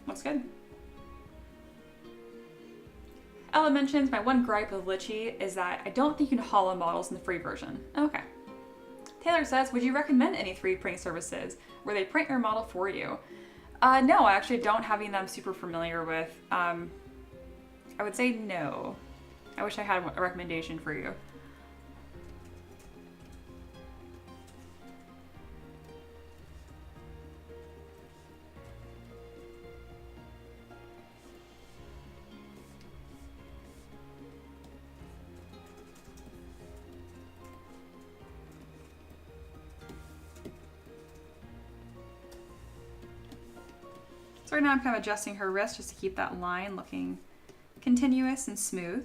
Looks good. Ella mentions my one gripe with Litchi is that I don't think you can hollow models in the free version. Okay. Taylor says, would you recommend any 3D printing services where they print your model for you? No, I actually don't, having them super familiar with. I would say no. I wish I had a recommendation for you. So right now I'm kind of adjusting her wrist just to keep that line looking continuous and smooth.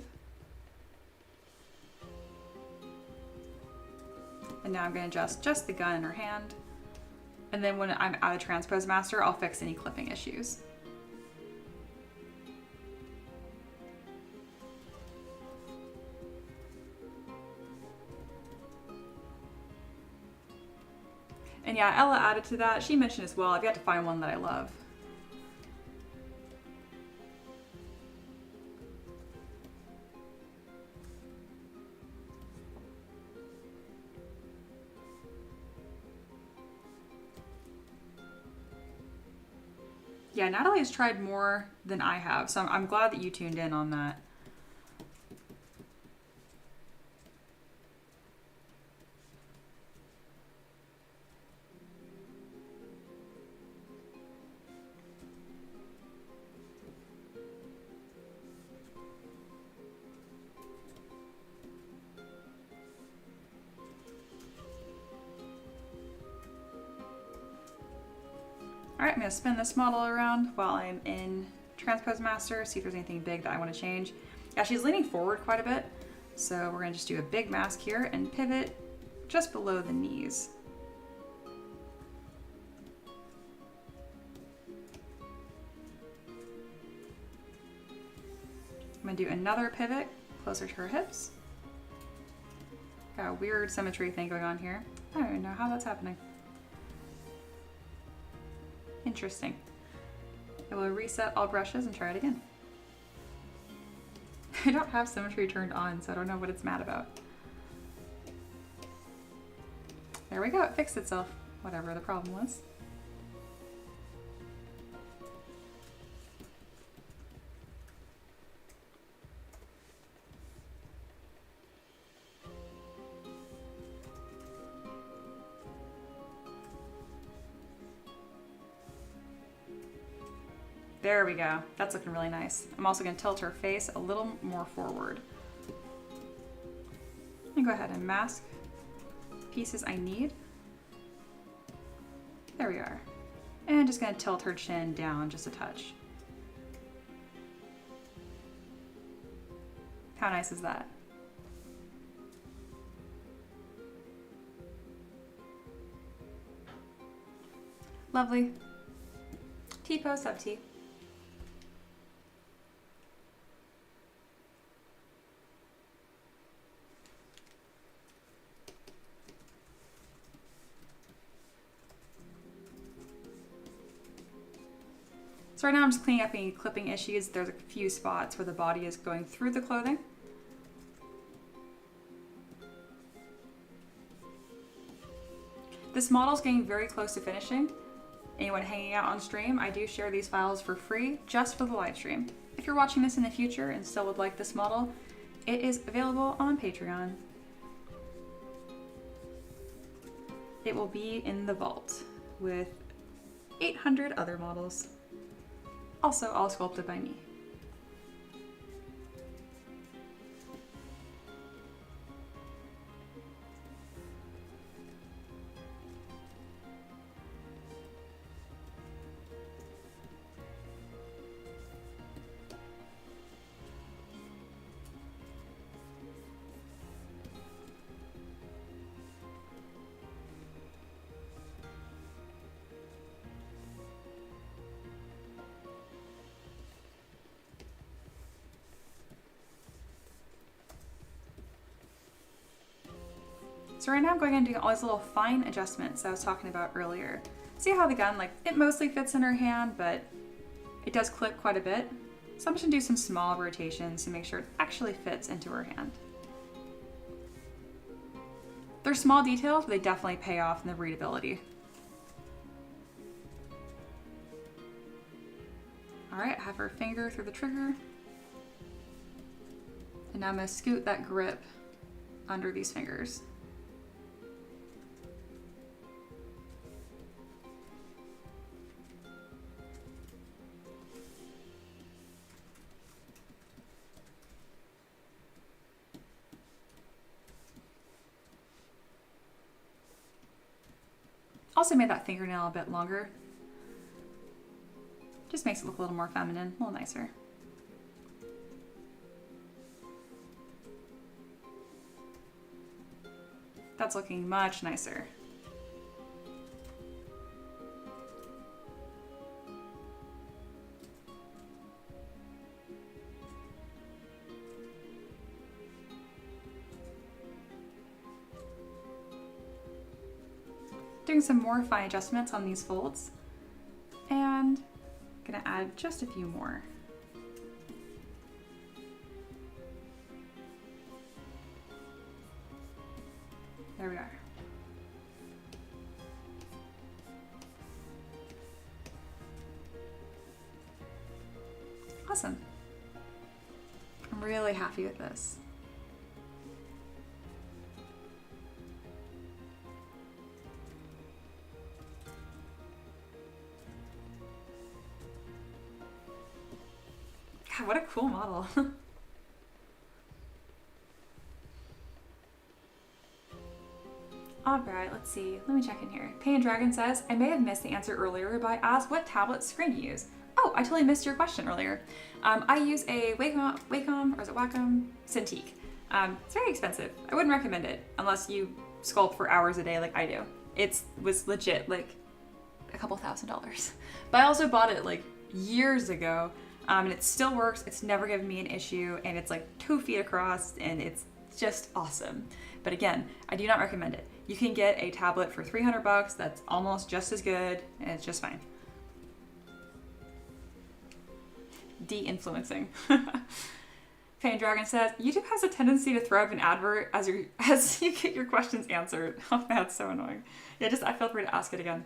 And now I'm going to adjust just the gun in her hand. And then when I'm out of Transpose Master, I'll fix any clipping issues. And yeah, Ella added to that. She mentioned as well, I've got to find one that I love. Yeah, Natalie has tried more than I have, so I'm glad that you tuned in on that. All right, I'm gonna spin this model around while I'm in Transpose Master, see if there's anything big that I wanna change. Yeah, she's leaning forward quite a bit, so we're gonna just do a big mask here and pivot just below the knees. I'm gonna do another pivot closer to her hips. Got a weird symmetry thing going on here. I don't even know how that's happening. Interesting. I will reset all brushes and try it again. I don't have symmetry turned on, so I don't know what it's mad about. There we go, it fixed itself, whatever the problem was. There we go. That's looking really nice. I'm also going to tilt her face a little more forward. And go ahead and mask pieces I need. There we are. And just going to tilt her chin down just a touch. How nice is that? Lovely. T-pose, sub-T. So right now I'm just cleaning up any clipping issues. There's a few spots where the body is going through the clothing. This model is getting very close to finishing. Anyone hanging out on stream, I do share these files for free just for the live stream. If you're watching this in the future and still would like this model, it is available on Patreon. It will be in the vault with 800 other models. Also all sculpted by me. So right now I'm going and doing all these little fine adjustments that I was talking about earlier. See how the gun, like, it mostly fits in her hand, but it does clip quite a bit. So I'm just gonna do some small rotations to make sure it actually fits into her hand. They're small details, but they definitely pay off in the readability. All right, I have her finger through the trigger. And now I'm gonna scoot that grip under these fingers. Also made that fingernail a bit longer. Just makes it look a little more feminine, a little nicer. That's looking much nicer. Doing some more fine adjustments on these folds, and gonna add just a few more. There we are. Awesome. I'm really happy with this. God, what a cool model. Alright, let's see. Let me check in here. Painted Dragon says, I may have missed the answer earlier, but I asked what tablet screen you use. Oh, I totally missed your question earlier. I use a Wacom, or is it Wacom? Cintiq. It's very expensive. I wouldn't recommend it unless you sculpt for hours a day like I do. It was legit like a couple $1,000s. But I also bought it like years ago, and it still works. It's never given me an issue, and it's like 2 feet across, and it's just awesome. But again, I do not recommend it. You can get a tablet for 300 bucks that's almost just as good, and it's just fine. De-influencing. Pain Dragon says, YouTube has a tendency to throw up an advert as you get your questions answered. Oh, that's so annoying. Yeah, I feel free to ask it again.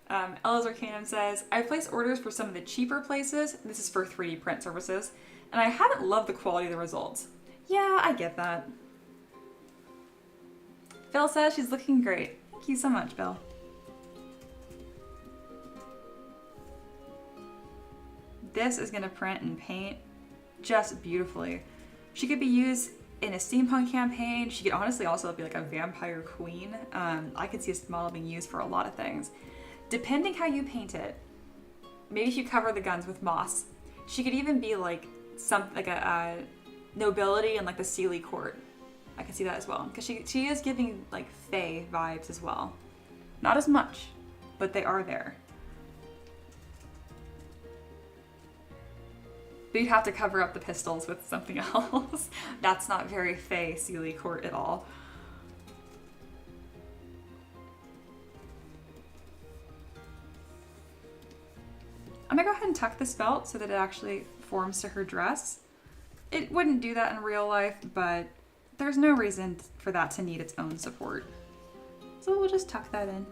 Ella's Arcanum says, I've placed orders for some of the cheaper places. This is for 3D print services, and I haven't loved the quality of the results. Yeah, I get that. Phil says she's looking great. Thank you so much, Bill. This is gonna print and paint just beautifully. She could be used in a steampunk campaign. She could honestly also be like a vampire queen. I could see this model being used for a lot of things. Depending how you paint it, maybe if you cover the guns with moss, she could even be like a nobility in like the Sealy court. I can see that as well, because she is giving like fae vibes as well. Not as much, but they are there. But you'd have to cover up the pistols with something else. That's not very Fae Sealy Court at all. I'm gonna go ahead and tuck this belt so that it actually forms to her dress. It wouldn't do that in real life, but there's no reason for that to need its own support. So we'll just tuck that in.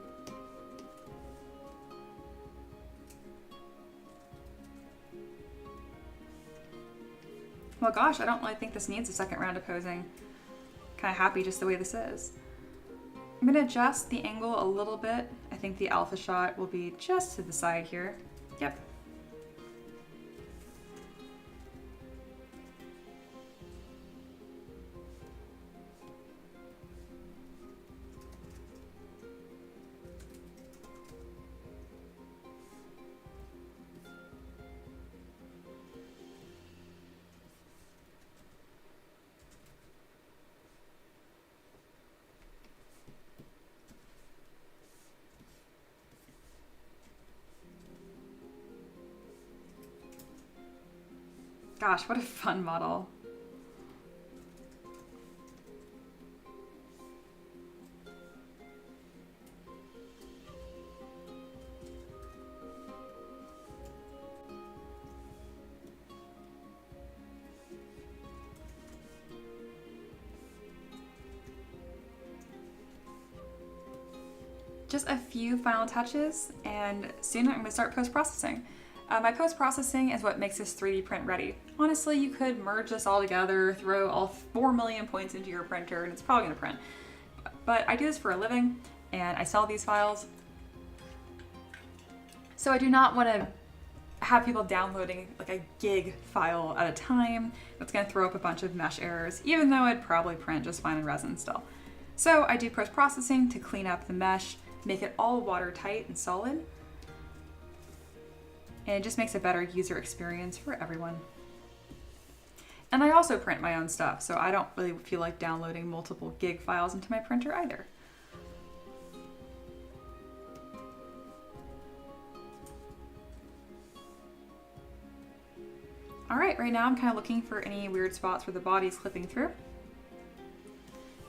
Well, gosh, I don't really think this needs a second round of posing. Kind of happy just the way this is. I'm gonna adjust the angle a little bit. I think the alpha shot will be just to the side here. Yep. Gosh, what a fun model. Just a few final touches, and soon I'm going to start post-processing. My post-processing is what makes this 3D print ready. Honestly, you could merge this all together, throw all 4 million points into your printer, and it's probably going to print. But I do this for a living, and I sell these files. So I do not want to have people downloading like a gig file at a time. That's going to throw up a bunch of mesh errors, even though I'd probably print just fine in resin still. So I do post-processing to clean up the mesh, make it all watertight and solid. And it just makes a better user experience for everyone. And I also print my own stuff, so I don't really feel like downloading multiple gig files into my printer either. All right, right now I'm kind of looking for any weird spots where the body's clipping through.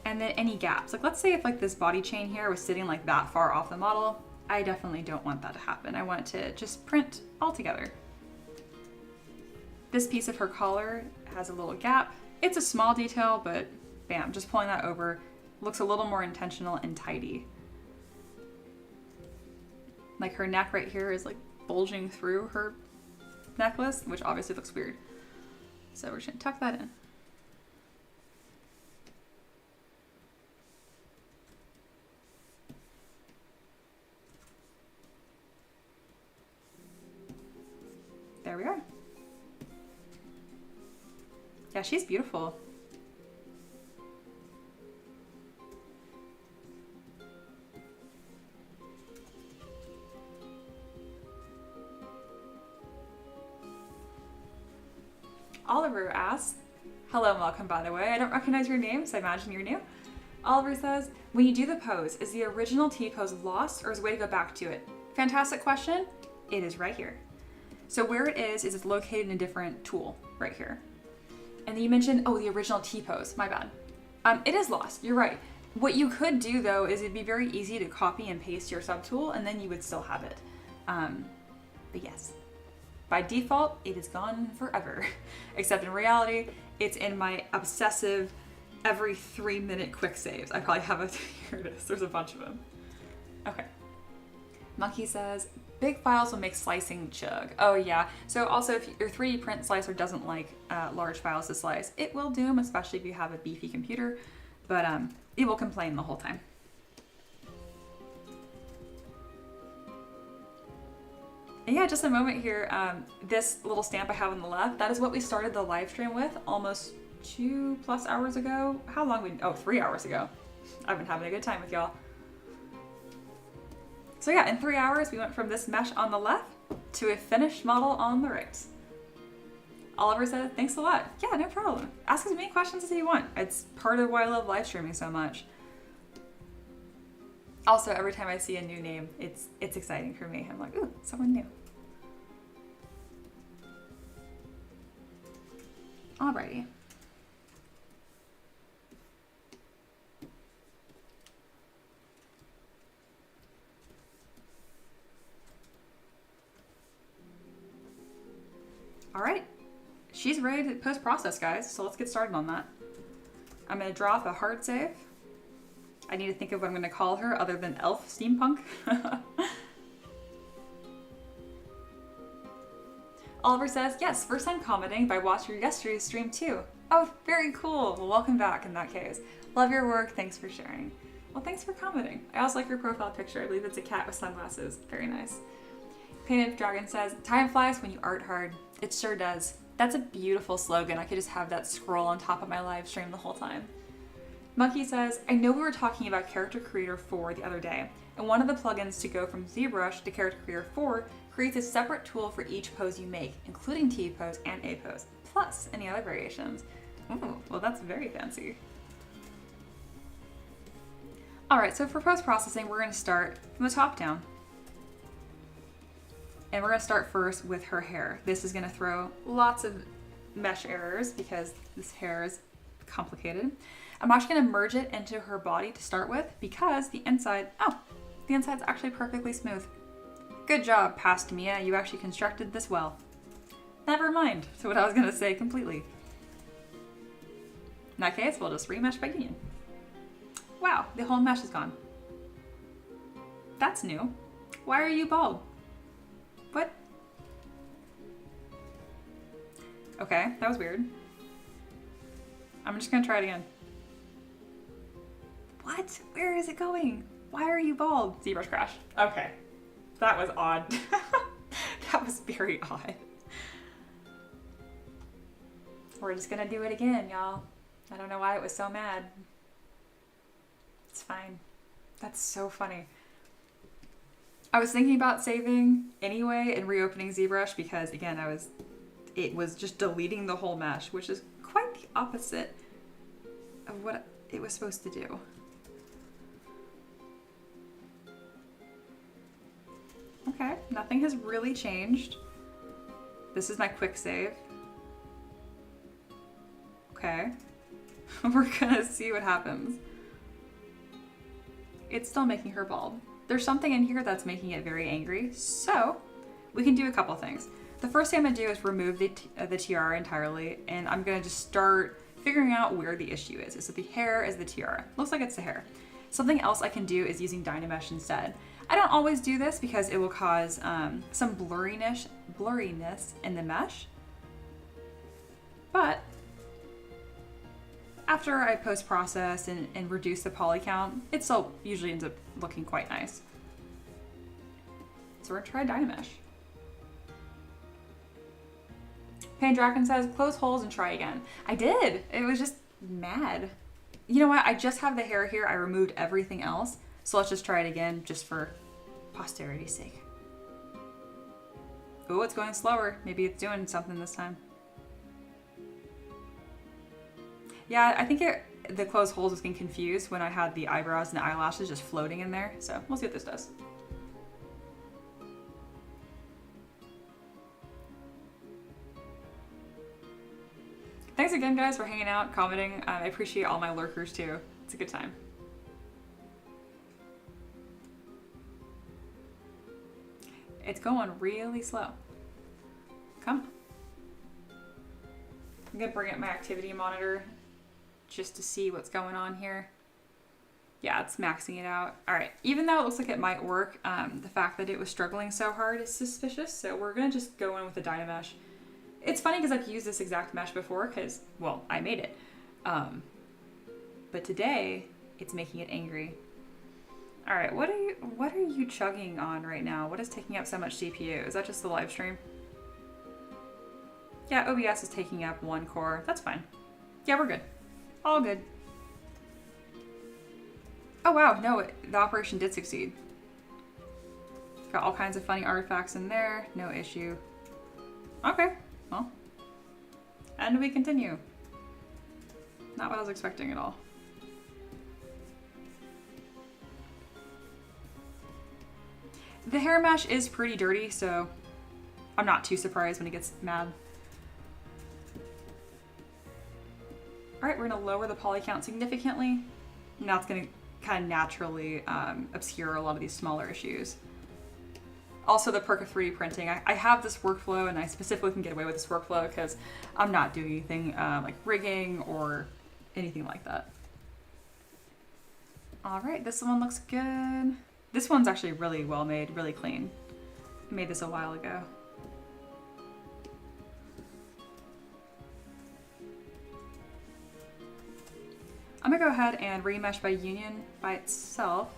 And then any gaps. Like let's say if like this body chain here was sitting like that far off the model, I definitely don't want that to happen. I want it to just print all together. This piece of her collar has a little gap. It's a small detail, but bam, just pulling that over looks a little more intentional and tidy. Like her neck right here is like bulging through her necklace, which obviously looks weird. So we're just gonna tuck that in. There we are. Yeah, she's beautiful. Oliver asks, hello and welcome by the way. I don't recognize your name, so I imagine you're new. Oliver says, when you do the pose, is the original T-pose lost or is a way to go back to it? Fantastic question. It is right here. So where it is it's located in a different tool right here. And then you mentioned, oh, the original T-pose, my bad. It is lost, you're right. What you could do though is it'd be very easy to copy and paste your subtool and then you would still have it. But yes, by default, it is gone forever. Except in reality, it's in my obsessive every 3-minute quick saves. I probably have here it is, there's a bunch of them. Okay. Monkey says, big files will make slicing chug. Oh yeah, so also if your 3D print slicer doesn't like large files to slice, it will do them, especially if you have a beefy computer, but it will complain the whole time. And yeah, just a moment here, this little stamp I have on the left, that is what we started the live stream with almost 2+ hours ago. How long? 3 hours ago. I've been having a good time with y'all. So yeah, in 3 hours, we went from this mesh on the left to a finished model on the right. Oliver said, thanks a lot. Yeah, no problem. Ask as many questions as you want. It's part of why I love live streaming so much. Also, every time I see a new name, it's exciting for me. I'm like, ooh, someone new. Alrighty. All right, she's ready to post-process, guys, so let's get started on that. I'm gonna drop a hard save. I need to think of what I'm gonna call her other than Elf Steampunk. Oliver says, yes, first time commenting by watching yesterday's stream too. Oh, very cool. Well, welcome back in that case. Love your work, thanks for sharing. Well, thanks for commenting. I also like your profile picture. I believe it's a cat with sunglasses. Very nice. Painted Dragon says, time flies when you art hard. It sure does. That's a beautiful slogan. I could just have that scroll on top of my live stream the whole time. Monkey says, I know we were talking about Character Creator 4 the other day, and one of the plugins to go from ZBrush to Character Creator 4 creates a separate tool for each pose you make, including T-pose and A-pose, plus any other variations. Ooh, well that's very fancy. Alright, so for post-processing, we're going to start from the top down. And we're going to start first with her hair. This is going to throw lots of mesh errors because this hair is complicated. I'm actually going to merge it into her body to start with because the inside's actually perfectly smooth. Good job, Past Mia. You actually constructed this well. Never mind. So what I was going to say completely. In that case, we'll just remesh by union. Wow, the whole mesh is gone. That's new. Why are you bald? What? Okay, that was weird. I'm just gonna try it again. What? Where is it going? Why are you bald? ZBrush crash. Okay. That was odd. That was very odd. We're just gonna do it again, y'all. I don't know why it was so mad. It's fine. That's so funny. I was thinking about saving anyway and reopening ZBrush because again, it was just deleting the whole mesh, which is quite the opposite of what it was supposed to do. Okay, nothing has really changed. This is my quick save. Okay, we're gonna see what happens. It's still making her bald. There's something in here that's making it very angry, so we can do a couple things. The first thing I'm gonna do is remove the tiara entirely, and I'm gonna just start figuring out where the issue is. Is it the hair? Is the tiara? Looks like it's the hair. Something else I can do is using Dynamesh instead. I don't always do this because it will cause some blurriness in the mesh, but after I post-process and reduce the poly count, it still usually ends up looking quite nice. So we're gonna try Dynamesh. Pandraken says, close holes and try again. I did. It was just mad. You know what? I just have the hair here. I removed everything else. So let's just try it again just for posterity's sake. Oh, it's going slower. Maybe it's doing something this time. Yeah, I think the closed holes was getting confused when I had the eyebrows and the eyelashes just floating in there. So we'll see what this does. Thanks again, guys, for hanging out, commenting. I appreciate all my lurkers, too. It's a good time. It's going really slow. Come. I'm gonna bring up my activity monitor just to see what's going on here. Yeah, it's maxing it out. All right, even though it looks like it might work, the fact that it was struggling so hard is suspicious, so we're gonna just go in with the Dynamesh. It's funny because I've used this exact mesh before because, well, I made it. But today, it's making it angry. All right, what are you chugging on right now? What is taking up so much CPU? Is that just the live stream? Yeah, OBS is taking up one core. That's fine. Yeah, we're good. All good. Oh wow, no, the operation did succeed. Got all kinds of funny artifacts in there. No issue. Okay, well. And we continue. Not what I was expecting at all. The hair mesh is pretty dirty, so I'm not too surprised when it gets mad. All right, we're gonna lower the poly count significantly, and that's gonna kind of naturally obscure a lot of these smaller issues. Also, the perk of 3D printing. I have this workflow, and I specifically can get away with this workflow because I'm not doing anything like rigging or anything like that. All right, this one looks good. This one's actually really well made, really clean. I made this a while ago. I'm gonna go ahead and remesh by union by itself.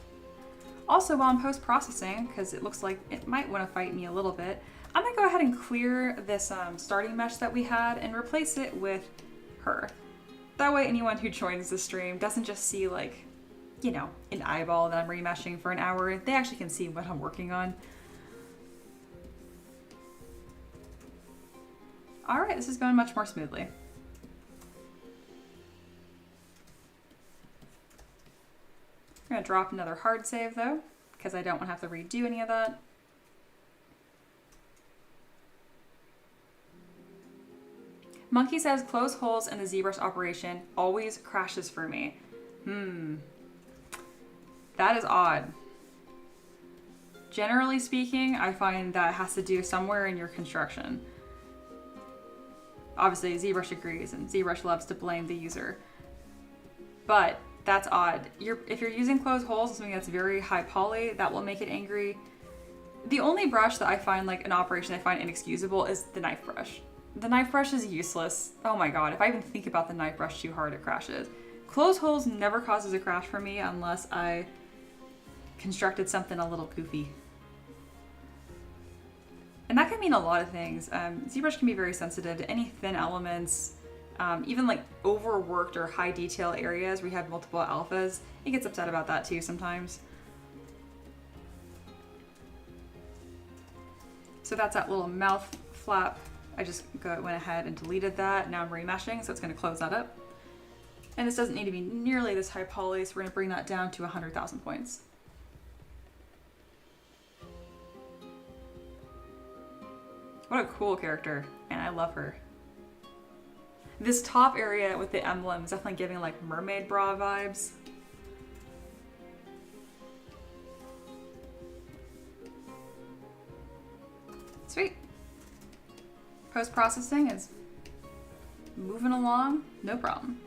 Also, while I'm post-processing, because it looks like it might want to fight me a little bit, I'm gonna go ahead and clear this starting mesh that we had and replace it with her. That way anyone who joins the stream doesn't just see like, you know, an eyeball that I'm remeshing for an hour. They actually can see what I'm working on. All right, this is going much more smoothly. I'm gonna drop another hard save though, because I don't want to have to redo any of that. Monkey says close holes in the ZBrush operation always crashes for me. That is odd. Generally speaking, I find that has to do somewhere in your construction. Obviously, ZBrush agrees, and ZBrush loves to blame the user. But that's odd. If you're using closed holes, something that's very high poly, that will make it angry. The only brush that I find like an operation I find inexcusable is the knife brush. The knife brush is useless. Oh my god, if I even think about the knife brush too hard, it crashes. Closed holes never causes a crash for me unless I constructed something a little goofy. And that can mean a lot of things. ZBrush can be very sensitive to any thin elements, even like overworked or high detail areas where you have multiple alphas. It gets upset about that too sometimes. So that's that little mouth flap. I just went ahead and deleted that. Now I'm remeshing, so it's going to close that up. And this doesn't need to be nearly this high poly, so we're going to bring that down to 100,000 points. What a cool character, and I love her. This top area with the emblem is definitely giving like mermaid bra vibes. Sweet. Post-processing is moving along, no problem.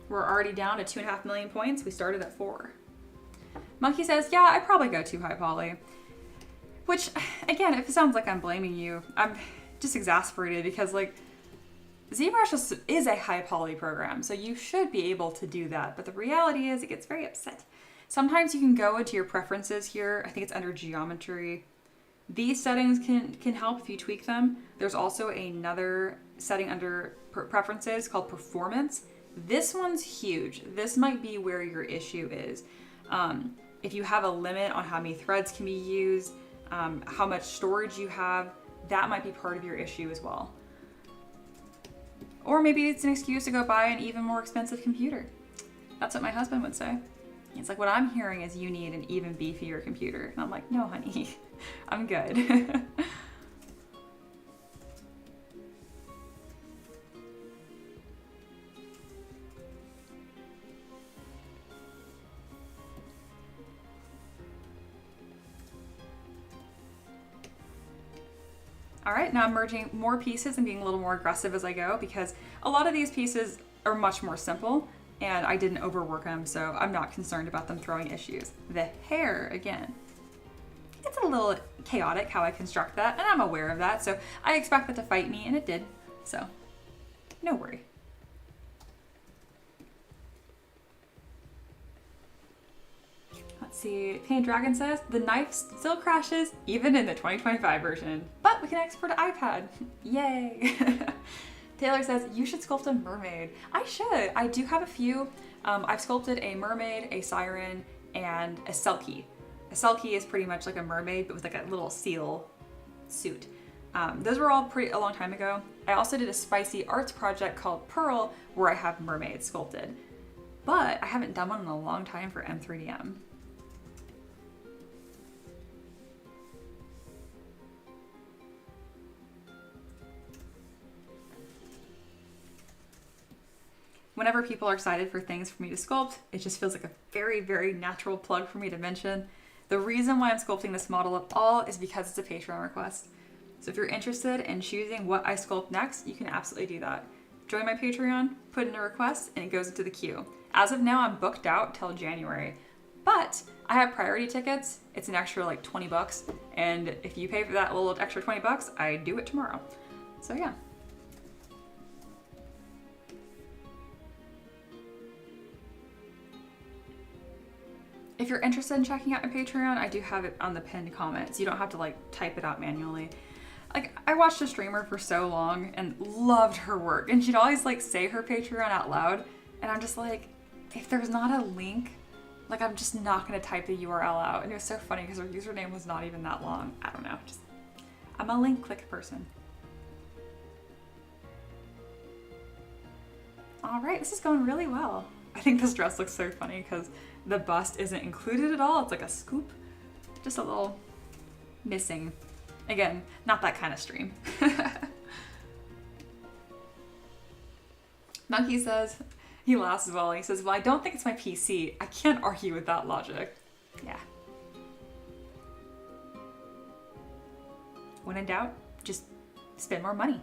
We're already down to 2.5 million points. We started at 4. Monkey says, yeah, I probably go too high poly. Which, again, if it sounds like I'm blaming you, I'm just exasperated because, like, ZBrush is a high poly program, so you should be able to do that. But the reality is it gets very upset. Sometimes you can go into your preferences here. I think it's under geometry. These settings can help if you tweak them. There's also another setting under preferences called performance. This one's huge. This might be where your issue is. If you have a limit on how many threads can be used, how much storage you have, that might be part of your issue as well. Or maybe it's an excuse to go buy an even more expensive computer. That's what my husband would say. He's like, what I'm hearing is you need an even beefier computer. And I'm like, no, honey, I'm good. All right, now I'm merging more pieces and being a little more aggressive as I go because a lot of these pieces are much more simple and I didn't overwork them, so I'm not concerned about them throwing issues. The hair, again, it's a little chaotic how I construct that, and I'm aware of that, so I expect that to fight me, and it did, so no worry. Let's see, Painted Dragon says, the knife still crashes even in the 2025 version, but we can export to iPad. Yay! Taylor says, you should sculpt a mermaid. I should. I do have a few. I've sculpted a mermaid, a siren, and a selkie. A selkie is pretty much like a mermaid, but with like a little seal suit. Those were all a long time ago. I also did a spicy arts project called Pearl, where I have mermaids sculpted. But I haven't done one in a long time for M3DM. whenever people are excited for things for me to sculpt, it just feels like a very, very natural plug for me to mention. The reason why I'm sculpting this model at all is because it's a Patreon request. So if you're interested in choosing what I sculpt next, you can absolutely do that. Join my Patreon, put in a request, and it goes into the queue. As of now, I'm booked out till January, but I have priority tickets. It's an extra like 20 bucks. And if you pay for that little extra 20 bucks, I do it tomorrow. So yeah. If you're interested in checking out my Patreon, I do have it on the pinned comments. You don't have to like type it out manually. Like, I watched a streamer for so long and loved her work, and she'd always like say her Patreon out loud, and I'm just like, if there's not a link, like I'm just not gonna type the URL out. And it was so funny because her username was not even that long. I don't know, just, I'm a link click person. All right, this is going really well. I think this dress looks so funny because the bust isn't included at all. It's like a scoop, just a little missing. Again, not that kind of stream. Monkey says, he laughs as well. He says, well, I don't think it's my PC. I can't argue with that logic. Yeah. When in doubt, just spend more money.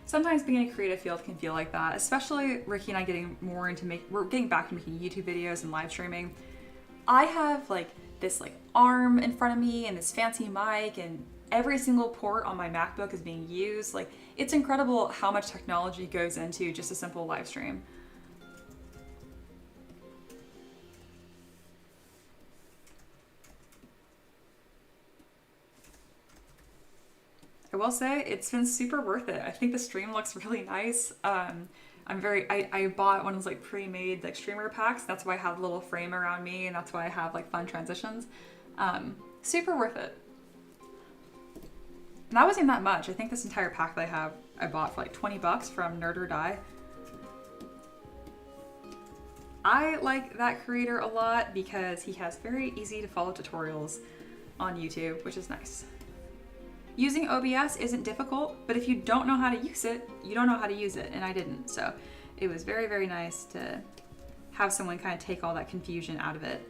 Sometimes being in a creative field can feel like that, especially Ricky and I getting more into we're getting back to making YouTube videos and live streaming. I have like this like arm in front of me and this fancy mic, and every single port on my MacBook is being used. Like, it's incredible how much technology goes into just a simple live stream. I will say it's been super worth it. I think the stream looks really nice. I bought one of those like pre-made like streamer packs. That's why I have a little frame around me, and that's why I have like fun transitions. Super worth it. And that wasn't that much. I think this entire pack that I bought for like 20 bucks from Nerd or Die. I like that creator a lot because he has very easy to follow tutorials on YouTube, which is nice. Using OBS isn't difficult, but if you don't know how to use it, you don't know how to use it, and I didn't. So it was very, very nice to have someone kind of take all that confusion out of it.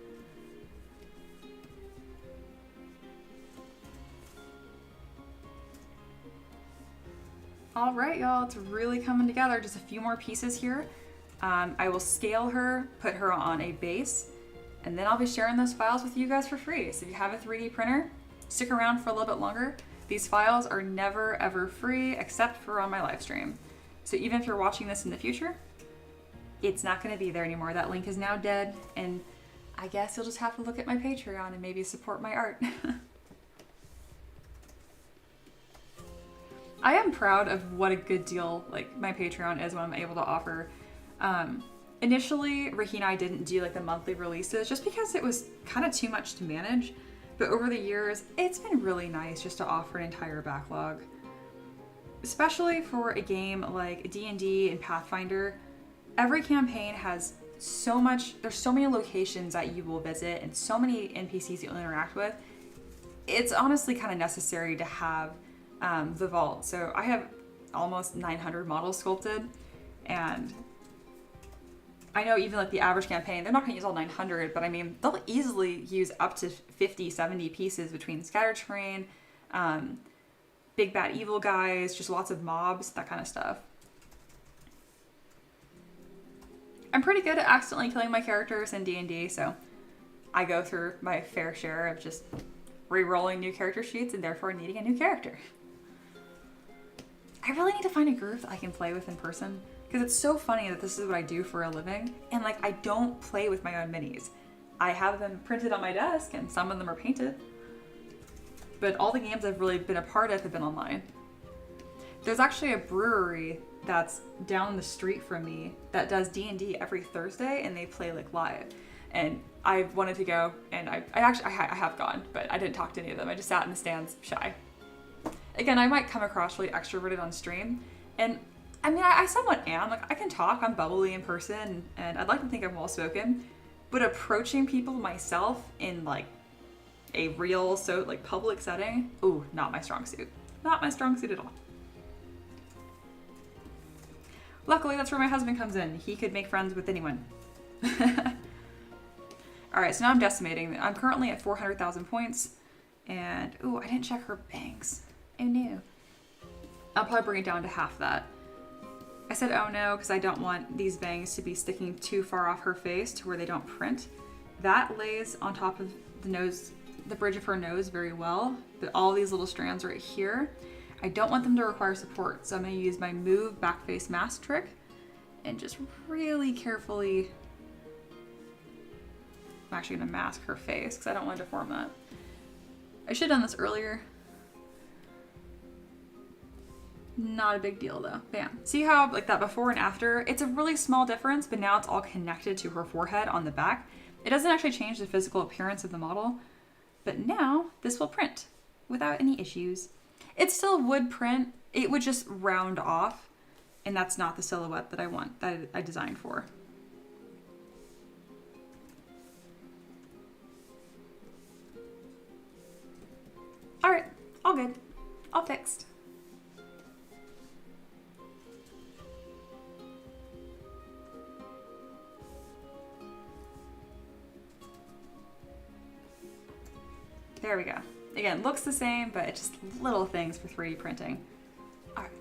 All right, y'all, it's really coming together. Just a few more pieces here. I will scale her, put her on a base, and then I'll be sharing those files with you guys for free. So if you have a 3D printer, stick around for a little bit longer. These files are never ever free except for on my live stream. So even if you're watching this in the future, it's not going to be there anymore. That link is now dead, and I guess you'll just have to look at my Patreon and maybe support my art. I am proud of what a good deal like my Patreon is when I'm able to offer. Initially, Ricky and I didn't do like the monthly releases just because it was kind of too much to manage. But over the years, it's been really nice just to offer an entire backlog. Especially for a game like D&D and Pathfinder, every campaign has so much, there's so many locations that you will visit and so many NPCs you'll interact with. It's honestly kind of necessary to have the vault. So I have almost 900 models sculpted, and I know even like the average campaign, they're not going to use all 900, but I mean, they'll easily use up to 50, 70 pieces between scattered terrain, big bad evil guys, just lots of mobs, that kind of stuff. I'm pretty good at accidentally killing my characters in D&D, so I go through my fair share of just re-rolling new character sheets and therefore needing a new character. I really need to find a group that I can play with in person. Because it's so funny that this is what I do for a living, and like I don't play with my own minis. I have them printed on my desk, and some of them are painted. But all the games I've really been a part of have been online. There's actually a brewery that's down the street from me that does D&D every Thursday, and they play like live. And I wanted to go, and I have gone, but I didn't talk to any of them. I just sat in the stands shy. Again, I might come across really extroverted on stream, and I mean, I somewhat am. Like, I can talk, I'm bubbly in person, and I'd like to think I'm well-spoken, but approaching people myself in like a real, so like public setting, ooh, not my strong suit. Not my strong suit at all. Luckily, that's where my husband comes in. He could make friends with anyone. All right, so now I'm decimating. I'm currently at 400,000 points. And, ooh, I didn't check her banks. Oh no. I'll probably bring it down to half that. I said oh no because I don't want these bangs to be sticking too far off her face to where they don't print. That lays on top of the nose, the bridge of her nose very well, but all these little strands right here, I don't want them to require support. So I'm going to use my move back face mask trick and just really carefully, I'm actually going to mask her face because I don't want to deform that. I should have done this earlier. Not a big deal though. Bam. See how like that before and after? It's a really small difference, but now it's all connected to her forehead on the back. It doesn't actually change the physical appearance of the model, but now this will print without any issues. It still would print. It would just round off, and that's not the silhouette that I want, that I designed for. All right, all good, all fixed. There we go. Again, looks the same, but it's just little things for 3D printing. All right.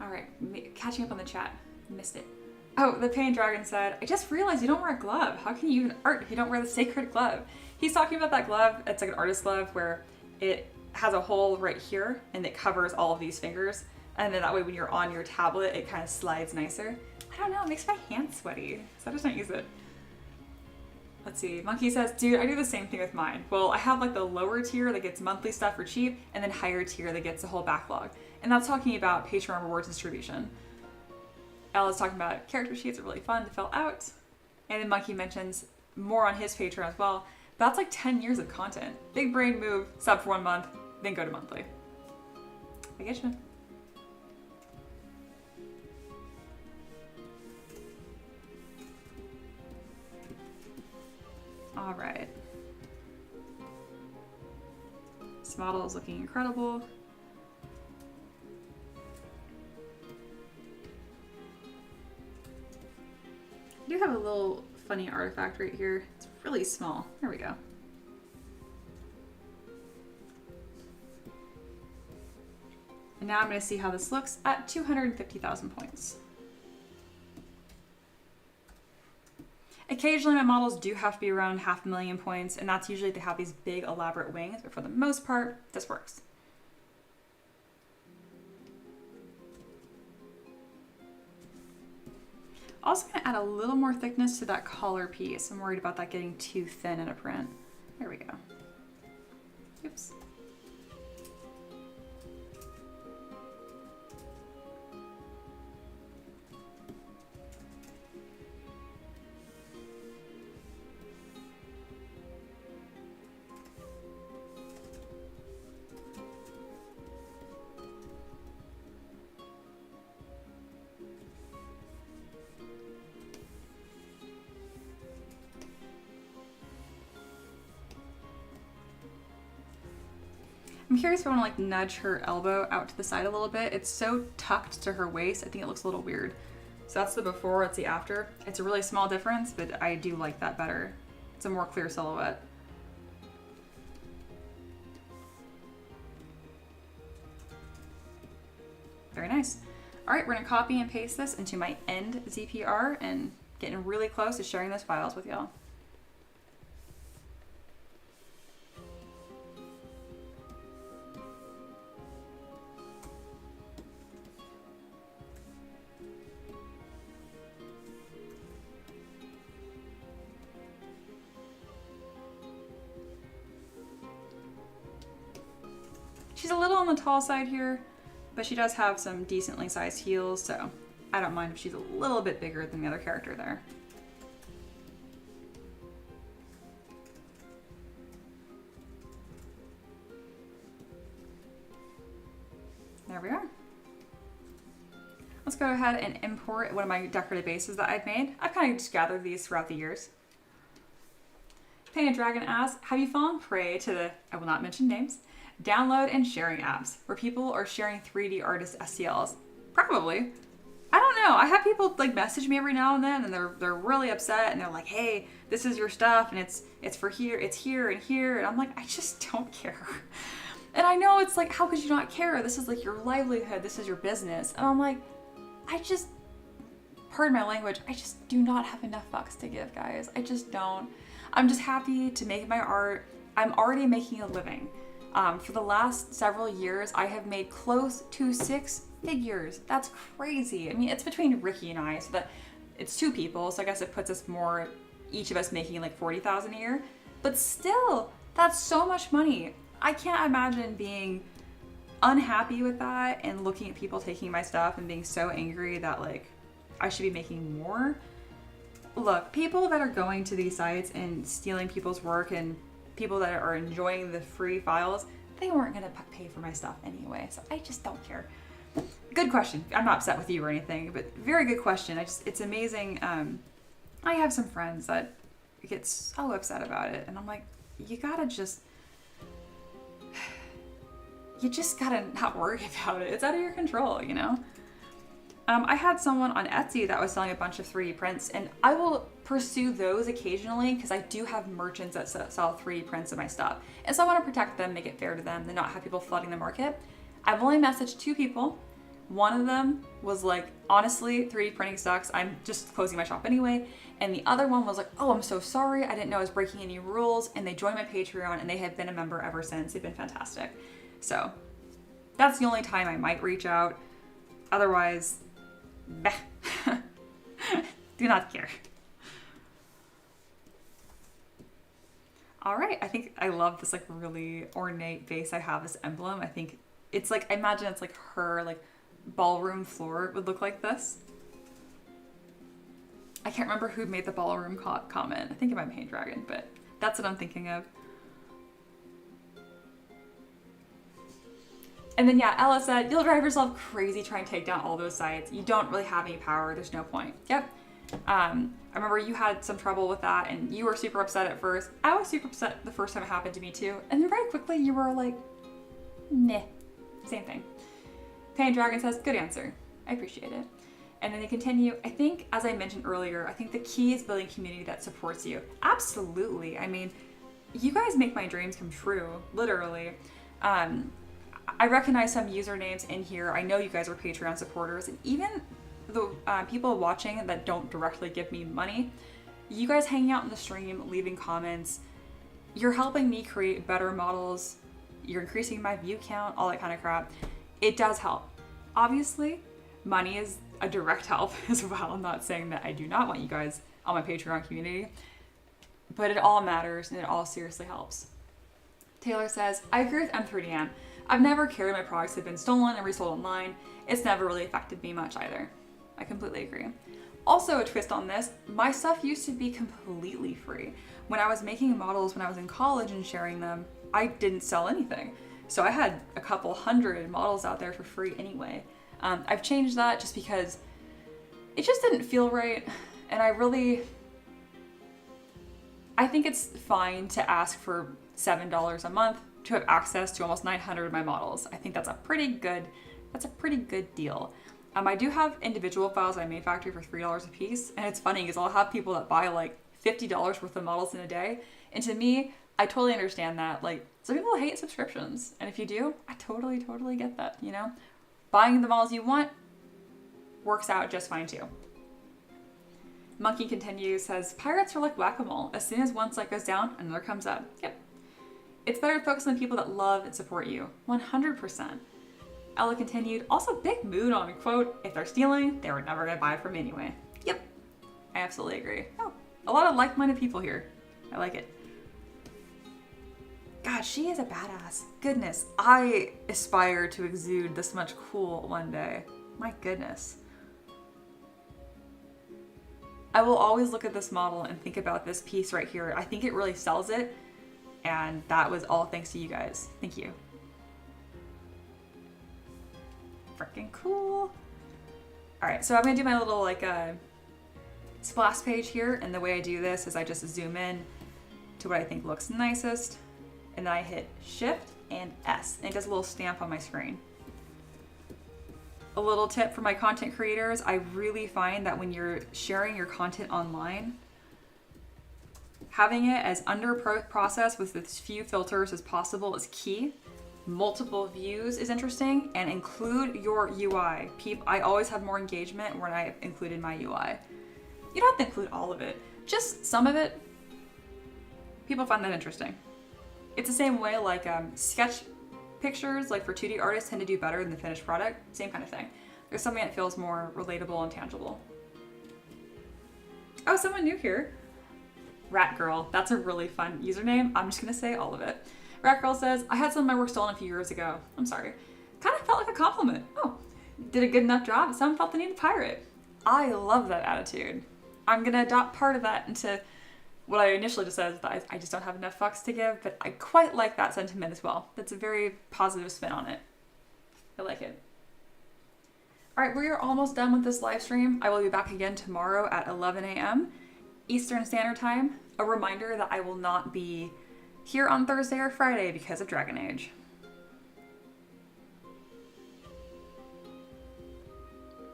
All right, catching up on the chat. Missed it. Oh, the Pain Dragon said, I just realized you don't wear a glove. How can you even art if you don't wear the sacred glove? He's talking about that glove. It's like an artist glove where it has a hole right here and it covers all of these fingers. And then that way when you're on your tablet, it kind of slides nicer. I don't know, it makes my hands sweaty, so I just don't use it. Let's see, Monkey says, dude, I do the same thing with mine. Well, I have like the lower tier that gets monthly stuff for cheap, and then higher tier that gets a whole backlog. And that's talking about Patreon rewards distribution. Ella's talking about character sheets are really fun to fill out. And then Monkey mentions more on his Patreon as well. That's like 10 years of content. Big brain move, sub for 1 month, then go to monthly. I get you. All right. This model is looking incredible. I do have a little funny artifact right here. It's really small. There we go. And now I'm going to see how this looks at 250,000 points. Occasionally my models do have to be around 500,000 points, and that's usually if they have these big elaborate wings, but for the most part, this works. Also gonna add a little more thickness to that collar piece. I'm worried about that getting too thin in a print. There we go. Oops. I'm curious if I want to like nudge her elbow out to the side a little bit. It's so tucked to her waist, I think it looks a little weird. So that's the before, it's the after. It's a really small difference, but I do like that better. It's a more clear silhouette. Very nice. All right, we're gonna copy and paste this into my end ZPR and getting really close to sharing those files with y'all. She's a little on the tall side here, but she does have some decently sized heels, so I don't mind if she's a little bit bigger than the other character there. There we are. Let's go ahead and import one of my decorative bases that I've made. I've kind of just gathered these throughout the years. Painted Dragon asks, have you fallen prey to the, I will not mention names, download and sharing apps where people are sharing 3D artist STLs? Probably. I don't know. I have people like message me every now and then and they're really upset and they're like, hey, this is your stuff and it's for here, it's here and here. And I'm like, I just don't care. And I know it's like, how could you not care? This is like your livelihood. This is your business. And I'm like, I just, pardon my language, I just do not have enough fucks to give, guys. I just don't. I'm just happy to make my art. I'm already making a living. For the last several years, I have made close to 6 figures. That's crazy. I mean, it's between Ricky and I, so that it's 2 people. So I guess it puts us more, each of us making like 40,000 a year. But still, that's so much money. I can't imagine being unhappy with that and looking at people taking my stuff and being so angry that like I should be making more. Look, people that are going to these sites and stealing people's work and people that are enjoying the free files, they weren't going to pay for my stuff anyway. So I just don't care. Good question. I'm not upset with you or anything, but very good question. It's amazing. I have some friends that get so upset about it and I'm like, you just gotta not worry about it. It's out of your control, you know? I had someone on Etsy that was selling a bunch of 3D prints and I will pursue those occasionally because I do have merchants that sell 3D prints of my stuff. And so I want to protect them, make it fair to them, and not have people flooding the market. I've only messaged 2 people. One of them was like, honestly, 3D printing sucks. I'm just closing my shop anyway. And the other one was like, oh, I'm so sorry. I didn't know I was breaking any rules. And they joined my Patreon and they have been a member ever since. They've been fantastic. So that's the only time I might reach out. Otherwise, bah. Do not care. All right, I think I love this like really ornate vase I have, this emblem. I think it's like, I imagine it's like her like ballroom floor would look like this. I can't remember who made the ballroom comment. I think it might be Painted Dragon, but that's what I'm thinking of. And then yeah, Ella said, you'll drive yourself crazy trying to take down all those sites. You don't really have any power. There's no point. Yep. I remember you had some trouble with that and you were super upset at first. I was super upset the first time it happened to me too. And then very quickly you were like, meh. Same thing. Painted Dragon says, good answer. I appreciate it. And then they continue, I think, as I mentioned earlier, I think the key is building a community that supports you. Absolutely. I mean, you guys make my dreams come true, literally. I recognize some usernames in here. I know you guys are Patreon supporters, and even the people watching that don't directly give me money, you guys hanging out in the stream, leaving comments, you're helping me create better models, you're increasing my view count, all that kind of crap. It does help. Obviously, money is a direct help as well. I'm not saying that I do not want you guys on my Patreon community, but it all matters and it all seriously helps. Taylor says, I agree with M3DM. I've never cared my products have been stolen and resold online. It's never really affected me much either. I completely agree. Also a twist on this, my stuff used to be completely free. When I was making models when I was in college and sharing them, I didn't sell anything. So I had a couple hundred models out there for free anyway. I've changed that just because it just didn't feel right. And I think it's fine to ask for $7 a month to have access to almost 900 of my models. I think that's a pretty good deal. I do have individual files I made factory for $3 a piece. And it's funny because I'll have people that buy like $50 worth of models in a day. And to me, I totally understand that. Like, some people hate subscriptions. And if you do, I totally get that, you know? Buying the models you want works out just fine too. Monkey continues, says, pirates are like whack-a-mole. As soon as one site goes down, another comes up. Yep. It's better to focus on the people that love and support you. 100%. Ella continued, also big mood on, quote, if they're stealing, they were never going to buy from me anyway. Yep. I absolutely agree. Oh, a lot of like-minded people here. I like it. God, she is a badass. Goodness, I aspire to exude this much cool one day. My goodness. I will always look at this model and think about this piece right here. I think it really sells it. And that was all thanks to you guys. Thank you. Freaking cool. All right, so I'm gonna do my little like splash page here, and the way I do this is I just zoom in to what I think looks nicest, and then I hit Shift and S, and it does a little stamp on my screen. A little tip for my content creators, I really find that when you're sharing your content online, having it as under processed with as few filters as possible is key. Multiple views is interesting, and include your UI. I always have more engagement when I included my UI. You don't have to include all of it, just some of it. People find that interesting. It's the same way like sketch pictures, like for 2D artists, tend to do better than the finished product. Same kind of thing. There's something that feels more relatable and tangible. Oh, someone new here. Rat Girl, that's a really fun username. I'm just gonna say all of it. Rat Girl says, I had some of my work stolen a few years ago. I'm sorry. Kind of felt like a compliment. Oh, did a good enough job. Someone felt the need to pirate. I love that attitude. I'm gonna adopt part of that into what I initially just said, that I just don't have enough fucks to give, but I quite like that sentiment as well. That's a very positive spin on it. I like it. All right, we are almost done with this live stream. I will be back again tomorrow at 11 a.m. Eastern Standard Time. A reminder that I will not be here on Thursday or Friday because of Dragon Age.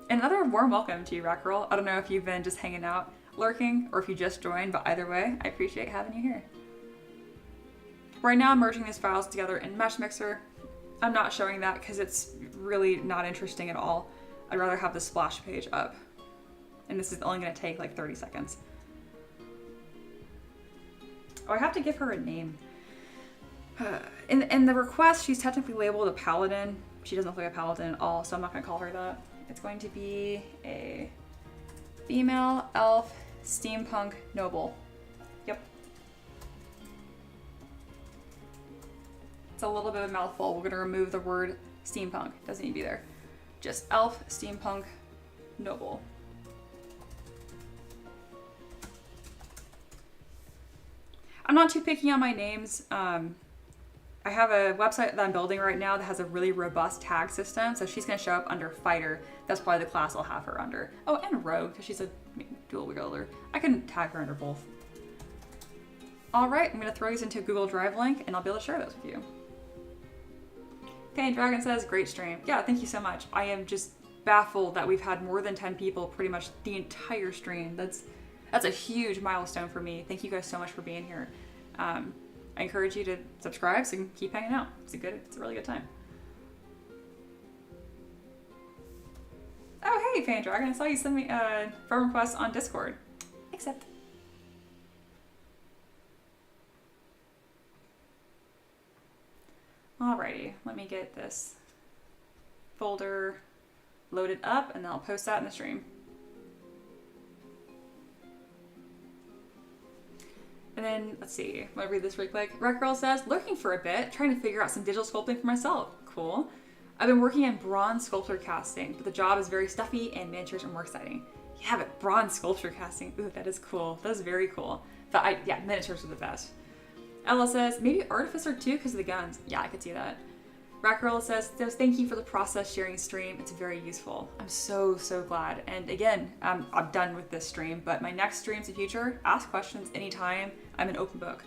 Another warm welcome to you, Rat Girl. I don't know if you've been just hanging out, lurking, or if you just joined, but either way, I appreciate having you here. Right now, I'm merging these files together in Mesh Mixer. I'm not showing that because it's really not interesting at all. I'd rather have the splash page up. And this is only going to take like 30 seconds. Oh, I have to give her a name. In the request, she's technically labeled a paladin. She doesn't look like a paladin at all, so I'm not going to call her that. It's going to be a female elf steampunk noble. Yep. It's a little bit of a mouthful. We're going to remove the word steampunk. Doesn't need to be there. Just elf steampunk noble. I'm not too picky on my names. I have a website that I'm building right now that has a really robust tag system, so she's going to show up under fighter. That's probably the class I'll have her under. Oh, and rogue, because she's a dual wielder. I can tag her under both. All right, I'm going to throw these into a Google Drive link, and I'll be able to share those with you. Okay, Dragon says, great stream. Yeah, thank you so much. I am just baffled that we've had more than 10 people pretty much the entire stream. That's a huge milestone for me. Thank you guys so much for being here. I encourage you to subscribe so you can keep hanging out. It's a really good time. Oh, hey, Fan Dragon. I saw you send me a friend request on Discord. Accept. Alrighty, let me get this folder loaded up and then I'll post that in the stream. And then, let's see, I'm gonna read this really quick. Rec Girl says, lurking for a bit, trying to figure out some digital sculpting for myself. Cool. I've been working in bronze sculpture casting, but the job is very stuffy and miniatures are more exciting. Yeah, but bronze sculpture casting, ooh, that is cool. That is very cool. But yeah, miniatures are the best. Ella says, maybe artificer too because of the guns. Yeah, I could see that. Rackarella says, thank you for the process sharing stream. It's very useful. I'm so glad. And again, I'm done with this stream, but my next streams in the future, ask questions anytime. I'm an open book.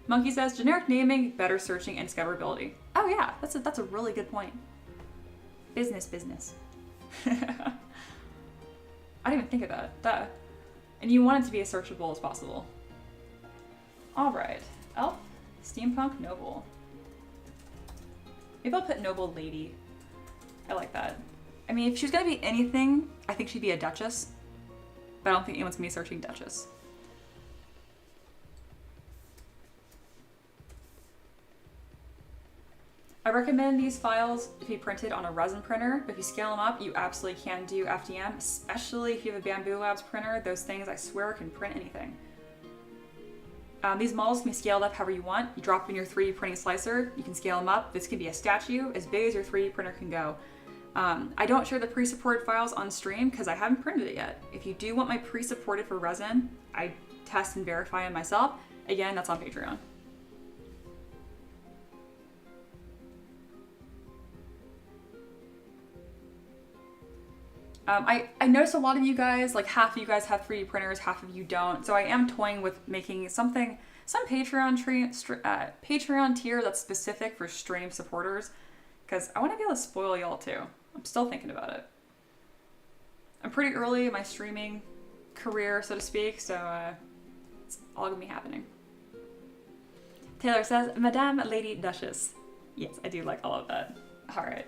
Monkey says, generic naming, better searching, and discoverability. Oh yeah, that's a really good point. Business. I didn't even think of that. Duh. And you want it to be as searchable as possible. All right, elf, steampunk, noble. Maybe I'll put noble lady. I like that. I mean, if she's gonna be anything, I think she'd be a duchess. But I don't think anyone's gonna be searching duchess. I recommend these files to be printed on a resin printer, but if you scale them up, you absolutely can do FDM, especially if you have a Bamboo Labs printer. Those things, I swear, can print anything. These models can be scaled up however you want. You drop in your 3D printing slicer, you can scale them up. This can be a statue as big as your 3D printer can go. I don't share the pre-supported files on stream because I haven't printed it yet. If you do want my pre-supported for resin, I test and verify them myself. Again, that's on Patreon. I noticed a lot of you guys, like half of you guys have 3D printers, half of you don't. So I am toying with making some Patreon tier that's specific for stream supporters, because I want to be able to spoil y'all too. I'm still thinking about it. I'm pretty early in my streaming career, so to speak, so it's all gonna be happening. Taylor says, Madame Lady Duchess. Yes, I do like all of that. All right.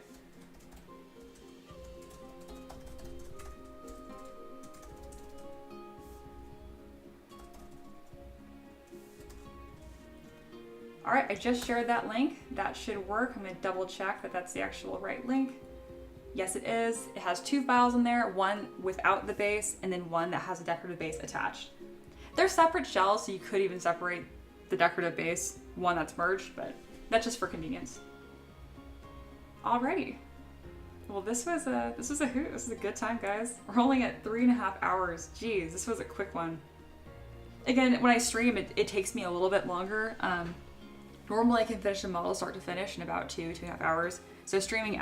All right, I just shared that link. That should work. I'm gonna double check that that's the actual right link. Yes, it is. It has 2 files in there, one without the base and then one that has a decorative base attached. They're separate shells, so you could even separate the decorative base, one that's merged, but that's just for convenience. Alrighty. Well, this was a hoot. This is a good time, guys. We're only at 3.5 hours. Jeez, this was a quick one. Again, when I stream, it takes me a little bit longer. Normally I can finish a model start to finish in about 2.5 hours. So streaming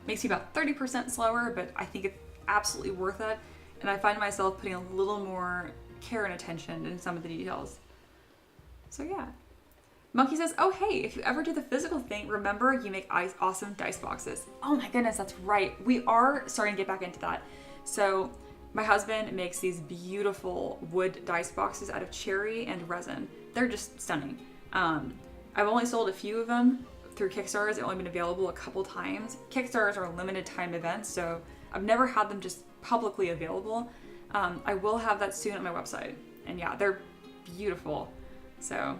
makes me about 30% slower, but I think it's absolutely worth it. And I find myself putting a little more care and attention in some of the details. So yeah. Monkey says, oh hey, if you ever do the physical thing, remember you make awesome dice boxes. Oh my goodness, that's right. We are starting to get back into that. So my husband makes these beautiful wood dice boxes out of cherry and resin. They're just stunning. I've only sold a few of them through Kickstarters. They've only been available a couple times. Kickstarters are limited time events, so I've never had them just publicly available. I will have that soon on my website. And yeah, they're beautiful. So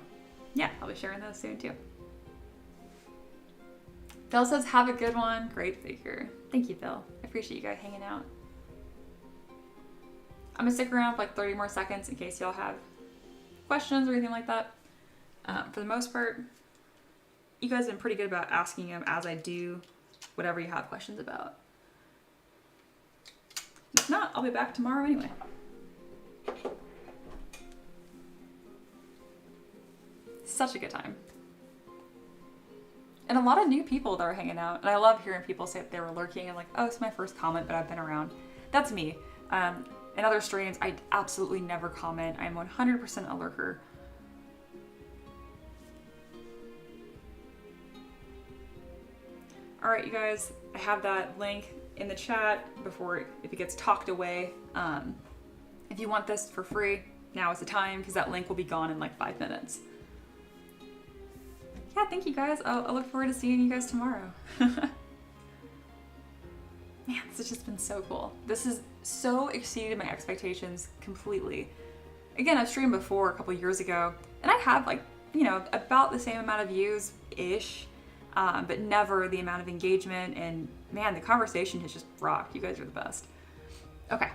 yeah, I'll be sharing those soon too. Phil says, have a good one. Great figure. Thank you, Phil. I appreciate you guys hanging out. I'm gonna stick around for like 30 more seconds in case y'all have questions or anything like that. For the most part, you guys have been pretty good about asking them as I do whatever you have questions about. If not, I'll be back tomorrow anyway. Such a good time. And a lot of new people that are hanging out. And I love hearing people say that they were lurking and like, oh, it's my first comment, but I've been around. That's me. In other streams, I absolutely never comment. I'm 100% a lurker. All right, you guys, I have that link in the chat if it gets talked away. If you want this for free, now is the time, because that link will be gone in like 5 minutes. Yeah, thank you guys. I look forward to seeing you guys tomorrow. Man, this has just been so cool. This has so exceeded my expectations completely. Again, I've streamed before a couple years ago, and I have like, you know, about the same amount of views-ish. But never the amount of engagement, and man, the conversation has just rocked. You guys are the best. Okay,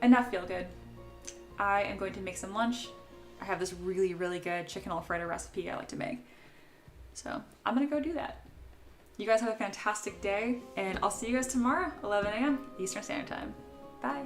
enough feel good. I am going to make some lunch. I have this really, really good chicken Alfredo recipe I like to make. So I'm gonna go do that. You guys have a fantastic day, and I'll see you guys tomorrow, 11 a.m. Eastern Standard Time. Bye.